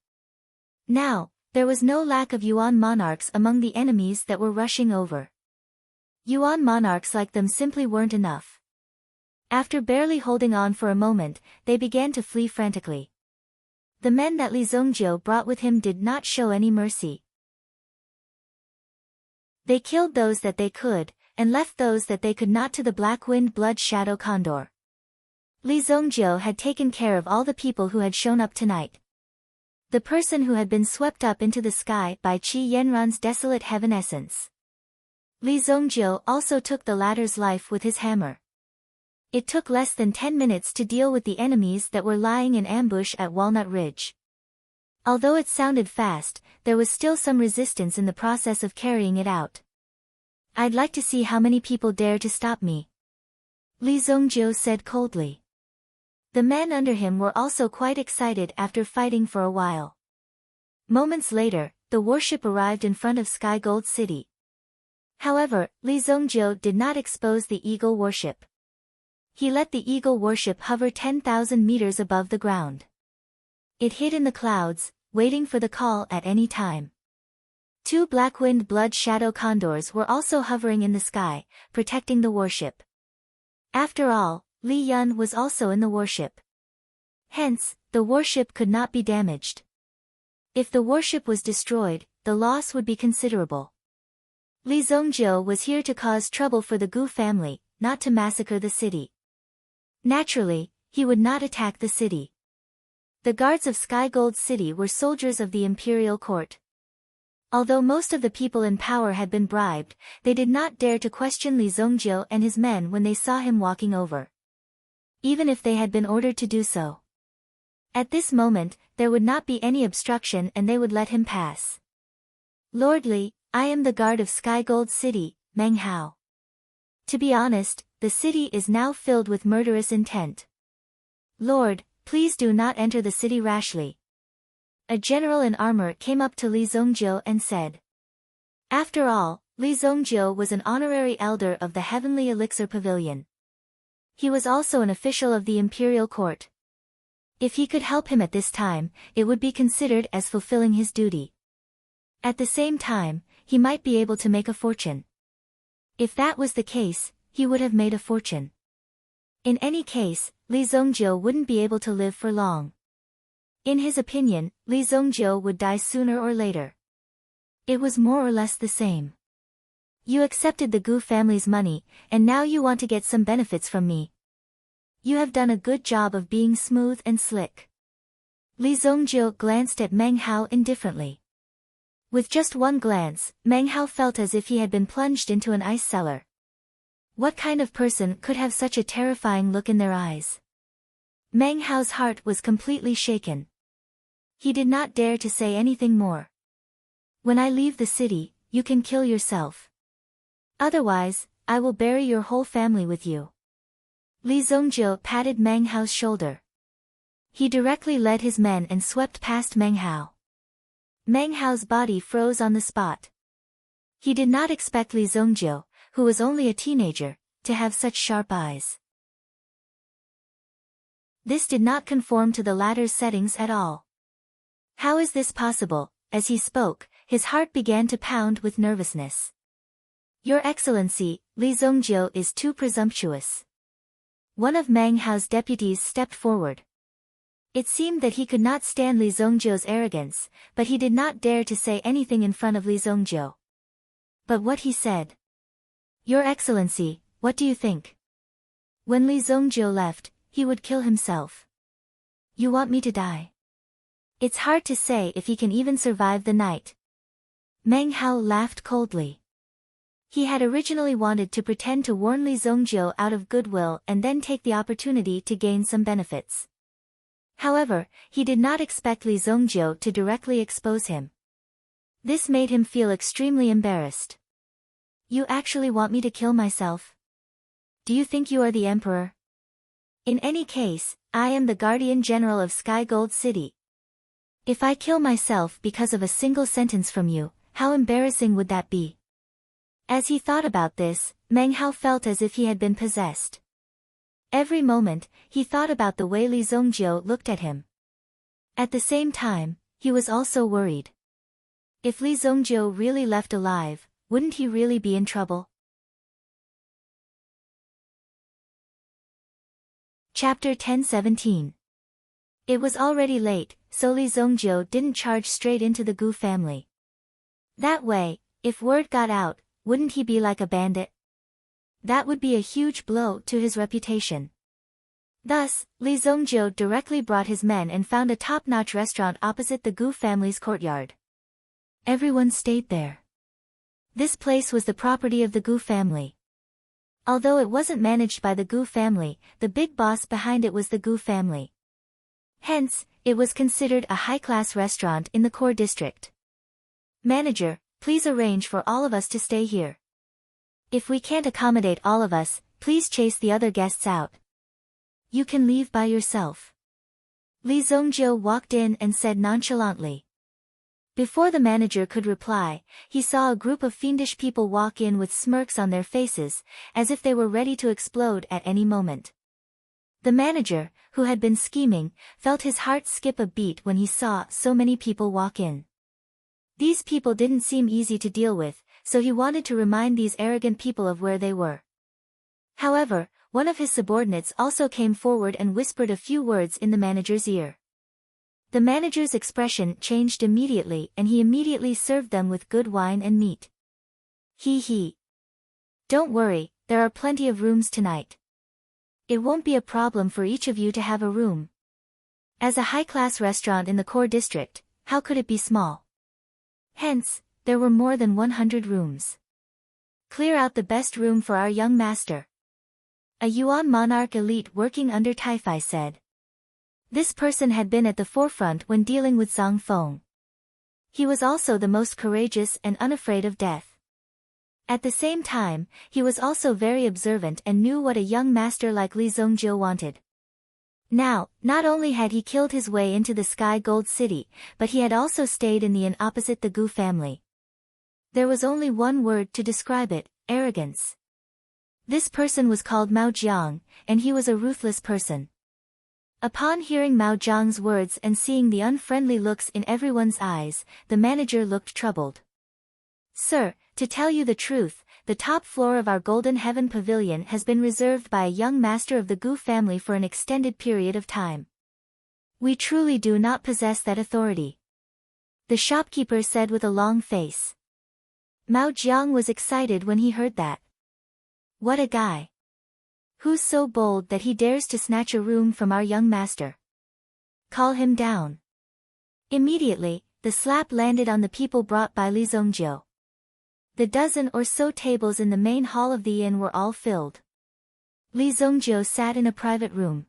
Now, there was no lack of Yuan monarchs among the enemies that were rushing over. Yuan monarchs like them simply weren't enough. After barely holding on for a moment, they began to flee frantically. The men that Li Zongjiu brought with him did not show any mercy. They killed those that they could, and left those that they could not to the black-winged blood shadow condor. Li Zongjiu had taken care of all the people who had shown up tonight. The person who had been swept up into the sky by Qi Yanran's desolate heaven essence. Li Zongjiu also took the latter's life with his hammer. It took less than 10 minutes to deal with the enemies that were lying in ambush at Walnut Ridge. Although it sounded fast, there was still some resistance in the process of carrying it out. "I'd like to see how many people dare to stop me," Li Zongjiu said coldly. The men under him were also quite excited after fighting for a while. Moments later, the warship arrived in front of Sky Gold City. However, Li Zongjiu did not expose the Eagle warship. He let the Eagle warship hover 10,000 meters above the ground. It hid in the clouds, waiting for the call at any time. 2 black-winged blood shadow condors were also hovering in the sky, protecting the warship. After all, Li Yun was also in the warship. Hence, the warship could not be damaged. If the warship was destroyed, the loss would be considerable. Li Zongjiu was here to cause trouble for the Gu family, not to massacre the city. Naturally, he would not attack the city. The guards of Sky Gold City were soldiers of the imperial court. Although most of the people in power had been bribed, they did not dare to question Li Zongjiu and his men when they saw him walking over. Even if they had been ordered to do so. At this moment, there would not be any obstruction and they would let him pass. "Lord Li, I am the guard of Sky Gold City, Meng Hao. To be honest, the city is now filled with murderous intent. Lord, please do not enter the city rashly." A general in armor came up to Li Zongjiu and said. After all, Li Zongjiu was an honorary elder of the Heavenly Elixir Pavilion. He was also an official of the imperial court. If he could help him at this time, it would be considered as fulfilling his duty. At the same time, he might be able to make a fortune. If that was the case, he would have made a fortune. In any case, Li Zongjiu wouldn't be able to live for long. In his opinion, Li Zongjiu would die sooner or later. It was more or less the same. You accepted the Gu family's money, and now you want to get some benefits from me. You have done a good job of being smooth and slick. Li Zongjiu glanced at Meng Hao indifferently. With just one glance, Meng Hao felt as if he had been plunged into an ice cellar. What kind of person could have such a terrifying look in their eyes? Meng Hao's heart was completely shaken. He did not dare to say anything more. "When I leave the city, you can kill yourself. Otherwise, I will bury your whole family with you." Li Zongjiu patted Meng Hao's shoulder. He directly led his men and swept past Meng Hao. Meng Hao's body froze on the spot. He did not expect Li Zongjiu, who was only a teenager, to have such sharp eyes. This did not conform to the latter's settings at all. How is this possible? As he spoke, his heart began to pound with nervousness. "Your Excellency, Li Zongjiu is too presumptuous." One of Meng Hao's deputies stepped forward. It seemed that he could not stand Li Zongjiu's arrogance, but he did not dare to say anything in front of Li Zongjiu. But what he said? "Your Excellency, what do you think? When Li Zongjiu left, he would kill himself. You want me to die? It's hard to say if he can even survive the night." Meng Hao laughed coldly. He had originally wanted to pretend to warn Li Zongjiu out of goodwill and then take the opportunity to gain some benefits. However, he did not expect Li Zongjiu to directly expose him. This made him feel extremely embarrassed. "You actually want me to kill myself? Do you think you are the emperor? In any case, I am the guardian general of Sky Gold City. If I kill myself because of a single sentence from you, how embarrassing would that be?" As he thought about this, Meng Hao felt as if he had been possessed. Every moment, he thought about the way Li Zongjiu looked at him. At the same time, he was also worried. If Li Zongjiu really left alive, wouldn't he really be in trouble? Chapter 10:17. It was already late, so Li Zongjiu didn't charge straight into the Gu family. That way, if word got out, wouldn't he be like a bandit? That would be a huge blow to his reputation. Thus, Li Zongjiu directly brought his men and found a top-notch restaurant opposite the Gu family's courtyard. Everyone stayed there. This place was the property of the Gu family. Although it wasn't managed by the Gu family, the big boss behind it was the Gu family. Hence, It was considered a high-class restaurant in the core district. Manager, please arrange for all of us to stay here. If we can't accommodate all of us, please chase the other guests out. You can leave by yourself. Li Zongjiu walked in and said nonchalantly. Before the manager could reply, he saw a group of fiendish people walk in with smirks on their faces, as if they were ready to explode at any moment. The manager, who had been scheming, felt his heart skip a beat when he saw so many people walk in. These people didn't seem easy to deal with, so he wanted to remind these arrogant people of where they were. However, one of his subordinates also came forward and whispered a few words in the manager's ear. The manager's expression changed immediately and he immediately served them with good wine and meat. He. Don't worry, there are plenty of rooms tonight. It won't be a problem for each of you to have a room. As a high-class restaurant in the core district, how could it be small? Hence, there were more than 100 rooms. Clear out the best room for our young master. A Yuan monarch elite working under Taifai said. This person had been at the forefront when dealing with Zhang Feng. He was also the most courageous and unafraid of death. At the same time, he was also very observant and knew what a young master like Li Zongjiu wanted. Now, not only had he killed his way into the Sky Gold City, but he had also stayed in the inn opposite the Gu family. There was only one word to describe it: arrogance. This person was called Mao Jiang, and he was a ruthless person. Upon hearing Mao Jiang's words and seeing the unfriendly looks in everyone's eyes, the manager looked troubled. Sir, to tell you the truth, the top floor of our Golden Heaven Pavilion has been reserved by a young master of the Gu family for an extended period of time. We truly do not possess that authority. The shopkeeper said with a long face. Mao Jiang was excited when he heard that. What a guy! Who's so bold that he dares to snatch a room from our young master? Call him down. Immediately, the slap landed on the people brought by Li Zongjiu. The dozen or so tables in the main hall of the inn were all filled. Li Zongjiu sat in a private room.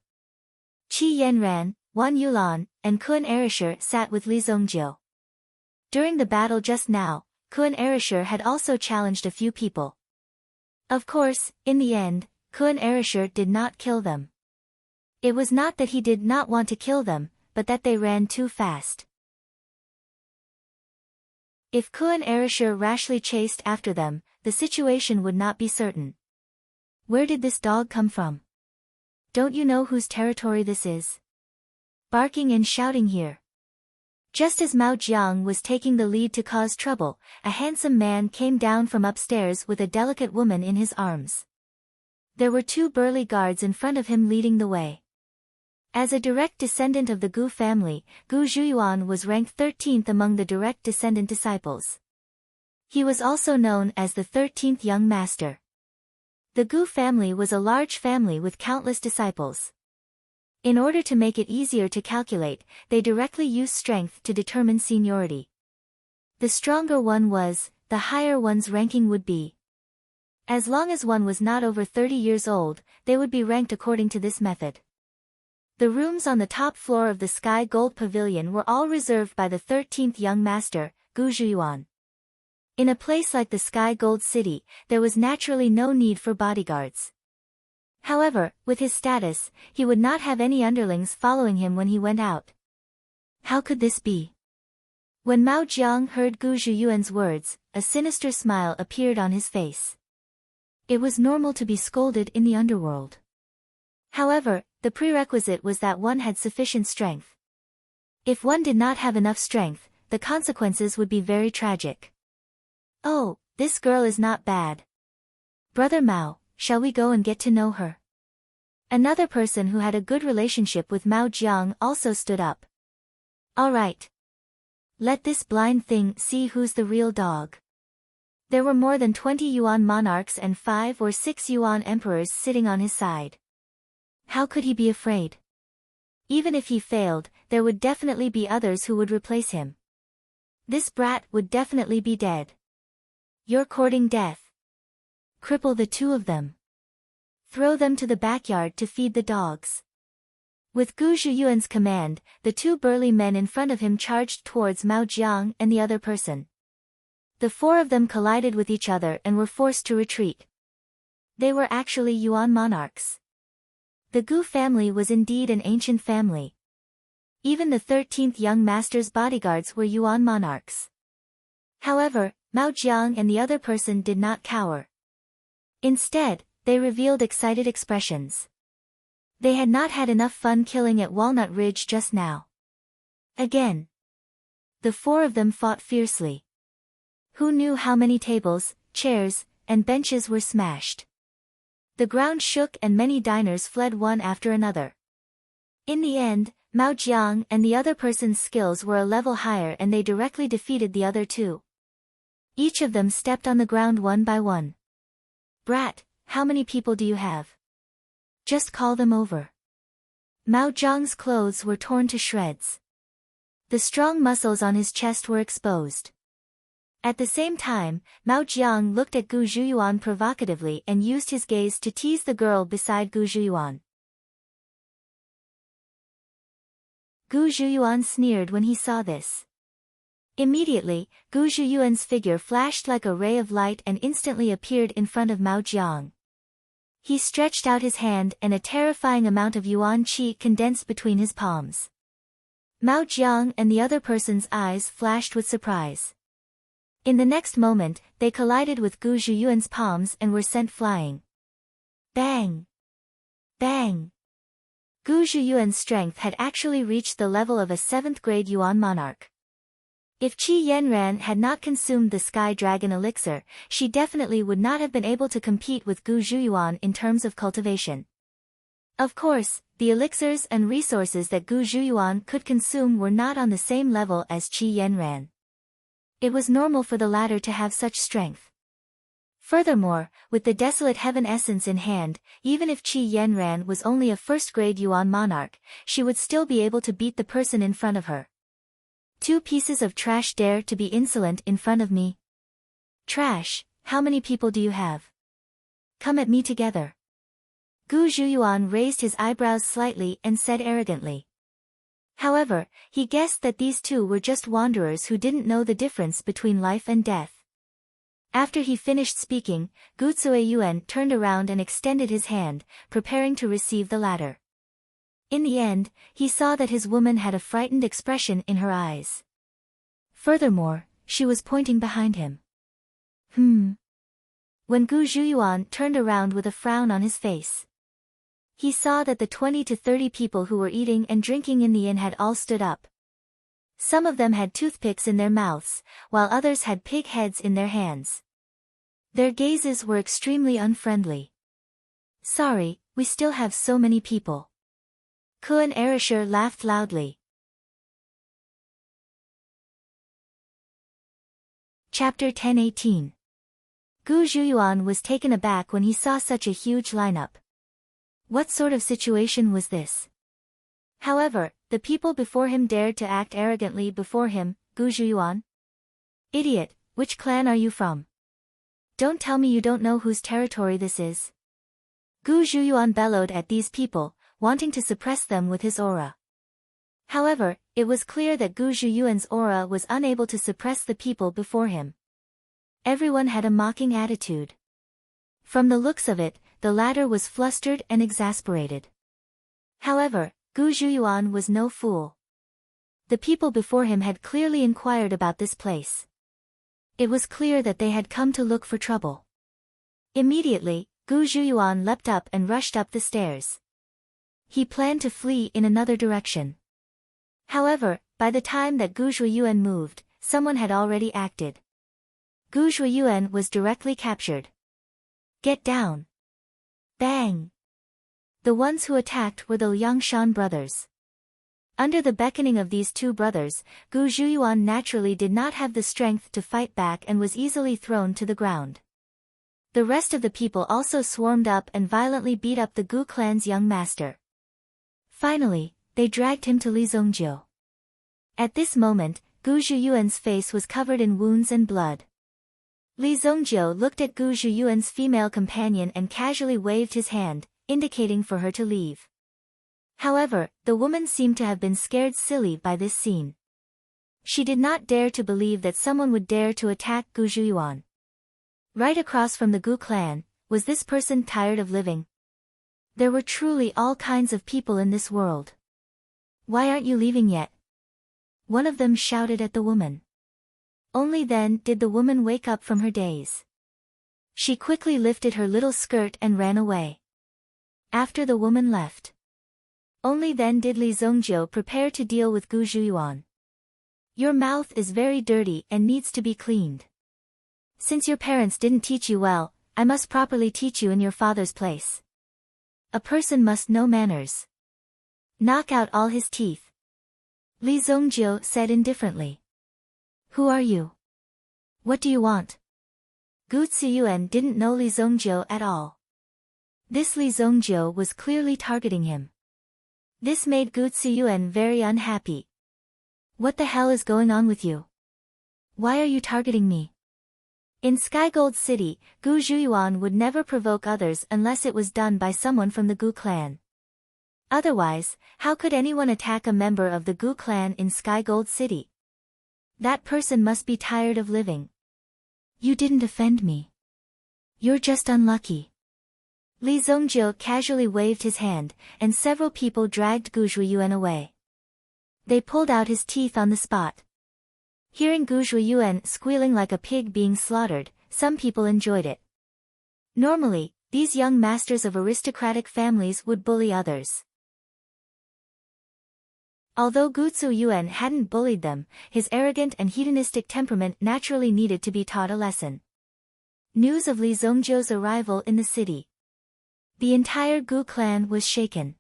Qi Yanran, Wan Yulan, and Kun Erisher sat with Li Zongjiu. During the battle just now, Kun Erisher had also challenged a few people. Of course, in the end, Kun Erisher did not kill them. It was not that he did not want to kill them, but that they ran too fast. If Kun Erisher rashly chased after them, the situation would not be certain. Where did this dog come from? Don't you know whose territory this is? Barking and shouting here. Just as Mao Jiang was taking the lead to cause trouble, a handsome man came down from upstairs with a delicate woman in his arms. There were two burly guards in front of him leading the way. As a direct descendant of the Gu family, Gu Zhuyuan was ranked 13th among the direct descendant disciples. He was also known as the 13th young master. The Gu family was a large family with countless disciples. In order to make it easier to calculate, they directly used strength to determine seniority. The stronger one was, the higher one's ranking would be. As long as one was not over 30 years old, they would be ranked according to this method. The rooms on the top floor of the Sky Gold Pavilion were all reserved by the 13th young master, Gu Zhuyuan. In a place like the Sky Gold City, there was naturally no need for bodyguards. However, with his status, he would not have any underlings following him when he went out. How could this be? When Mao Jiang heard Gu Zhuyuan's words, a sinister smile appeared on his face. It was normal to be scolded in the underworld. However, the prerequisite was that one had sufficient strength. If one did not have enough strength, the consequences would be very tragic. Oh, this girl is not bad. Brother Mao, shall we go and get to know her? Another person who had a good relationship with Mao Jiang also stood up. All right. Let this blind thing see who's the real dog. There were more than 20 Yuan monarchs and 5 or 6 Yuan emperors sitting on his side. How could he be afraid? Even if he failed, there would definitely be others who would replace him. This brat would definitely be dead. You're courting death. Cripple the two of them. Throw them to the backyard to feed the dogs. With Gu Zhuyuan's command, the two burly men in front of him charged towards Mao Jiang and the other person. The four of them collided with each other and were forced to retreat. They were actually Yuan monarchs. The Gu family was indeed an ancient family. Even the 13th young master's bodyguards were Yuan monarchs. However, Mao Jiang and the other person did not cower. Instead, they revealed excited expressions. They had not had enough fun killing at Walnut Ridge just now. Again. The four of them fought fiercely. Who knew how many tables, chairs, and benches were smashed? The ground shook and many diners fled one after another. In the end, Mao Jiang and the other person's skills were a level higher and they directly defeated the other two. Each of them stepped on the ground one by one. Brat, how many people do you have? Just call them over. Mao Jiang's clothes were torn to shreds. The strong muscles on his chest were exposed. At the same time, Mao Jiang looked at Gu Zhuyuan provocatively and used his gaze to tease the girl beside Gu Zhuyuan. Gu Zhuyuan sneered when he saw this. Immediately, Gu Zhuyuan's figure flashed like a ray of light and instantly appeared in front of Mao Jiang. He stretched out his hand and a terrifying amount of yuan qi condensed between his palms. Mao Jiang and the other person's eyes flashed with surprise. In the next moment, they collided with Gu Zhuyuan's palms and were sent flying. Bang! Bang! Gu Zhuyuan's strength had actually reached the level of a 7th grade yuan monarch. If Qi Yanran had not consumed the Sky Dragon elixir, she definitely would not have been able to compete with Gu Zhuyuan in terms of cultivation. Of course, the elixirs and resources that Gu Zhuyuan could consume were not on the same level as Qi Yanran. It was normal for the latter to have such strength. Furthermore, with the Desolate Heaven essence in hand, even if Qi Yanran was only a 1st grade yuan monarch, she would still be able to beat the person in front of her. Two pieces of trash dare to be insolent in front of me? Trash, how many people do you have? Come at me together. Gu Zhuyuan raised his eyebrows slightly and said arrogantly. However, he guessed that these two were just wanderers who didn't know the difference between life and death. After he finished speaking, Gu Zueyuan turned around and extended his hand, preparing to receive the latter. In the end, he saw that his woman had a frightened expression in her eyes. Furthermore, she was pointing behind him. When Gu Zhuyuan turned around with a frown on his face, he saw that the 20 to 30 people who were eating and drinking in the inn had all stood up. Some of them had toothpicks in their mouths, while others had pig heads in their hands. Their gazes were extremely unfriendly. Sorry, we still have so many people. Kuan Erishur laughed loudly. Chapter 10:18. Gu Zhuyuan was taken aback when he saw such a huge lineup. What sort of situation was this? However, the people before him dared to act arrogantly before him. Gu Zhuyuan? Idiot, which clan are you from? Don't tell me you don't know whose territory this is. Gu Zhuyuan bellowed at these people, wanting to suppress them with his aura. However, it was clear that Gu Zhuyuan's aura was unable to suppress the people before him. Everyone had a mocking attitude. From the looks of it, the latter was flustered and exasperated. However, Gu Zhuyuan was no fool. The people before him had clearly inquired about this place. It was clear that they had come to look for trouble. Immediately, Gu Zhuyuan leapt up and rushed up the stairs. He planned to flee in another direction. However, by the time that Gu Zhuyuan moved, someone had already acted. Gu Zhuyuan was directly captured. Get down! Bang! The ones who attacked were the Liangshan brothers. Under the beckoning of these two brothers, Gu Zhuyuan naturally did not have the strength to fight back and was easily thrown to the ground. The rest of the people also swarmed up and violently beat up the Gu clan's young master. Finally, they dragged him to Li Zongjiu. At this moment, Gu Zhuyuan's face was covered in wounds and blood. Li Zongjiu looked at Gu Zhuyuan's female companion and casually waved his hand, indicating for her to leave. However, the woman seemed to have been scared silly by this scene. She did not dare to believe that someone would dare to attack Gu Zhuyuan. Right across from the Gu clan, was this person tired of living? There were truly all kinds of people in this world. Why aren't you leaving yet? One of them shouted at the woman. Only then did the woman wake up from her daze. She quickly lifted her little skirt and ran away. After the woman left. Only then did Li Zongjiu prepare to deal with Gu Zhuyuan. Your mouth is very dirty and needs to be cleaned. Since your parents didn't teach you well, I must properly teach you in your father's place. A person must know manners. Knock out all his teeth. Li Zongjiu said indifferently. Who are you? What do you want? Gu Ziyuan didn't know Li Zongjiu at all. This Li Zongjiu was clearly targeting him. This made Gu Ziyuan very unhappy. What the hell is going on with you? Why are you targeting me? In Skygold City, Gu Zhuyuan would never provoke others unless it was done by someone from the Gu clan. Otherwise, how could anyone attack a member of the Gu clan in Skygold City? That person must be tired of living. You didn't offend me. You're just unlucky. Li Zongjiu casually waved his hand, and several people dragged Gu Zhuyuan away. They pulled out his teeth on the spot. Hearing Gu Zhuyuan squealing like a pig being slaughtered, some people enjoyed it. Normally, these young masters of aristocratic families would bully others. Although Gu Ziyuan hadn't bullied them, his arrogant and hedonistic temperament naturally needed to be taught a lesson. News of Li Zongjiu's arrival in the city. The entire Gu clan was shaken.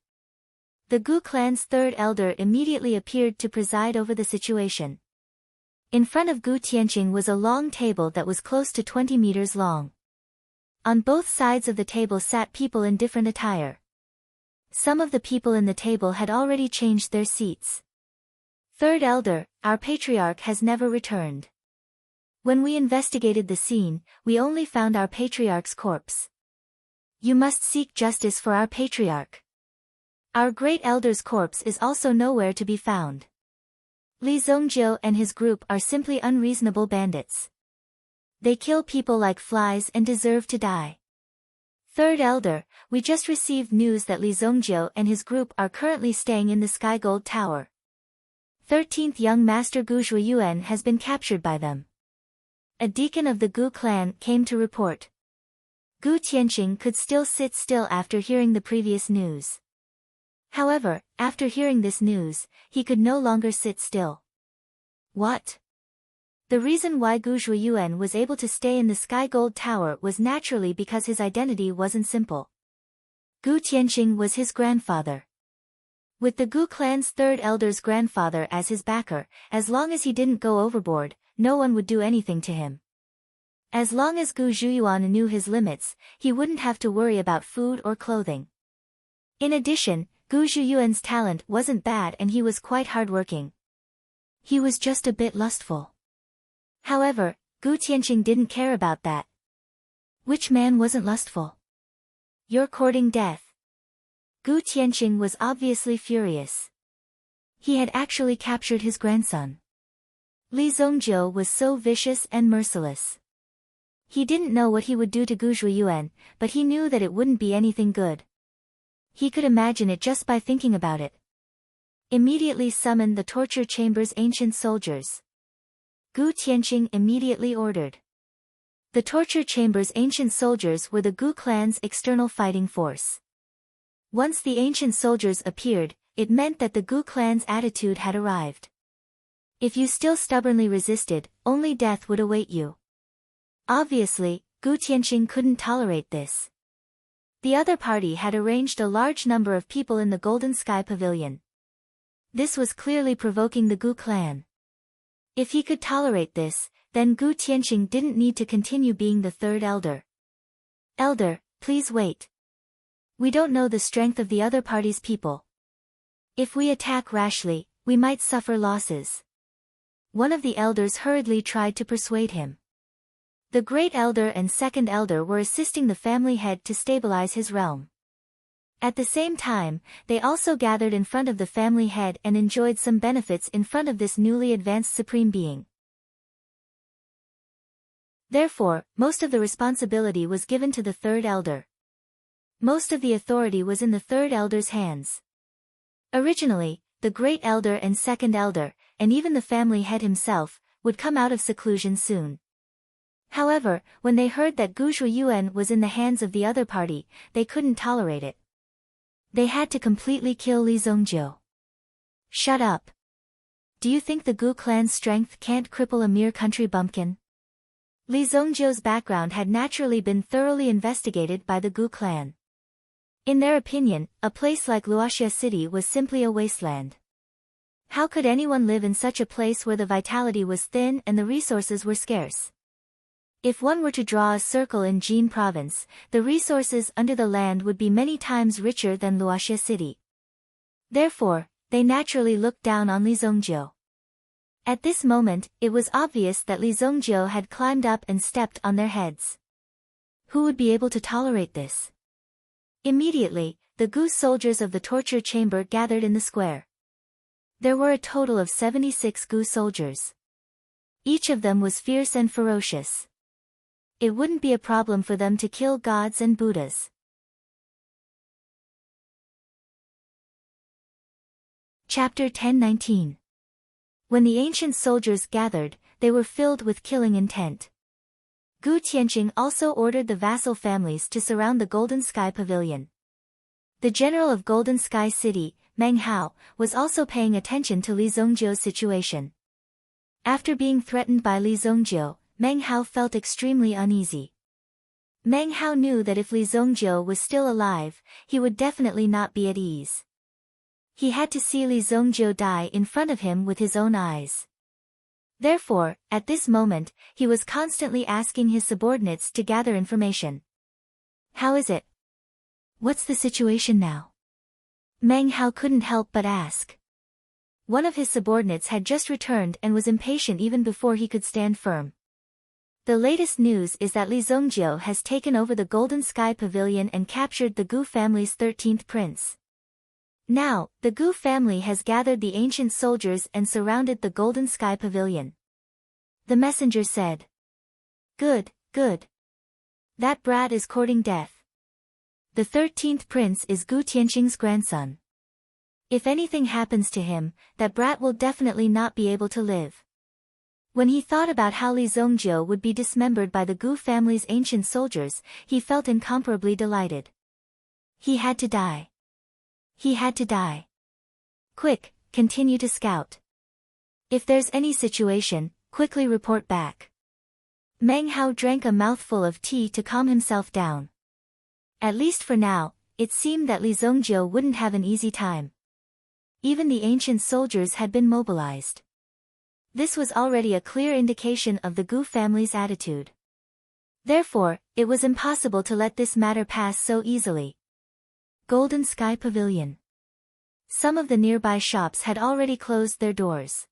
The Gu clan's third elder immediately appeared to preside over the situation. In front of Gu Tianqing was a long table that was close to 20 meters long. On both sides of the table sat people in different attire. Some of the people in the table had already changed their seats. Third elder, our patriarch has never returned. When we investigated the scene, we only found our patriarch's corpse. You must seek justice for our patriarch. Our great elder's corpse is also nowhere to be found. Li Zongjiu and his group are simply unreasonable bandits. They kill people like flies and deserve to die. Third elder, we just received news that Li Zongjiu and his group are currently staying in the Skygold Tower. 13th young master Gu Zhuyuan has been captured by them. A deacon of the Gu clan came to report. Gu Tianqing could still sit still after hearing the previous news. However, after hearing this news, he could no longer sit still. What? The reason why Gu Zhuyuan was able to stay in the Skygold Tower was naturally because his identity wasn't simple. Gu Tianqing was his grandfather. With the Gu clan's third elder's grandfather as his backer, as long as he didn't go overboard, no one would do anything to him. As long as Gu Zhuyuan knew his limits, he wouldn't have to worry about food or clothing. In addition, Gu Zhuyuan's talent wasn't bad and he was quite hardworking. He was just a bit lustful. However, Gu Tianqing didn't care about that. Which man wasn't lustful? You're courting death. Gu Tianqing was obviously furious. He had actually captured his grandson. Li Zongjiu was so vicious and merciless. He didn't know what he would do to Gu Zhuyuan, but he knew that it wouldn't be anything good. He could imagine it just by thinking about it. Immediately summon the torture chamber's ancient soldiers. Gu Tianqing immediately ordered. The torture chamber's ancient soldiers were the Gu clan's external fighting force. Once the ancient soldiers appeared, it meant that the Gu clan's attitude had arrived. If you still stubbornly resisted, only death would await you. Obviously, Gu Tianqing couldn't tolerate this. The other party had arranged a large number of people in the Golden Sky Pavilion. This was clearly provoking the Gu clan. If he could tolerate this, then Gu Tianqing didn't need to continue being the third elder. Elder, please wait. We don't know the strength of the other party's people. If we attack rashly, we might suffer losses. One of the elders hurriedly tried to persuade him. The great elder and second elder were assisting the family head to stabilize his realm. At the same time, they also gathered in front of the family head and enjoyed some benefits in front of this newly advanced supreme being. Therefore, most of the responsibility was given to the third elder. Most of the authority was in the third elder's hands. Originally, the great elder and second elder, and even the family head himself, would come out of seclusion soon. However, when they heard that Gu Zhuiyuan was in the hands of the other party, they couldn't tolerate it. They had to completely kill Li Zongjiu. Shut up. Do you think the Gu clan's strength can't cripple a mere country bumpkin? Li Zongjiu's background had naturally been thoroughly investigated by the Gu clan. In their opinion, a place like Luoxia City was simply a wasteland. How could anyone live in such a place where the vitality was thin and the resources were scarce? If one were to draw a circle in Jin province, the resources under the land would be many times richer than Luoxia City. Therefore, they naturally looked down on Li Zongjiu. At this moment, it was obvious that Li Zongjiu had climbed up and stepped on their heads. Who would be able to tolerate this? Immediately, the Gu soldiers of the torture chamber gathered in the square. There were a total of 76 Gu soldiers. Each of them was fierce and ferocious. It wouldn't be a problem for them to kill gods and Buddhas. Chapter 10:19. When the ancient soldiers gathered, they were filled with killing intent. Gu Tianqing also ordered the vassal families to surround the Golden Sky Pavilion. The general of Golden Sky City, Meng Hao, was also paying attention to Li Zongjiu's situation. After being threatened by Li Zongjiu, Meng Hao felt extremely uneasy. Meng Hao knew that if Li Zongjiu was still alive, he would definitely not be at ease. He had to see Li Zongjiu die in front of him with his own eyes. Therefore, at this moment, he was constantly asking his subordinates to gather information. How is it? What's the situation now? Meng Hao couldn't help but ask. One of his subordinates had just returned and was impatient even before he could stand firm. The latest news is that Li Zongjiu has taken over the Golden Sky Pavilion and captured the Gu family's 13th prince. Now, the Gu family has gathered the ancient soldiers and surrounded the Golden Sky Pavilion. The messenger said. Good, good. That brat is courting death. The 13th prince is Gu Tianqing's grandson. If anything happens to him, that brat will definitely not be able to live. When he thought about how Li Zongjiu would be dismembered by the Gu family's ancient soldiers, he felt incomparably delighted. He had to die. He had to die. Quick, continue to scout. If there's any situation, quickly report back. Meng Hao drank a mouthful of tea to calm himself down. At least for now, it seemed that Li Zongjiu wouldn't have an easy time. Even the ancient soldiers had been mobilized. This was already a clear indication of the Gu family's attitude. Therefore, it was impossible to let this matter pass so easily. Golden Sky Pavilion. Some of the nearby shops had already closed their doors.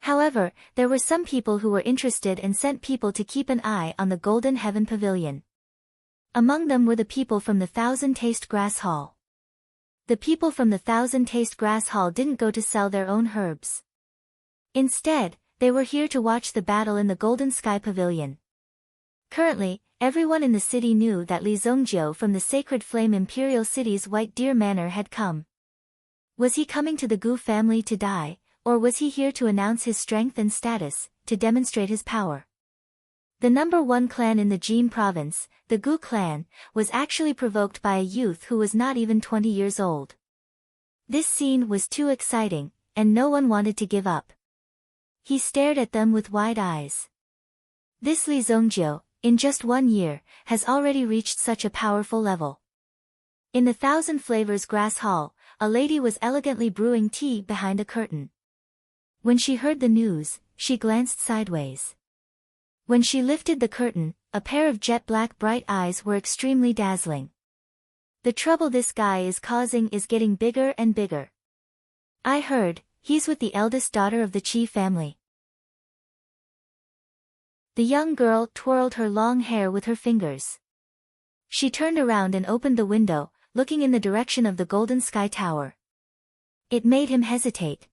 However, there were some people who were interested and sent people to keep an eye on the Golden Heaven Pavilion. Among them were the people from the Thousand Taste Grass Hall. The people from the Thousand Taste Grass Hall didn't go to sell their own herbs. Instead, they were here to watch the battle in the Golden Sky Pavilion. Currently, everyone in the city knew that Li Zongjiu from the Sacred Flame Imperial City's White Deer Manor had come. Was he coming to the Gu family to die, or was he here to announce his strength and status, to demonstrate his power? The number one clan in the Jin province, the Gu clan, was actually provoked by a youth who was not even 20 years old. This scene was too exciting, and no one wanted to give up. He stared at them with wide eyes. This Li Zongjiu, in just 1 year, has already reached such a powerful level. In the Thousand Flavors Grass Hall, a lady was elegantly brewing tea behind a curtain. When she heard the news, she glanced sideways. When she lifted the curtain, a pair of jet-black bright eyes were extremely dazzling. The trouble this guy is causing is getting bigger and bigger. I heard, he's with the eldest daughter of the Qi family. The young girl twirled her long hair with her fingers. She turned around and opened the window, looking in the direction of the Golden Sky Tower. It made him hesitate.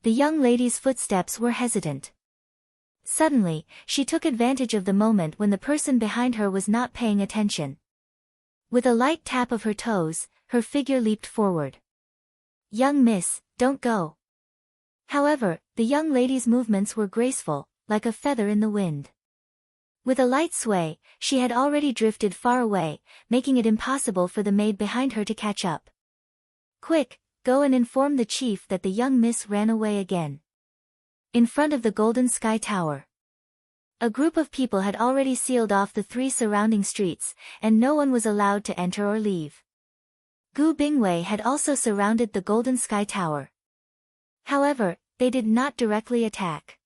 The young lady's footsteps were hesitant. Suddenly, she took advantage of the moment when the person behind her was not paying attention. With a light tap of her toes, her figure leaped forward. "Young miss, don't go." However, the young lady's movements were graceful, like a feather in the wind. With a light sway, she had already drifted far away, making it impossible for the maid behind her to catch up. "Quick, go and inform the chief that the young miss ran away again." In front of the Golden Sky Tower, a group of people had already sealed off the 3 surrounding streets, and no one was allowed to enter or leave. Gu Bingwei had also surrounded the Golden Sky Tower. However, they did not directly attack.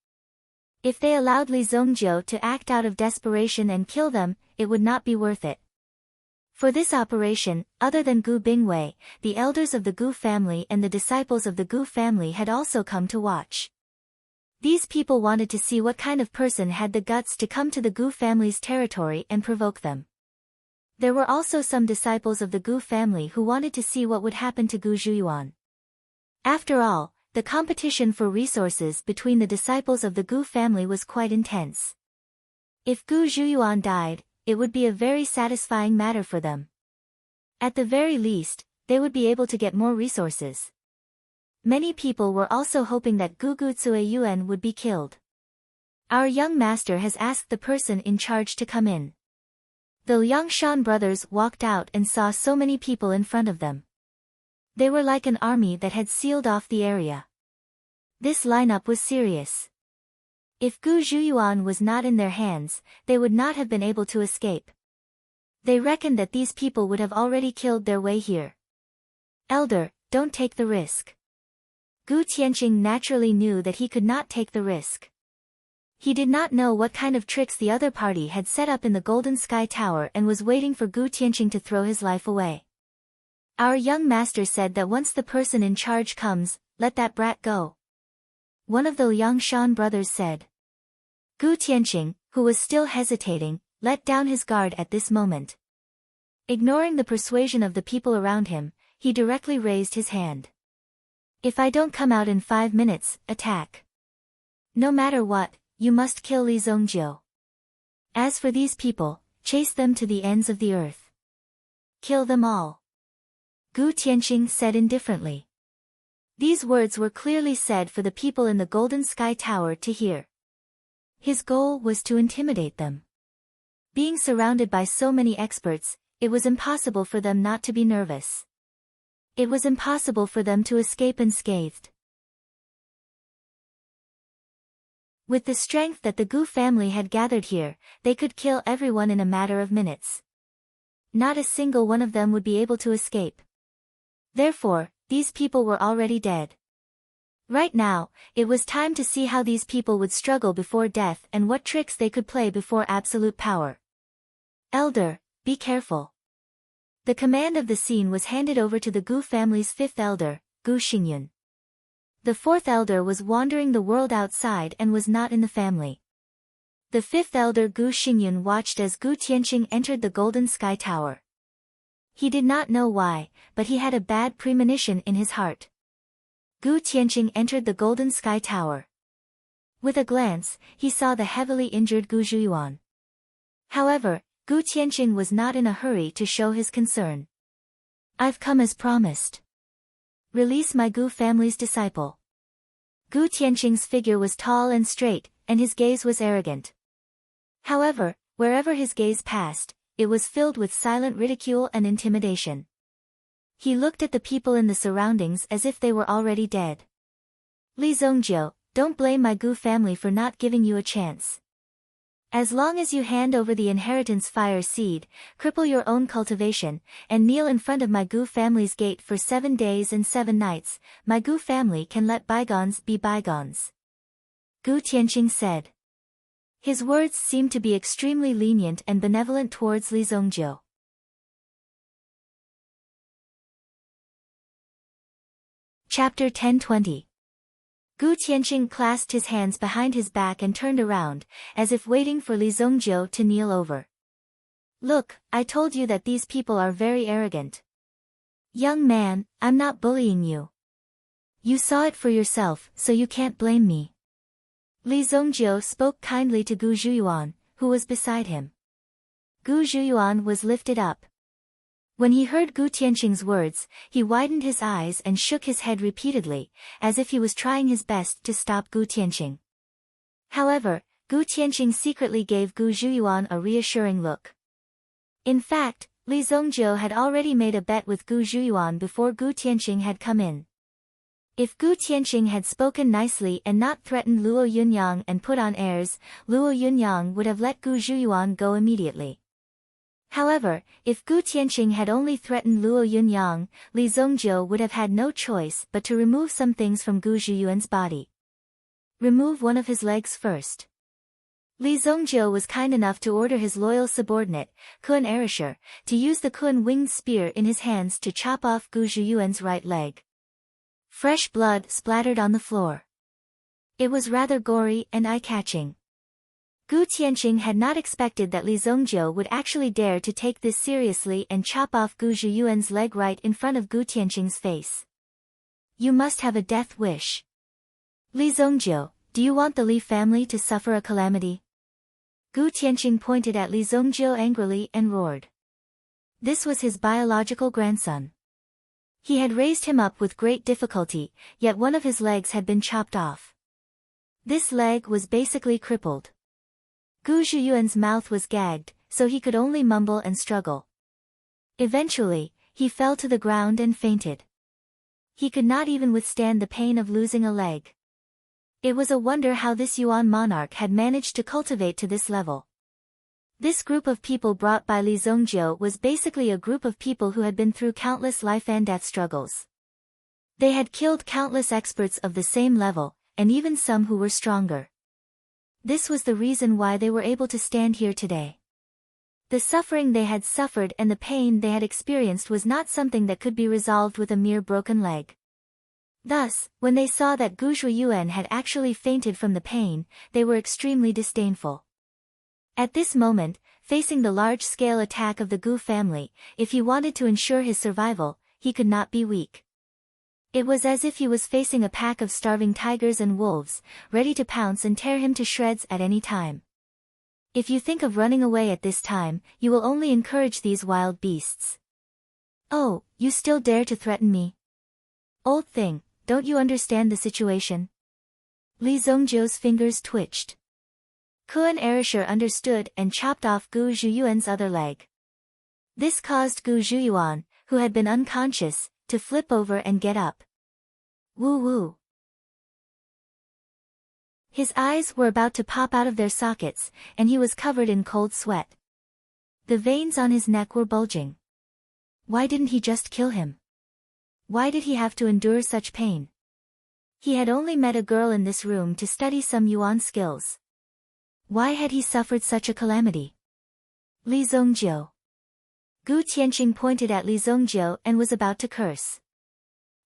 If they allowed Li Zongjiu to act out of desperation and kill them, it would not be worth it. For this operation, other than Gu Bingwei, the elders of the Gu family and the disciples of the Gu family had also come to watch. These people wanted to see what kind of person had the guts to come to the Gu family's territory and provoke them. There were also some disciples of the Gu family who wanted to see what would happen to Gu Zhuyuan. After all, the competition for resources between the disciples of the Gu family was quite intense. If Gu Zhuyuan died, it would be a very satisfying matter for them. At the very least, they would be able to get more resources. Many people were also hoping that Gu Zueyuan would be killed. "Our young master has asked the person in charge to come in." The Liangshan brothers walked out and saw so many people in front of them. They were like an army that had sealed off the area. This lineup was serious. If Gu Zhuyuan was not in their hands, they would not have been able to escape. They reckoned that these people would have already killed their way here. "Elder, don't take the risk." Gu Tianqing naturally knew that he could not take the risk. He did not know what kind of tricks the other party had set up in the Golden Sky Tower and was waiting for Gu Tianqing to throw his life away. "Our young master said that once the person in charge comes, let that brat go," one of the Liangshan brothers said. Gu Tianqing, who was still hesitating, let down his guard at this moment. Ignoring the persuasion of the people around him, he directly raised his hand. "If I don't come out in 5 minutes, attack. No matter what, you must kill Li Zongjiu. As for these people, chase them to the ends of the earth. Kill them all," Gu Tianqing said indifferently. These words were clearly said for the people in the Golden Sky Tower to hear. His goal was to intimidate them. Being surrounded by so many experts, it was impossible for them not to be nervous. It was impossible for them to escape unscathed. With the strength that the Gu family had gathered here, they could kill everyone in a matter of minutes. Not a single one of them would be able to escape. Therefore, these people were already dead. Right now, it was time to see how these people would struggle before death and what tricks they could play before absolute power. "Elder, be careful." The command of the scene was handed over to the Gu family's 5th elder, Gu Xingyun. The 4th elder was wandering the world outside and was not in the family. The 5th elder Gu Xingyun watched as Gu Tianqing entered the Golden Sky Tower. He did not know why, but he had a bad premonition in his heart. Gu Tianqing entered the Golden Sky Tower. With a glance, he saw the heavily injured Gu Zhuyuan. However, Gu Tianqing was not in a hurry to show his concern. "I've come as promised. Release my Gu family's disciple." Gu Tianqing's figure was tall and straight, and his gaze was arrogant. However, wherever his gaze passed, it was filled with silent ridicule and intimidation. He looked at the people in the surroundings as if they were already dead. "Li Zongjiu, don't blame my Gu family for not giving you a chance. As long as you hand over the inheritance fire seed, cripple your own cultivation, and kneel in front of my Gu family's gate for 7 days and 7 nights, my Gu family can let bygones be bygones," Gu Tianqing said. His words seemed to be extremely lenient and benevolent towards Li Zongjiu. Chapter 10:20. Gu Tianqing clasped his hands behind his back and turned around, as if waiting for Li Zongjiu to kneel over. "Look, I told you that these people are very arrogant. Young man, I'm not bullying you. You saw it for yourself, so you can't blame me. Li Zongjio spoke kindly to Gu Zhuyuan, who was beside him. Gu Zhuyuan was lifted up. When he heard Gu Tianqing's words, he widened his eyes and shook his head repeatedly, as if he was trying his best to stop Gu Tianqing. However, Gu Tianqing secretly gave Gu Zhuyuan a reassuring look. In fact, Li Zongjio had already made a bet with Gu Zhuyuan before Gu Tianqing had come in. If Gu Tianqing had spoken nicely and not threatened Luo Yunyang and put on airs, Luo Yunyang would have let Gu Zhuyuan go immediately. However, if Gu Tianqing had only threatened Luo Yunyang, Li Zongjio would have had no choice but to remove some things from Gu Zhuyuan's body. Remove one of his legs first. Li Zongjio was kind enough to order his loyal subordinate, Kun Erisher, to use the Kun winged spear in his hands to chop off Gu Zhuyuan's right leg. Fresh blood splattered on the floor. It was rather gory and eye-catching. Gu Tianqing had not expected that Li Zongjio would actually dare to take this seriously and chop off Gu Zhuyuan's leg right in front of Gu Tianqing's face. You must have a death wish. Li Zongjio, do you want the Li family to suffer a calamity? Gu Tianqing pointed at Li Zongjio angrily and roared. This was his biological grandson. He had raised him up with great difficulty, yet one of his legs had been chopped off. This leg was basically crippled. Gu Zhuyuan's mouth was gagged, so he could only mumble and struggle. Eventually, he fell to the ground and fainted. He could not even withstand the pain of losing a leg. It was a wonder how this Yuan monarch had managed to cultivate to this level. This group of people brought by Li Zongjio was basically a group of people who had been through countless life and death struggles. They had killed countless experts of the same level, and even some who were stronger. This was the reason why they were able to stand here today. The suffering they had suffered and the pain they had experienced was not something that could be resolved with a mere broken leg. Thus, when they saw that Gu Zhuyuan had actually fainted from the pain, they were extremely disdainful. At this moment, facing the large-scale attack of the Gu family, if he wanted to ensure his survival, he could not be weak. It was as if he was facing a pack of starving tigers and wolves, ready to pounce and tear him to shreds at any time. If you think of running away at this time, you will only encourage these wild beasts. Oh, you still dare to threaten me? Old thing, don't you understand the situation? Li Zongjio's fingers twitched. Kun Erisher understood and chopped off Gu Zhuyuan's other leg. This caused Gu Zhuyuan, who had been unconscious, to flip over and get up. Woo woo. His eyes were about to pop out of their sockets, and he was covered in cold sweat. The veins on his neck were bulging. Why didn't he just kill him? Why did he have to endure such pain? He had only met a girl in this room to study some Yuan skills. Why had he suffered such a calamity? Li Zongjio. Gu Tianqing pointed at Li Zongjio and was about to curse.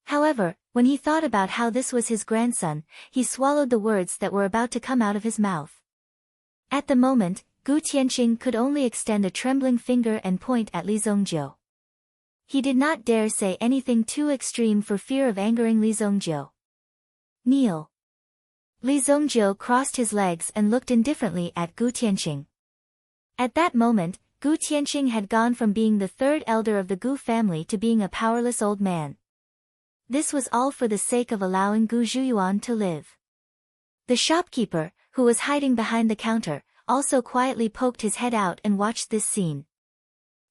However, when he thought about how this was his grandson, he swallowed the words that were about to come out of his mouth. At the moment, Gu Tianqing could only extend a trembling finger and point at Li Zongjio. He did not dare say anything too extreme for fear of angering Li Zongjio. Kneel. Li Zongjio crossed his legs and looked indifferently at Gu Tianqing. At that moment, Gu Tianqing had gone from being the third elder of the Gu family to being a powerless old man. This was all for the sake of allowing Gu Zhuyuan to live. The shopkeeper, who was hiding behind the counter, also quietly poked his head out and watched this scene.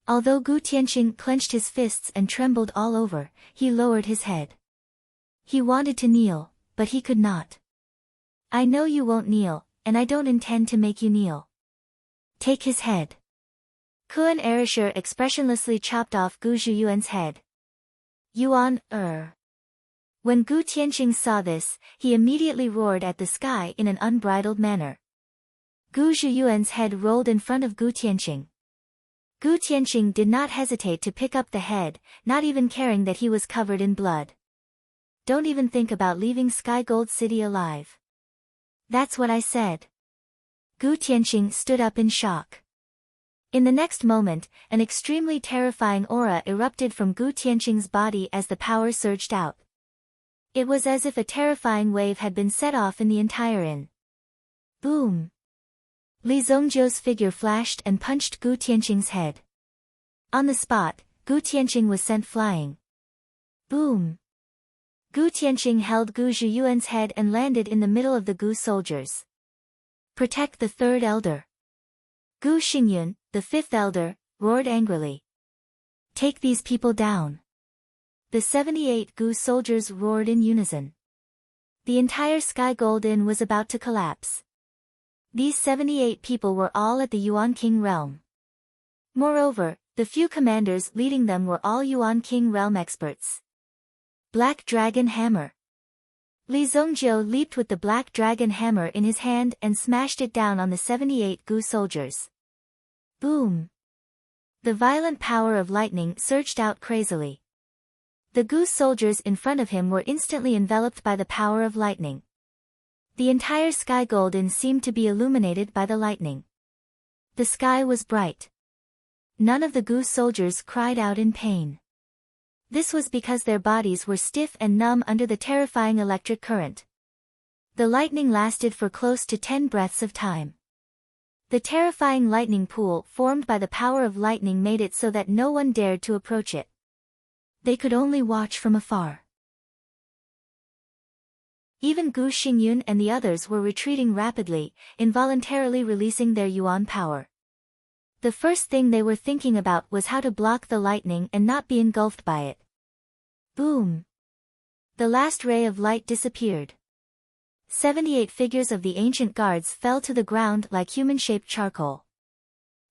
Although Gu Tianqing clenched his fists and trembled all over, he lowered his head. He wanted to kneel, but he could not. I know you won't kneel, and I don't intend to make you kneel. Take his head. Kun Erisher expressionlessly chopped off Gu Zhuyuan's head. Yuan, When Gu Tianqing saw this, he immediately roared at the sky in an unbridled manner. Gu Zhuyuan's head rolled in front of Gu Tianqing. Gu Tianqing did not hesitate to pick up the head, not even caring that he was covered in blood. Don't even think about leaving Sky Gold City alive. That's what I said. Gu Tianqing stood up in shock. In the next moment, an extremely terrifying aura erupted from Gu Tianqing's body as the power surged out. It was as if a terrifying wave had been set off in the entire inn. Boom! Li Zongjiu's figure flashed and punched Gu Tianqing's head. On the spot, Gu Tianqing was sent flying. Boom! Gu Tianqing held Gu Zhiyuan's head and landed in the middle of the Gu soldiers. Protect the third elder. Gu Xingyun, the fifth elder, roared angrily. Take these people down. The 78 Gu soldiers roared in unison. The entire Sky Gold Inn was about to collapse. These 78 people were all at the Yuan King realm. Moreover, the few commanders leading them were all Yuan King realm experts. Black Dragon Hammer. Li Zongjiu leaped with the Black Dragon Hammer in his hand and smashed it down on the 78 Gu soldiers. Boom! The violent power of lightning surged out crazily. The Gu soldiers in front of him were instantly enveloped by the power of lightning. The entire Sky Gold Inn seemed to be illuminated by the lightning. The sky was bright. None of the Gu soldiers cried out in pain. This was because their bodies were stiff and numb under the terrifying electric current. The lightning lasted for close to 10 breaths of time. The terrifying lightning pool formed by the power of lightning made it so that no one dared to approach it. They could only watch from afar. Even Gu Xingyun and the others were retreating rapidly, involuntarily releasing their yuan power. The first thing they were thinking about was how to block the lightning and not be engulfed by it. Boom! The last ray of light disappeared. 78 figures of the ancient guards fell to the ground like human-shaped charcoal.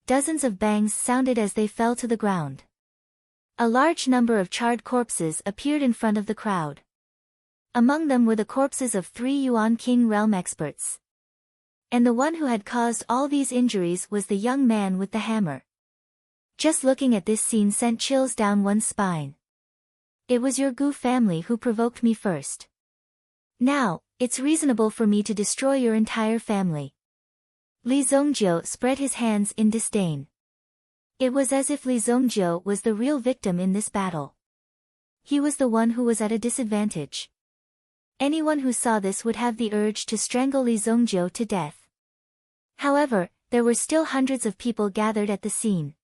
Dozens of bangs sounded as they fell to the ground. A large number of charred corpses appeared in front of the crowd. Among them were the corpses of 3 Yuan King realm experts. And the one who had caused all these injuries was the young man with the hammer. Just looking at this scene sent chills down one's spine. It was your Gu family who provoked me first. Now, it's reasonable for me to destroy your entire family. Li Zongjiu spread his hands in disdain. It was as if Li Zongjiu was the real victim in this battle. He was the one who was at a disadvantage. Anyone who saw this would have the urge to strangle Li Zongjiu to death. However, there were still hundreds of people gathered at the scene.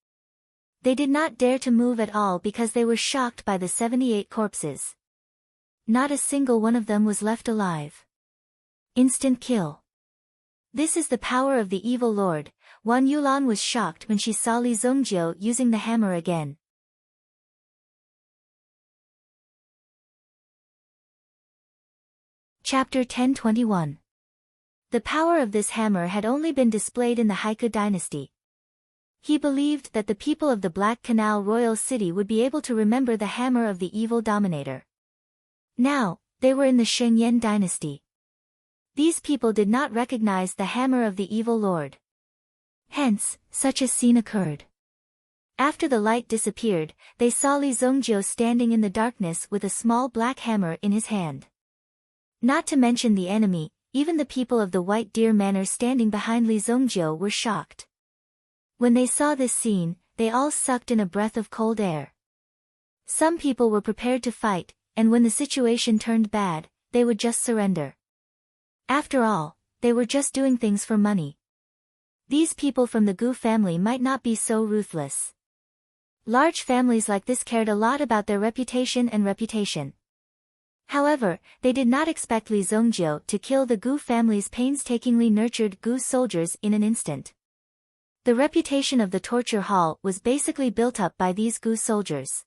They did not dare to move at all because they were shocked by the 78 corpses. Not a single one of them was left alive. Instant kill. This is the power of the evil lord. Wan Yulan was shocked when she saw Li Zongjiu using the hammer again. Chapter 1021. The power of this hammer had only been displayed in the Haiku dynasty. He believed that the people of the Black Canal royal city would be able to remember the hammer of the evil dominator. Now, they were in the Shengyan dynasty. These people did not recognize the hammer of the evil lord. Hence, such a scene occurred. After the light disappeared, they saw Li Zongjiu standing in the darkness with a small black hammer in his hand. Not to mention the enemy, even the people of the White Deer Manor standing behind Li Zongjiu were shocked. When they saw this scene, they all sucked in a breath of cold air. Some people were prepared to fight, and when the situation turned bad, they would just surrender. After all, they were just doing things for money. These people from the Gu family might not be so ruthless. Large families like this cared a lot about their reputation and reputation. However, they did not expect Li Zongjiu to kill the Gu family's painstakingly nurtured Gu soldiers in an instant. The reputation of the torture hall was basically built up by these Gu soldiers.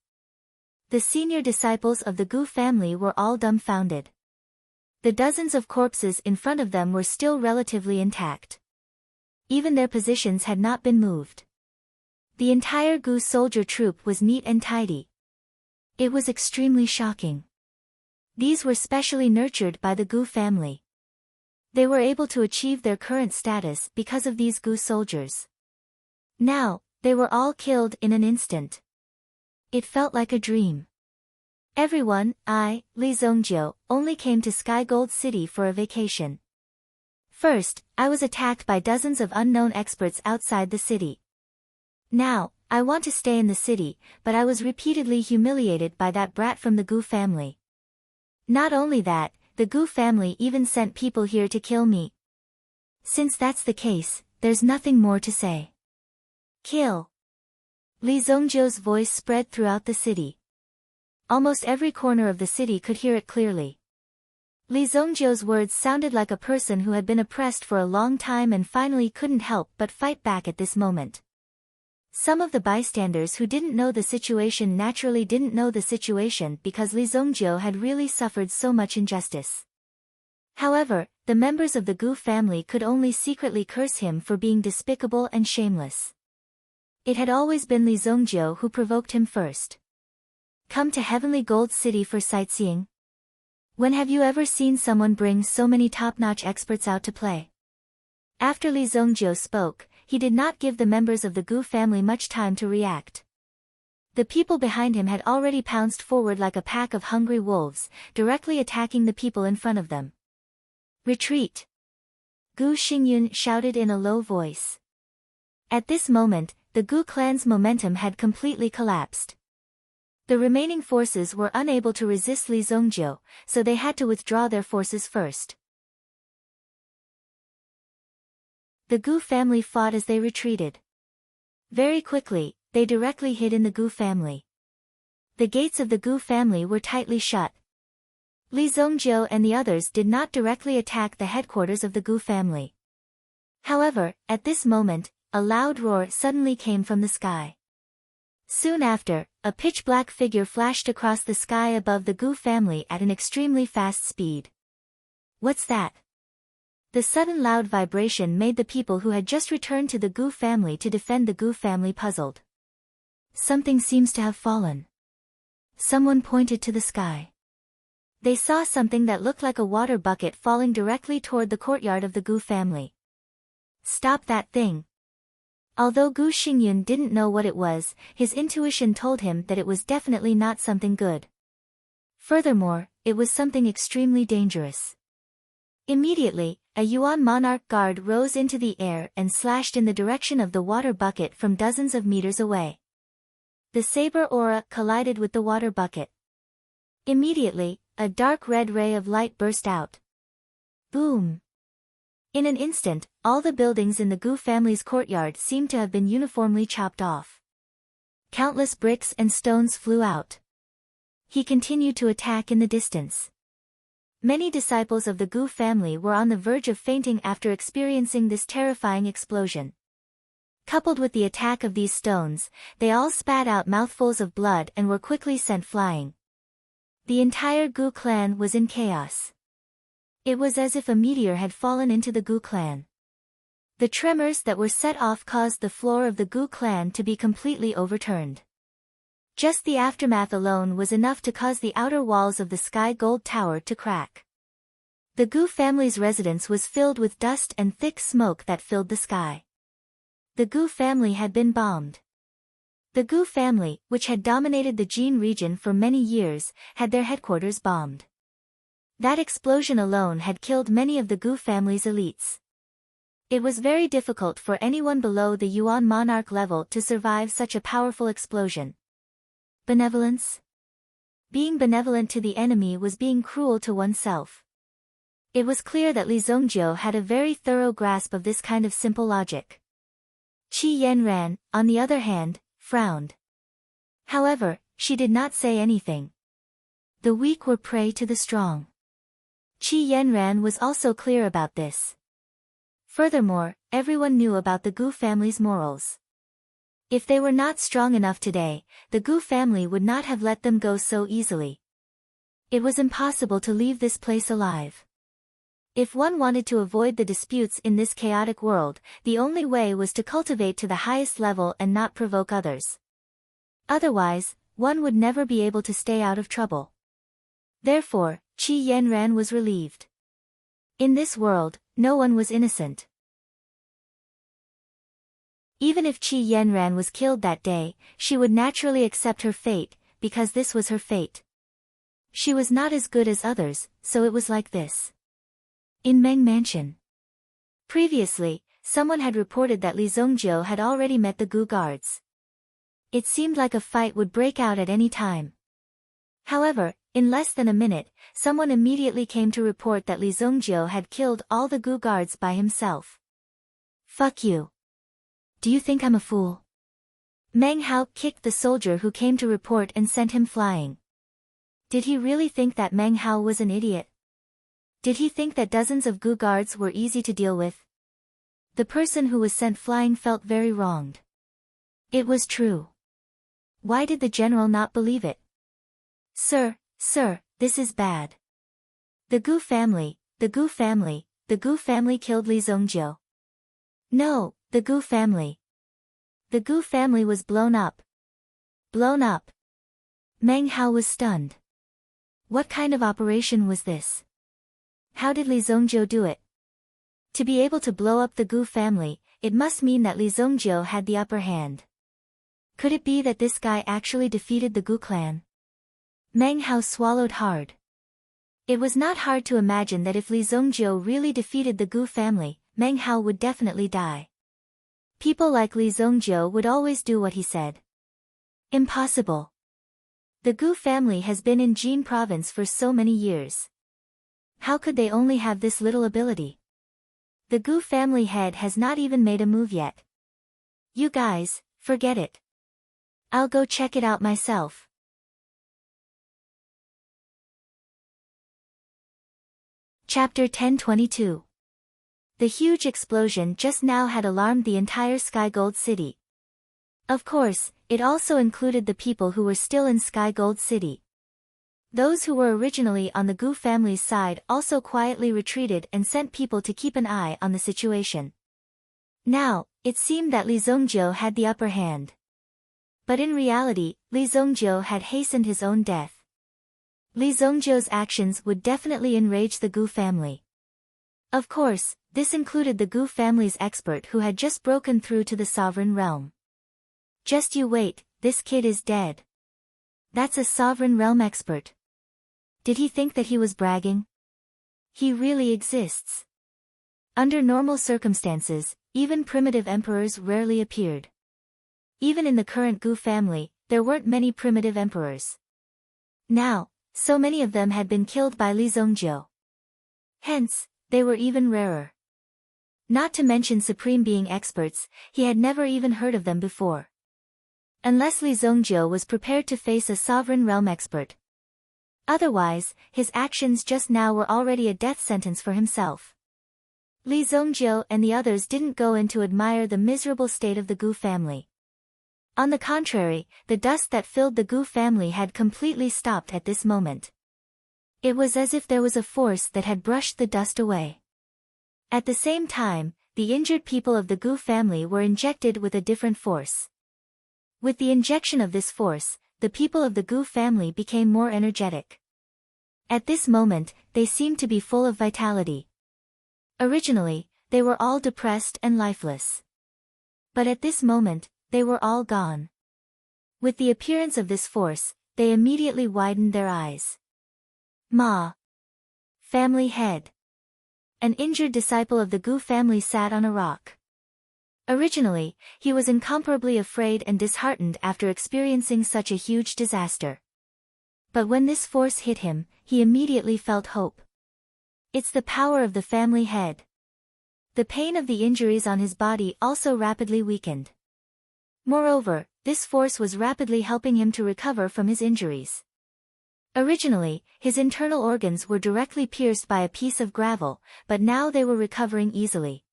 The senior disciples of the Gu family were all dumbfounded. The dozens of corpses in front of them were still relatively intact. Even their positions had not been moved. The entire Gu soldier troop was neat and tidy. It was extremely shocking. These were specially nurtured by the Gu family. They were able to achieve their current status because of these Gu soldiers. Now, they were all killed in an instant. It felt like a dream. Everyone, Li Zongjiu, only came to Sky Gold City for a vacation. First, I was attacked by dozens of unknown experts outside the city. Now, I want to stay in the city, but I was repeatedly humiliated by that brat from the Gu family. Not only that, the Gu family even sent people here to kill me. Since that's the case, there's nothing more to say. Kill. Li Zongjiu's voice spread throughout the city. Almost every corner of the city could hear it clearly. Li Zongjiu's words sounded like a person who had been oppressed for a long time and finally couldn't help but fight back at this moment. Some of the bystanders who didn't know the situation naturally didn't know the situation because Li Zongjiu had really suffered so much injustice. However, the members of the Gu family could only secretly curse him for being despicable and shameless. It had always been Li Zongjiu who provoked him first. Come to Heavenly Gold City for sightseeing? When have you ever seen someone bring so many top-notch experts out to play? After Li Zongjiu spoke, he did not give the members of the Gu family much time to react. The people behind him had already pounced forward like a pack of hungry wolves, directly attacking the people in front of them. Retreat! Gu Xingyun shouted in a low voice. At this moment, the Gu clan's momentum had completely collapsed. The remaining forces were unable to resist Li Zongjiu, so they had to withdraw their forces first. The Gu family fought as they retreated. Very quickly, they directly hid in the Gu family. The gates of the Gu family were tightly shut. Li Zongjiu and the others did not directly attack the headquarters of the Gu family. However, at this moment, a loud roar suddenly came from the sky. Soon after, a pitch-black figure flashed across the sky above the Gu family at an extremely fast speed. What's that? The sudden loud vibration made the people who had just returned to the Gu family to defend the Gu family puzzled. Something seems to have fallen. Someone pointed to the sky. They saw something that looked like a water bucket falling directly toward the courtyard of the Gu family. Stop that thing! Although Gu Xingyun didn't know what it was, his intuition told him that it was definitely not something good. Furthermore, it was something extremely dangerous. Immediately, a Yuan monarch guard rose into the air and slashed in the direction of the water bucket from dozens of meters away. The saber aura collided with the water bucket. Immediately, a dark red ray of light burst out. Boom! In an instant, all the buildings in the Gu family's courtyard seemed to have been uniformly chopped off. Countless bricks and stones flew out. He continued to attack in the distance. Many disciples of the Gu family were on the verge of fainting after experiencing this terrifying explosion. Coupled with the attack of these stones, they all spat out mouthfuls of blood and were quickly sent flying. The entire Gu clan was in chaos. It was as if a meteor had fallen into the Gu clan. The tremors that were set off caused the floor of the Gu clan to be completely overturned. Just the aftermath alone was enough to cause the outer walls of the Sky Gold Tower to crack. The Gu family's residence was filled with dust and thick smoke that filled the sky. The Gu family had been bombed. The Gu family, which had dominated the Jin region for many years, had their headquarters bombed. That explosion alone had killed many of the Gu family's elites. It was very difficult for anyone below the Yuan monarch level to survive such a powerful explosion. Benevolence? Being benevolent to the enemy was being cruel to oneself. It was clear that Li Zongjiu had a very thorough grasp of this kind of simple logic. Qi Yanran, on the other hand, frowned. However, she did not say anything. The weak were prey to the strong. Qi Yanran was also clear about this. Furthermore, everyone knew about the Gu family's morals. If they were not strong enough today, the Gu family would not have let them go so easily. It was impossible to leave this place alive. If one wanted to avoid the disputes in this chaotic world, the only way was to cultivate to the highest level and not provoke others. Otherwise, one would never be able to stay out of trouble. Therefore, Qi Yanran was relieved. In this world, no one was innocent. Even if Qi Yanran was killed that day, she would naturally accept her fate, because this was her fate. She was not as good as others, so it was like this. In Meng Mansion. Previously, someone had reported that Li Zongjiu had already met the Gu guards. It seemed like a fight would break out at any time. However, in less than a minute, someone immediately came to report that Li Zongjiu had killed all the Gu guards by himself. Fuck you. Do you think I'm a fool? Meng Hao kicked the soldier who came to report and sent him flying. Did he really think that Meng Hao was an idiot? Did he think that dozens of Gu guards were easy to deal with? The person who was sent flying felt very wronged. It was true. Why did the general not believe it? Sir, this is bad. The Gu family killed Li Zongjiu. No, the Gu family. The Gu family was blown up. Blown up. Meng Hao was stunned. What kind of operation was this? How did Li Zongjiu do it? To be able to blow up the Gu family, it must mean that Li Zongjiu had the upper hand. Could it be that this guy actually defeated the Gu clan? Meng Hao swallowed hard. It was not hard to imagine that if Li Zongjiu really defeated the Gu family, Meng Hao would definitely die. People like Li Zongjiu would always do what he said. Impossible. The Gu family has been in Jin province for so many years. How could they only have this little ability? The Gu family head has not even made a move yet. You guys, forget it. I'll go check it out myself. Chapter 1022. The huge explosion just now had alarmed the entire Sky Gold City. Of course, it also included the people who were still in Sky Gold City. Those who were originally on the Gu family's side also quietly retreated and sent people to keep an eye on the situation. Now, it seemed that Li Zongjiu had the upper hand. But in reality, Li Zongjiu had hastened his own death. Li Zongjiu's actions would definitely enrage the Gu family. Of course, this included the Gu family's expert who had just broken through to the sovereign realm. Just you wait, this kid is dead. That's a sovereign realm expert. Did he think that he was bragging? He really exists. Under normal circumstances, even primitive emperors rarely appeared. Even in the current Gu family, there weren't many primitive emperors. Now, so many of them had been killed by Li Zongjiu. Hence, they were even rarer. Not to mention supreme being experts, he had never even heard of them before. Unless Li Zongjiu was prepared to face a sovereign realm expert. Otherwise, his actions just now were already a death sentence for himself. Li Zongjiu and the others didn't go in to admire the miserable state of the Gu family. On the contrary, the dust that filled the Gu family had completely stopped at this moment. It was as if there was a force that had brushed the dust away. At the same time, the injured people of the Gu family were injected with a different force. With the injection of this force, the people of the Gu family became more energetic. At this moment, they seemed to be full of vitality. Originally, they were all depressed and lifeless. But at this moment, they were all gone. With the appearance of this force, they immediately widened their eyes. Ma. Family head. An injured disciple of the Gu family sat on a rock. Originally, he was incomparably afraid and disheartened after experiencing such a huge disaster. But when this force hit him, he immediately felt hope. It's the power of the family head. The pain of the injuries on his body also rapidly weakened. Moreover, this force was rapidly helping him to recover from his injuries. Originally, his internal organs were directly pierced by a piece of gravel, but now they were recovering easily.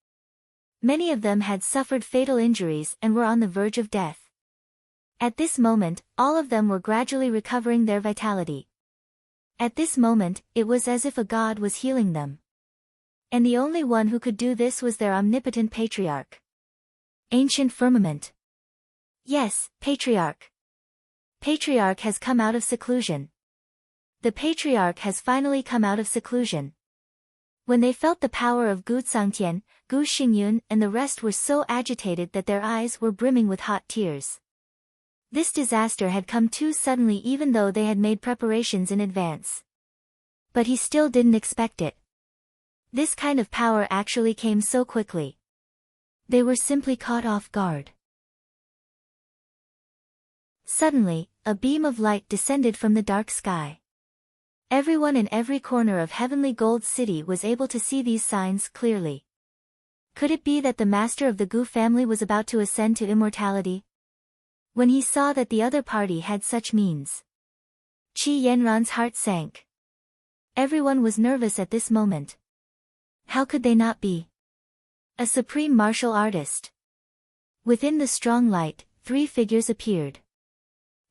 Many of them had suffered fatal injuries and were on the verge of death. At this moment, all of them were gradually recovering their vitality. At this moment, it was as if a god was healing them. And the only one who could do this was their omnipotent patriarch. Ancient firmament. Yes, patriarch. Patriarch has come out of seclusion. The patriarch has finally come out of seclusion. When they felt the power of Gu Tsangtian, Gu Xingyun and the rest were so agitated that their eyes were brimming with hot tears. This disaster had come too suddenly even though they had made preparations in advance. But he still didn't expect it. This kind of power actually came so quickly. They were simply caught off guard. Suddenly, a beam of light descended from the dark sky. Everyone in every corner of Heavenly Gold City was able to see these signs clearly. Could it be that the master of the Gu family was about to ascend to immortality? When he saw that the other party had such means, Qi Yanran's heart sank. Everyone was nervous at this moment. How could they not be? A supreme martial artist. Within the strong light, 3 figures appeared.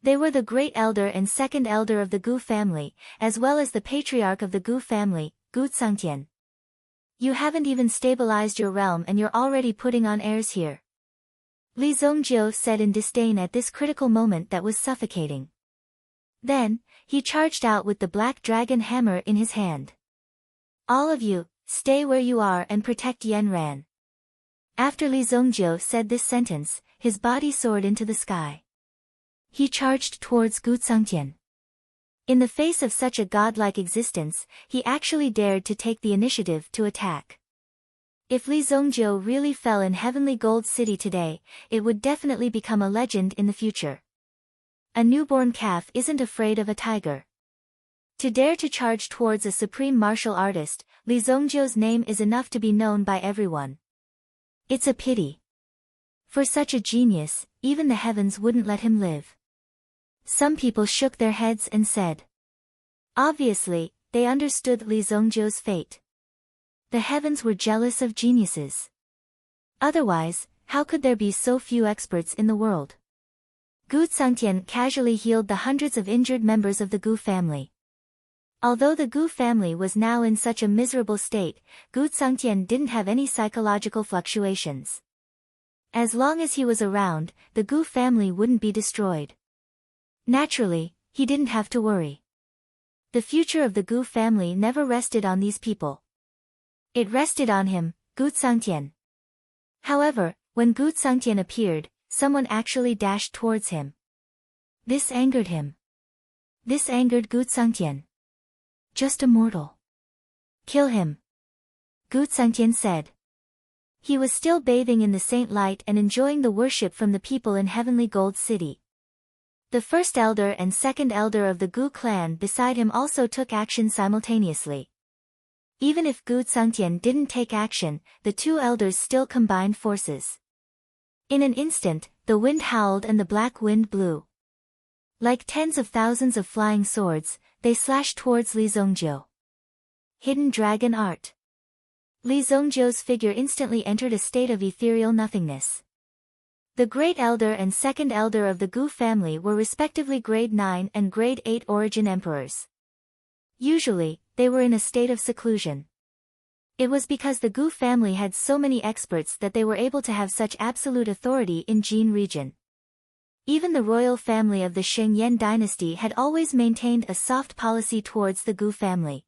They were the great elder and second elder of the Gu family, as well as the patriarch of the Gu family, Gu Tsangtian. You haven't even stabilized your realm and you're already putting on airs here. Li Zongjiu said in disdain at this critical moment that was suffocating. Then, he charged out with the black dragon hammer in his hand. All of you, stay where you are and protect Yanran. After Li Zongjiu said this sentence, his body soared into the sky. He charged towards Gu Tsangtian. In the face of such a godlike existence, he actually dared to take the initiative to attack. If Li Zongjiu really fell in Heavenly Gold City today, it would definitely become a legend in the future. A newborn calf isn't afraid of a tiger. To dare to charge towards a supreme martial artist, Li Zongjiu's name is enough to be known by everyone. It's a pity. For such a genius, even the heavens wouldn't let him live. Some people shook their heads and said. Obviously, they understood Li Zongjiu's fate. The heavens were jealous of geniuses. Otherwise, how could there be so few experts in the world? Gu Tsangtian casually healed the hundreds of injured members of the Gu family. Although the Gu family was now in such a miserable state, Gu Tsangtian didn't have any psychological fluctuations. As long as he was around, the Gu family wouldn't be destroyed. Naturally, he didn't have to worry. The future of the Gu family never rested on these people. It rested on him, Gu Tsangtian. However, when Gu Tsangtian appeared, someone actually dashed towards him. This angered him. This angered Gu Tsangtian. Just a mortal. Kill him. Gu Tsangtian said. He was still bathing in the saint light and enjoying the worship from the people in Heavenly Gold City. The first elder and second elder of the Gu clan beside him also took action simultaneously. Even if Gu Tsangtian didn't take action, the 2 elders still combined forces. In an instant, the wind howled and the black wind blew. Like tens of thousands of flying swords, they slashed towards Li Zongjiu. Hidden Dragon Art. Li Zongjiu's figure instantly entered a state of ethereal nothingness. The great elder and second elder of the Gu family were respectively grade 9 and grade 8 origin emperors. Usually, they were in a state of seclusion. It was because the Gu family had so many experts that they were able to have such absolute authority in Jin region. Even the royal family of the Shengyan dynasty had always maintained a soft policy towards the Gu family.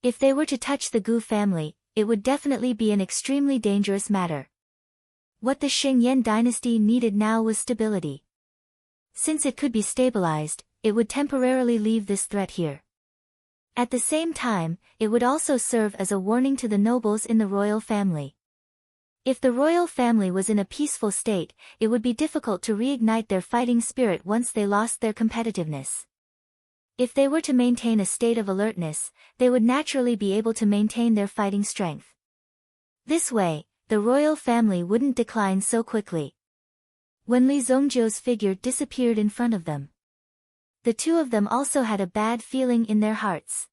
If they were to touch the Gu family, it would definitely be an extremely dangerous matter. What the Shengyan dynasty needed now was stability. Since it could be stabilized, it would temporarily leave this threat here. At the same time, it would also serve as a warning to the nobles in the royal family. If the royal family was in a peaceful state, it would be difficult to reignite their fighting spirit once they lost their competitiveness. If they were to maintain a state of alertness, they would naturally be able to maintain their fighting strength. This way, the royal family wouldn't decline so quickly. When Li Zongjiu's figure disappeared in front of them, the 2 of them also had a bad feeling in their hearts.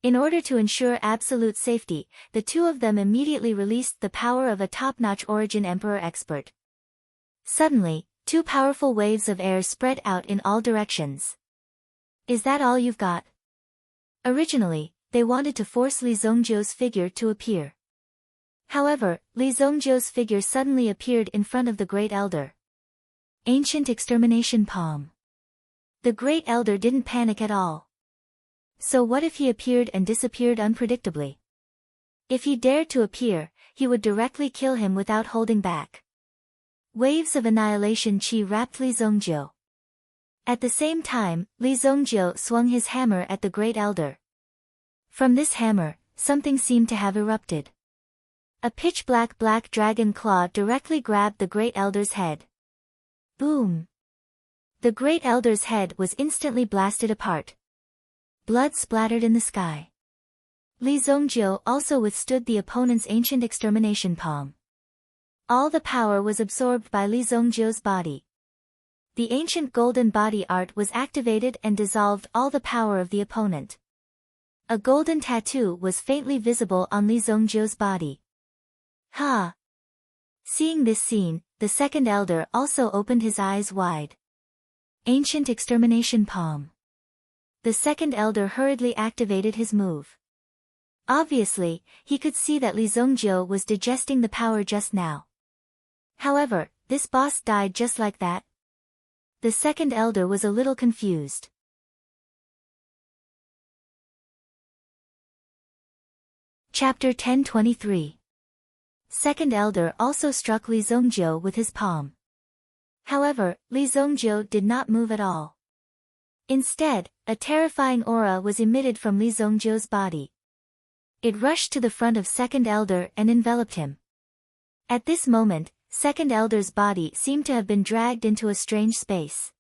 In order to ensure absolute safety, the 2 of them immediately released the power of a top-notch origin emperor expert. Suddenly, 2 powerful waves of air spread out in all directions. Is that all you've got? Originally, they wanted to force Li Zongjiu's figure to appear. However, Li Zongjiu's figure suddenly appeared in front of the Great Elder. Ancient Extermination Palm. The Great Elder didn't panic at all. So what if he appeared and disappeared unpredictably? If he dared to appear, he would directly kill him without holding back. Waves of annihilation chi wrapped Li Zongjiu. At the same time, Li Zongjiu swung his hammer at the Great Elder. From this hammer, something seemed to have erupted. A pitch-black black dragon claw directly grabbed the Great Elder's head. Boom! The Great Elder's head was instantly blasted apart. Blood splattered in the sky. Li Zongjiu also withstood the opponent's ancient extermination palm. All the power was absorbed by Li Zongjiu's body. The ancient golden body art was activated and dissolved all the power of the opponent. A golden tattoo was faintly visible on Li Zongjiu's body. Ha! Seeing this scene, the second elder also opened his eyes wide. Ancient extermination palm. The second elder hurriedly activated his move. Obviously, he could see that Li Zongjiu was digesting the power just now. However, this boss died just like that. The second elder was a little confused. Chapter 1023. Second elder also struck Li Zongjiu with his palm. However, Li Zongjiu did not move at all. Instead, a terrifying aura was emitted from Li Zongjiu's body. It rushed to the front of second elder and enveloped him. At this moment, second elder's body seemed to have been dragged into a strange space.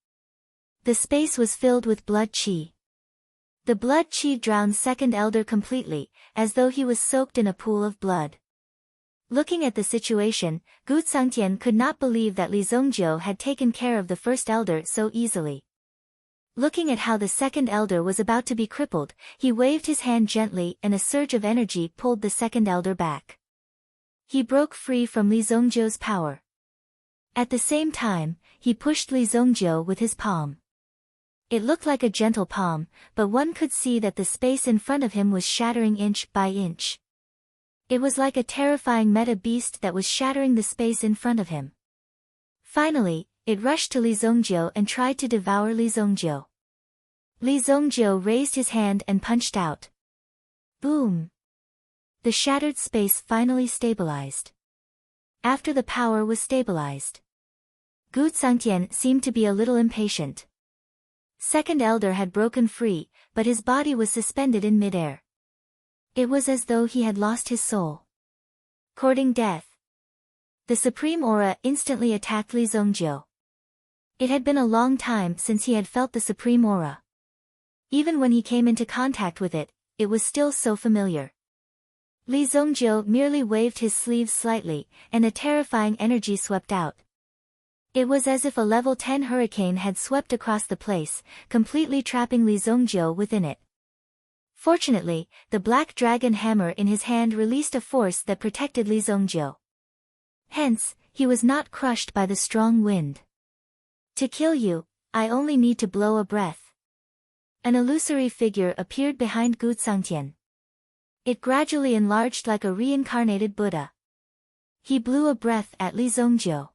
The space was filled with blood qi. The blood qi drowned second elder completely, as though he was soaked in a pool of blood. Looking at the situation, Gu Tsangtian could not believe that Li Zongjiu had taken care of the first elder so easily. Looking at how the second elder was about to be crippled, he waved his hand gently and a surge of energy pulled the second elder back. He broke free from Li Zongjiu's power. At the same time, he pushed Li Zongjiu with his palm. It looked like a gentle palm, but one could see that the space in front of him was shattering inch by inch. It was like a terrifying meta beast that was shattering the space in front of him. Finally, it rushed to Li Zongjiu and tried to devour Li Zongjiu. Li Zongjiu raised his hand and punched out. Boom! The shattered space finally stabilized. After the power was stabilized, Gu Tsangtian seemed to be a little impatient. Second elder had broken free, but his body was suspended in midair. It was as though he had lost his soul. Courting death. The supreme aura instantly attacked Li Zongjiu. It had been a long time since he had felt the supreme aura. Even when he came into contact with it, it was still so familiar. Li Zongjiu merely waved his sleeves slightly, and a terrifying energy swept out. It was as if a level 10 hurricane had swept across the place, completely trapping Li Zongjiu within it. Fortunately, the black dragon hammer in his hand released a force that protected Li Zongjiu. Hence, he was not crushed by the strong wind. To kill you, I only need to blow a breath. An illusory figure appeared behind Gu Tsangtian. It gradually enlarged like a reincarnated Buddha. He blew a breath at Li Zongjiu.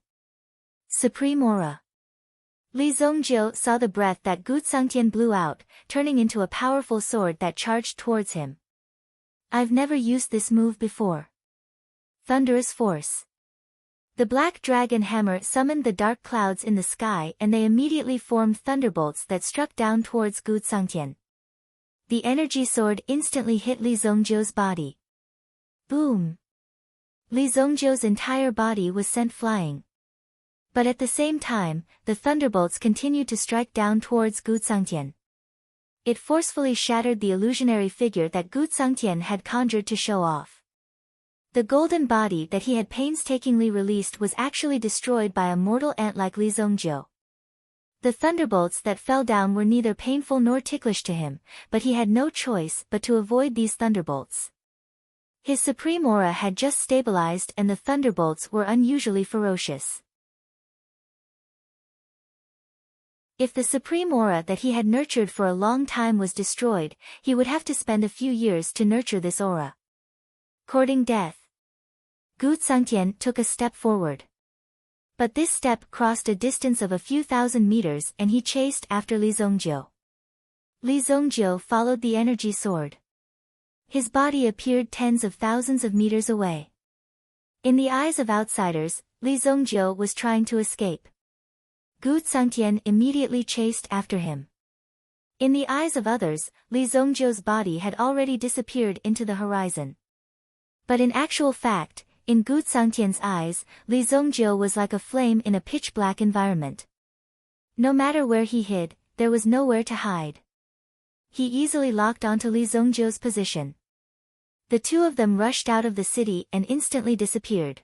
Supreme Aura. Li Zongjiu saw the breath that Gu Tsangtian blew out, turning into a powerful sword that charged towards him. I've never used this move before. Thunderous Force. The black dragon hammer summoned the dark clouds in the sky and they immediately formed thunderbolts that struck down towards Gu Tsangtian. The energy sword instantly hit Li Zongjiu's body. Boom! Li Zongjiu's entire body was sent flying. But at the same time, the thunderbolts continued to strike down towards Gu Tsangtian. It forcefully shattered the illusionary figure that Gu Tsangtian had conjured to show off. The golden body that he had painstakingly released was actually destroyed by a mortal ant like Li Zongjiu. The thunderbolts that fell down were neither painful nor ticklish to him, but he had no choice but to avoid these thunderbolts. His supreme aura had just stabilized and the thunderbolts were unusually ferocious. If the supreme aura that he had nurtured for a long time was destroyed, he would have to spend a few years to nurture this aura. Courting death. Gu Tsangtian took a step forward. But this step crossed a distance of a few thousand meters and he chased after Li Zongjiu. Li Zongjiu followed the energy sword. His body appeared tens of thousands of meters away. In the eyes of outsiders, Li Zongjiu was trying to escape. Gu Tsangtian immediately chased after him. In the eyes of others, Li Zongjiu's body had already disappeared into the horizon. But in actual fact, In Gu Tsangtian's eyes, Li Zongjiu was like a flame in a pitch-black environment. No matter where he hid, there was nowhere to hide. He easily locked onto Li Zongjiu's position. The two of them rushed out of the city and instantly disappeared.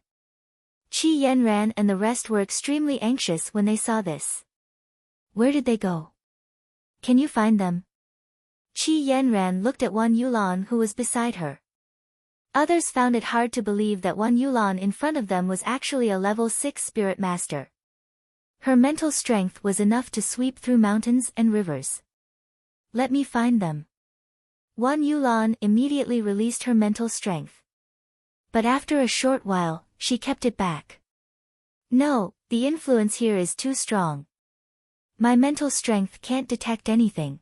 Qi Yanran and the rest were extremely anxious when they saw this. Where did they go? Can you find them? Qi Yanran looked at Wan Yulan who was beside her. Others found it hard to believe that Wan Yulan in front of them was actually a level 6 spirit master. Her mental strength was enough to sweep through mountains and rivers. Let me find them. Wan Yulan immediately released her mental strength. But after a short while, she kept it back. No, the influence here is too strong. My mental strength can't detect anything.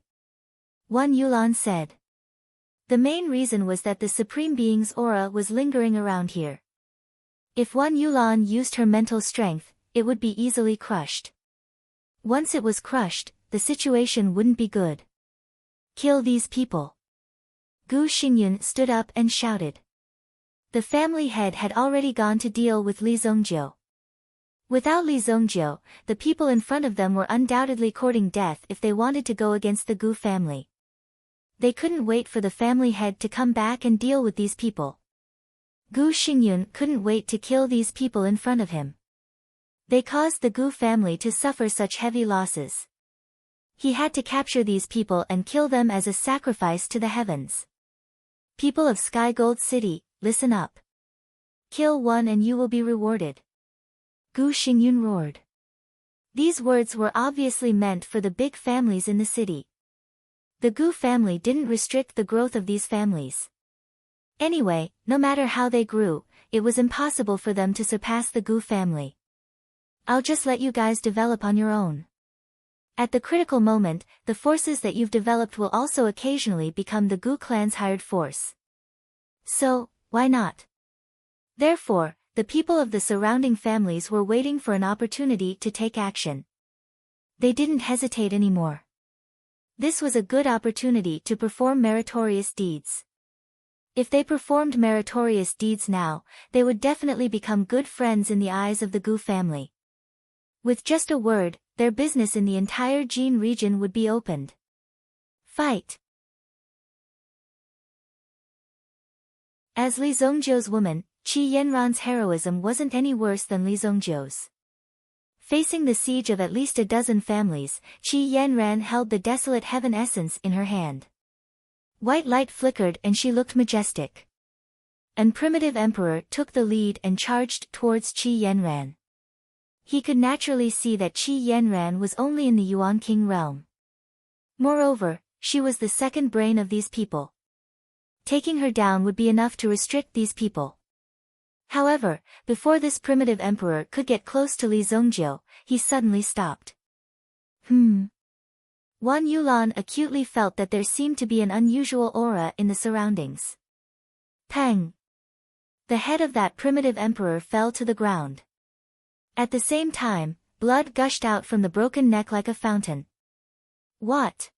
Wan Yulan said. The main reason was that the Supreme Being's aura was lingering around here. If Wan Yulan used her mental strength, it would be easily crushed. Once it was crushed, the situation wouldn't be good. Kill these people. Gu Xingyun stood up and shouted. The family head had already gone to deal with Li Zongjiu. Without Li Zongjiu, the people in front of them were undoubtedly courting death if they wanted to go against the Gu family. They couldn't wait for the family head to come back and deal with these people. Gu Xingyun couldn't wait to kill these people in front of him. They caused the Gu family to suffer such heavy losses. He had to capture these people and kill them as a sacrifice to the heavens. People of Sky Gold City, listen up. Kill one and you will be rewarded. Gu Xingyun roared. These words were obviously meant for the big families in the city. The Gu family didn't restrict the growth of these families. Anyway, no matter how they grew, it was impossible for them to surpass the Gu family. I'll just let you guys develop on your own. At the critical moment, the forces that you've developed will also occasionally become the Gu clan's hired force. So, why not? Therefore, the people of the surrounding families were waiting for an opportunity to take action. They didn't hesitate anymore. This was a good opportunity to perform meritorious deeds. If they performed meritorious deeds now, they would definitely become good friends in the eyes of the Gu family. With just a word, their business in the entire Jin region would be opened. Fight! As Li Zongjiu's woman, Qi Yanran's heroism wasn't any worse than Li Zongjiu's. Facing the siege of at least a dozen families, Qi Yanran held the desolate heaven essence in her hand. White light flickered and she looked majestic. An primitive emperor took the lead and charged towards Qi Yanran. He could naturally see that Qi Yanran was only in the Yuan King realm. Moreover, she was the second brain of these people. Taking her down would be enough to restrict these people. However, before this primitive emperor could get close to Li Zongjiu, he suddenly stopped. Wan Yulan acutely felt that there seemed to be an unusual aura in the surroundings. Pang! The head of that primitive emperor fell to the ground. At the same time, blood gushed out from the broken neck like a fountain. What?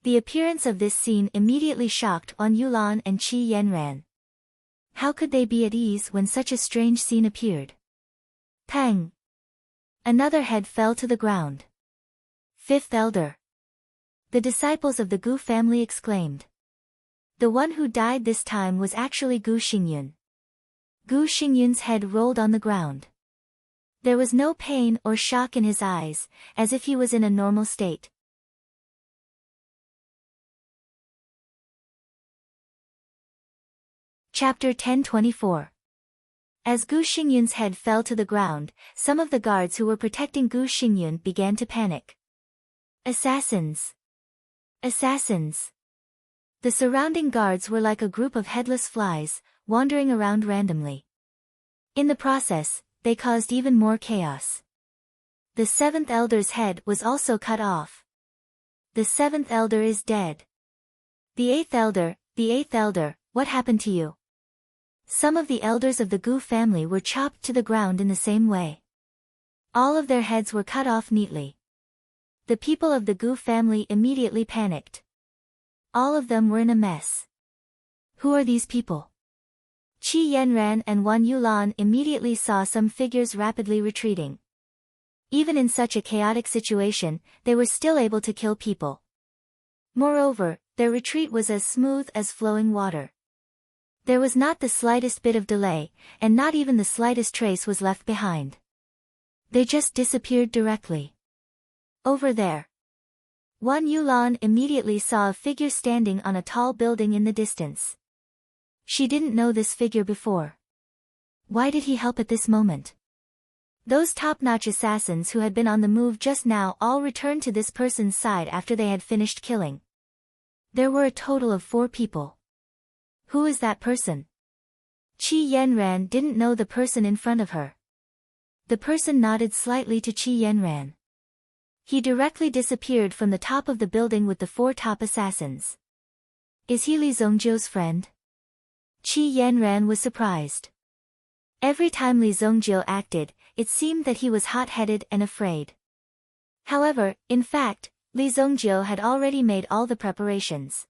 The appearance of this scene immediately shocked Wan Yulan and Qi Yanran. How could they be at ease when such a strange scene appeared? Pang! Another head fell to the ground. Fifth elder. The disciples of the Gu family exclaimed. The one who died this time was actually Gu Xingyun. Gu Xingyun's head rolled on the ground. There was no pain or shock in his eyes, as if he was in a normal state. Chapter 1024. As Gu Xingyun's head fell to the ground, some of the guards who were protecting Gu Xingyun began to panic. Assassins! Assassins! The surrounding guards were like a group of headless flies, wandering around randomly. In the process, they caused even more chaos. The seventh elder's head was also cut off. The seventh elder is dead. The eighth elder, what happened to you? Some of the elders of the Gu family were chopped to the ground in the same way. All of their heads were cut off neatly. The people of the Gu family immediately panicked. All of them were in a mess. Who are these people? Qi Yanran and Wan Yulan immediately saw some figures rapidly retreating. Even in such a chaotic situation, they were still able to kill people. Moreover, their retreat was as smooth as flowing water. There was not the slightest bit of delay, and not even the slightest trace was left behind. They just disappeared directly. Over there. Wan Yulan immediately saw a figure standing on a tall building in the distance. She didn't know this figure before. Why did he help at this moment? Those top-notch assassins who had been on the move just now all returned to this person's side after they had finished killing. There were a total of 4 people. Who is that person? Qi Yanran didn't know the person in front of her. The person nodded slightly to Qi Yanran. He directly disappeared from the top of the building with the 4 top assassins. Is he Li Zongjiu's friend? Qi Yanran was surprised. Every time Li Zongjiu acted, it seemed that he was hot-headed and afraid. However, in fact, Li Zongjiu had already made all the preparations.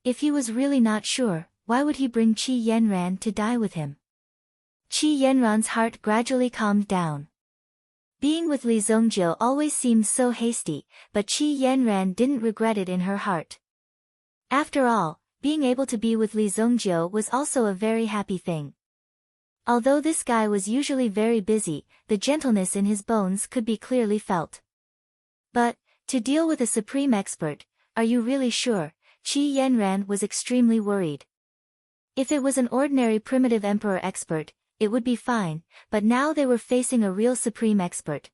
If he was really not sure, why would he bring Qi Yanran to die with him? Qi Yanran's heart gradually calmed down. Being with Li Zongjiu always seemed so hasty, but Qi Yanran didn't regret it in her heart. After all, being able to be with Li Zongjiu was also a very happy thing. Although this guy was usually very busy, the gentleness in his bones could be clearly felt. But, to deal with a supreme expert, are you really sure? Qi Yanran was extremely worried. If it was an ordinary primitive emperor expert, it would be fine, but now they were facing a real supreme expert.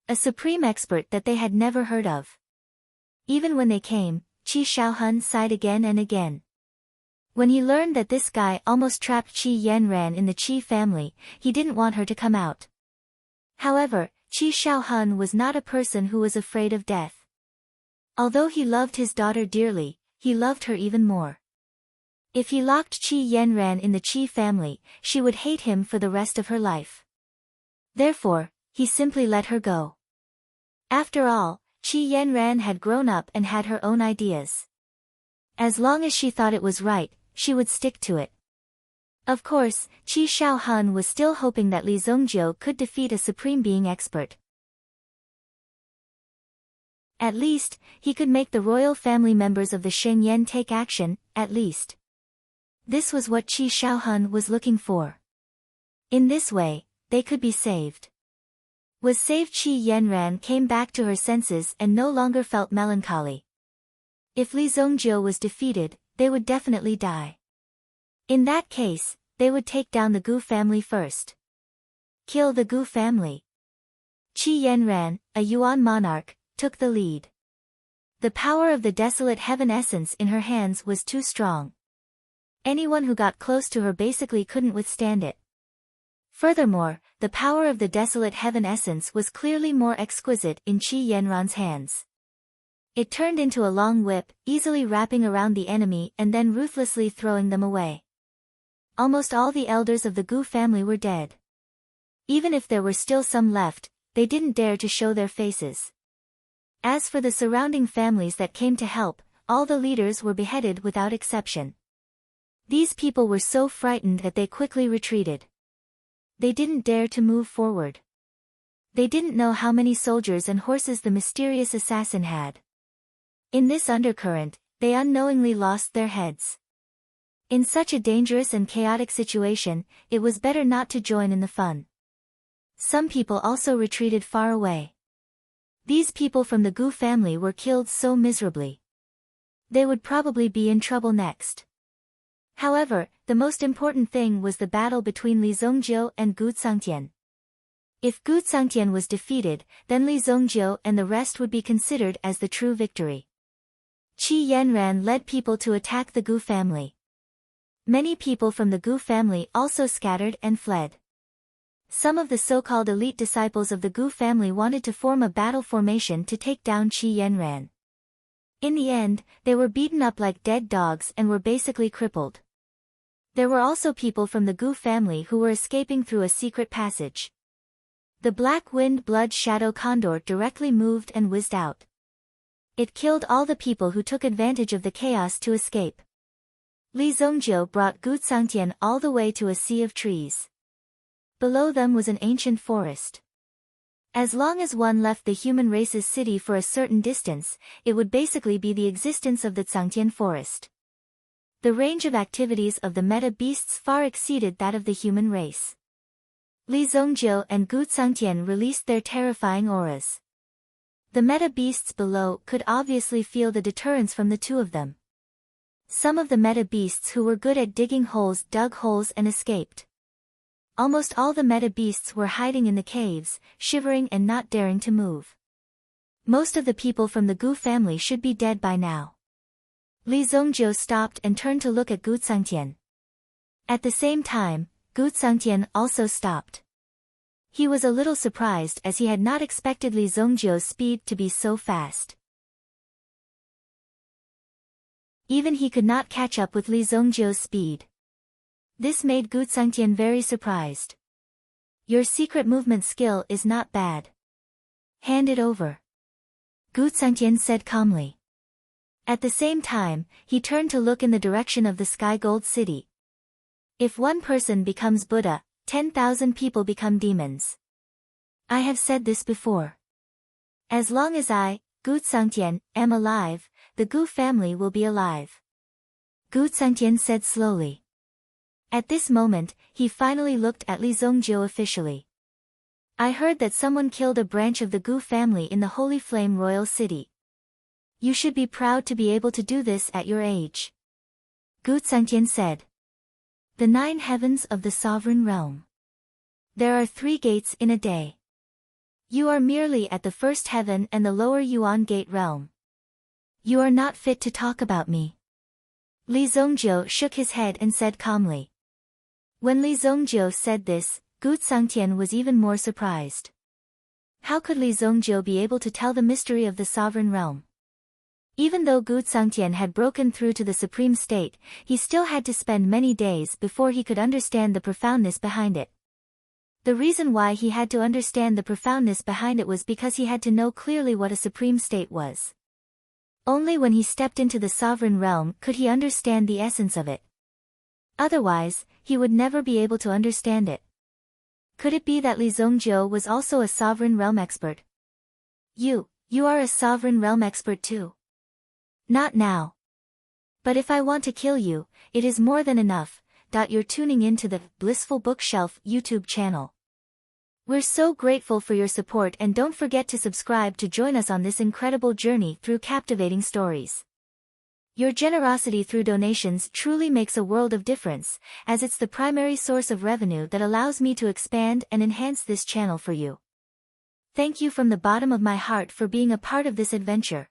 A supreme expert that they had never heard of. Even when they came, Qi Shaohun sighed again and again. When he learned that this guy almost trapped Qi Yanran in the Qi family, he didn't want her to come out. However, Qi Shaohun was not a person who was afraid of death. Although he loved his daughter dearly, he loved her even more. If he locked Qi Yanran in the Qi family, she would hate him for the rest of her life. Therefore, he simply let her go. After all, Qi Yanran had grown up and had her own ideas. As long as she thought it was right, she would stick to it. Of course, Qi Shaohun was still hoping that Li Zongjiu could defeat a supreme being expert. At least, he could make the royal family members of the Shengyan take action, at least. This was what Qi Shaohun was looking for. In this way, they could be saved. Was saved. Qi Yanran came back to her senses and no longer felt melancholy. If Li Zongjiu was defeated, they would definitely die. In that case, they would take down the Gu family first. Kill the Gu family. Qi Yanran, a Yuan monarch, took the lead. The power of the desolate heaven essence in her hands was too strong. Anyone who got close to her basically couldn't withstand it. Furthermore, the power of the desolate heaven essence was clearly more exquisite in Qi Yanran's hands. It turned into a long whip, easily wrapping around the enemy and then ruthlessly throwing them away. Almost all the elders of the Gu family were dead. Even if there were still some left, they didn't dare to show their faces. As for the surrounding families that came to help, all the leaders were beheaded without exception. These people were so frightened that they quickly retreated. They didn't dare to move forward. They didn't know how many soldiers and horses the mysterious assassin had. In this undercurrent, they unknowingly lost their heads. In such a dangerous and chaotic situation, it was better not to join in the fun. Some people also retreated far away. These people from the Gu family were killed so miserably. They would probably be in trouble next. However, the most important thing was the battle between Li Zongjiu and Gu Zhangtian. If Gu Zhangtian was defeated, then Li Zongjiu and the rest would be considered as the true victory. Qi Yanran led people to attack the Gu family. Many people from the Gu family also scattered and fled. Some of the so-called elite disciples of the Gu family wanted to form a battle formation to take down Qi Yanran. In the end, they were beaten up like dead dogs and were basically crippled. There were also people from the Gu family who were escaping through a secret passage. The black wind blood shadow condor directly moved and whizzed out. It killed all the people who took advantage of the chaos to escape. Li Zongjiu brought Gu Sangtian all the way to a sea of trees. Below them was an ancient forest. As long as one left the human race's city for a certain distance, it would basically be the existence of the Zangtian forest. The range of activities of the meta beasts far exceeded that of the human race. Li Zongjiu and Gu Sangtian released their terrifying auras. The meta beasts below could obviously feel the deterrence from the two of them. Some of the meta beasts who were good at digging holes dug holes and escaped. Almost all the meta beasts were hiding in the caves, shivering and not daring to move. Most of the people from the Gu family should be dead by now. Li Zongjiu stopped and turned to look at Gu Sangtian. At the same time, Gu Sangtian also stopped. He was a little surprised as he had not expected Li Zongjiu's speed to be so fast. Even he could not catch up with Li Zongjiu's speed. This made Gu Sangtian very surprised. Your secret movement skill is not bad. Hand it over. Gu Sangtian said calmly. At the same time, he turned to look in the direction of the Sky Gold City. If one person becomes Buddha, 10,000 people become demons. I have said this before. As long as I, Gu Sangtian, am alive, the Gu family will be alive. Gu Sangtian said slowly. At this moment, he finally looked at Li Zongjiu officially. I heard that someone killed a branch of the Gu family in the Holy Flame Royal City. You should be proud to be able to do this at your age. Gu Sangtian said. The 9 heavens of the sovereign realm. There are 3 gates in a day. You are merely at the first heaven and the lower Yuan Gate realm. You are not fit to talk about me. Li Zongjiu shook his head and said calmly. When Li Zongjiu said this, Gu Sangtian was even more surprised. How could Li Zongjiu be able to tell the mystery of the sovereign realm? Even though Gu Sangtian had broken through to the supreme state, he still had to spend many days before he could understand the profoundness behind it. The reason why he had to understand the profoundness behind it was because he had to know clearly what a supreme state was. Only when he stepped into the sovereign realm could he understand the essence of it. Otherwise, he would never be able to understand it. Could it be that Li Zongjiu was also a sovereign realm expert? You are a sovereign realm expert too. Not now. But if I want to kill you, it is more than enough. You're tuning in to the Blissful Bookshelf YouTube channel. We're so grateful for your support and don't forget to subscribe to join us on this incredible journey through captivating stories. Your generosity through donations truly makes a world of difference, as it's the primary source of revenue that allows me to expand and enhance this channel for you. Thank you from the bottom of my heart for being a part of this adventure.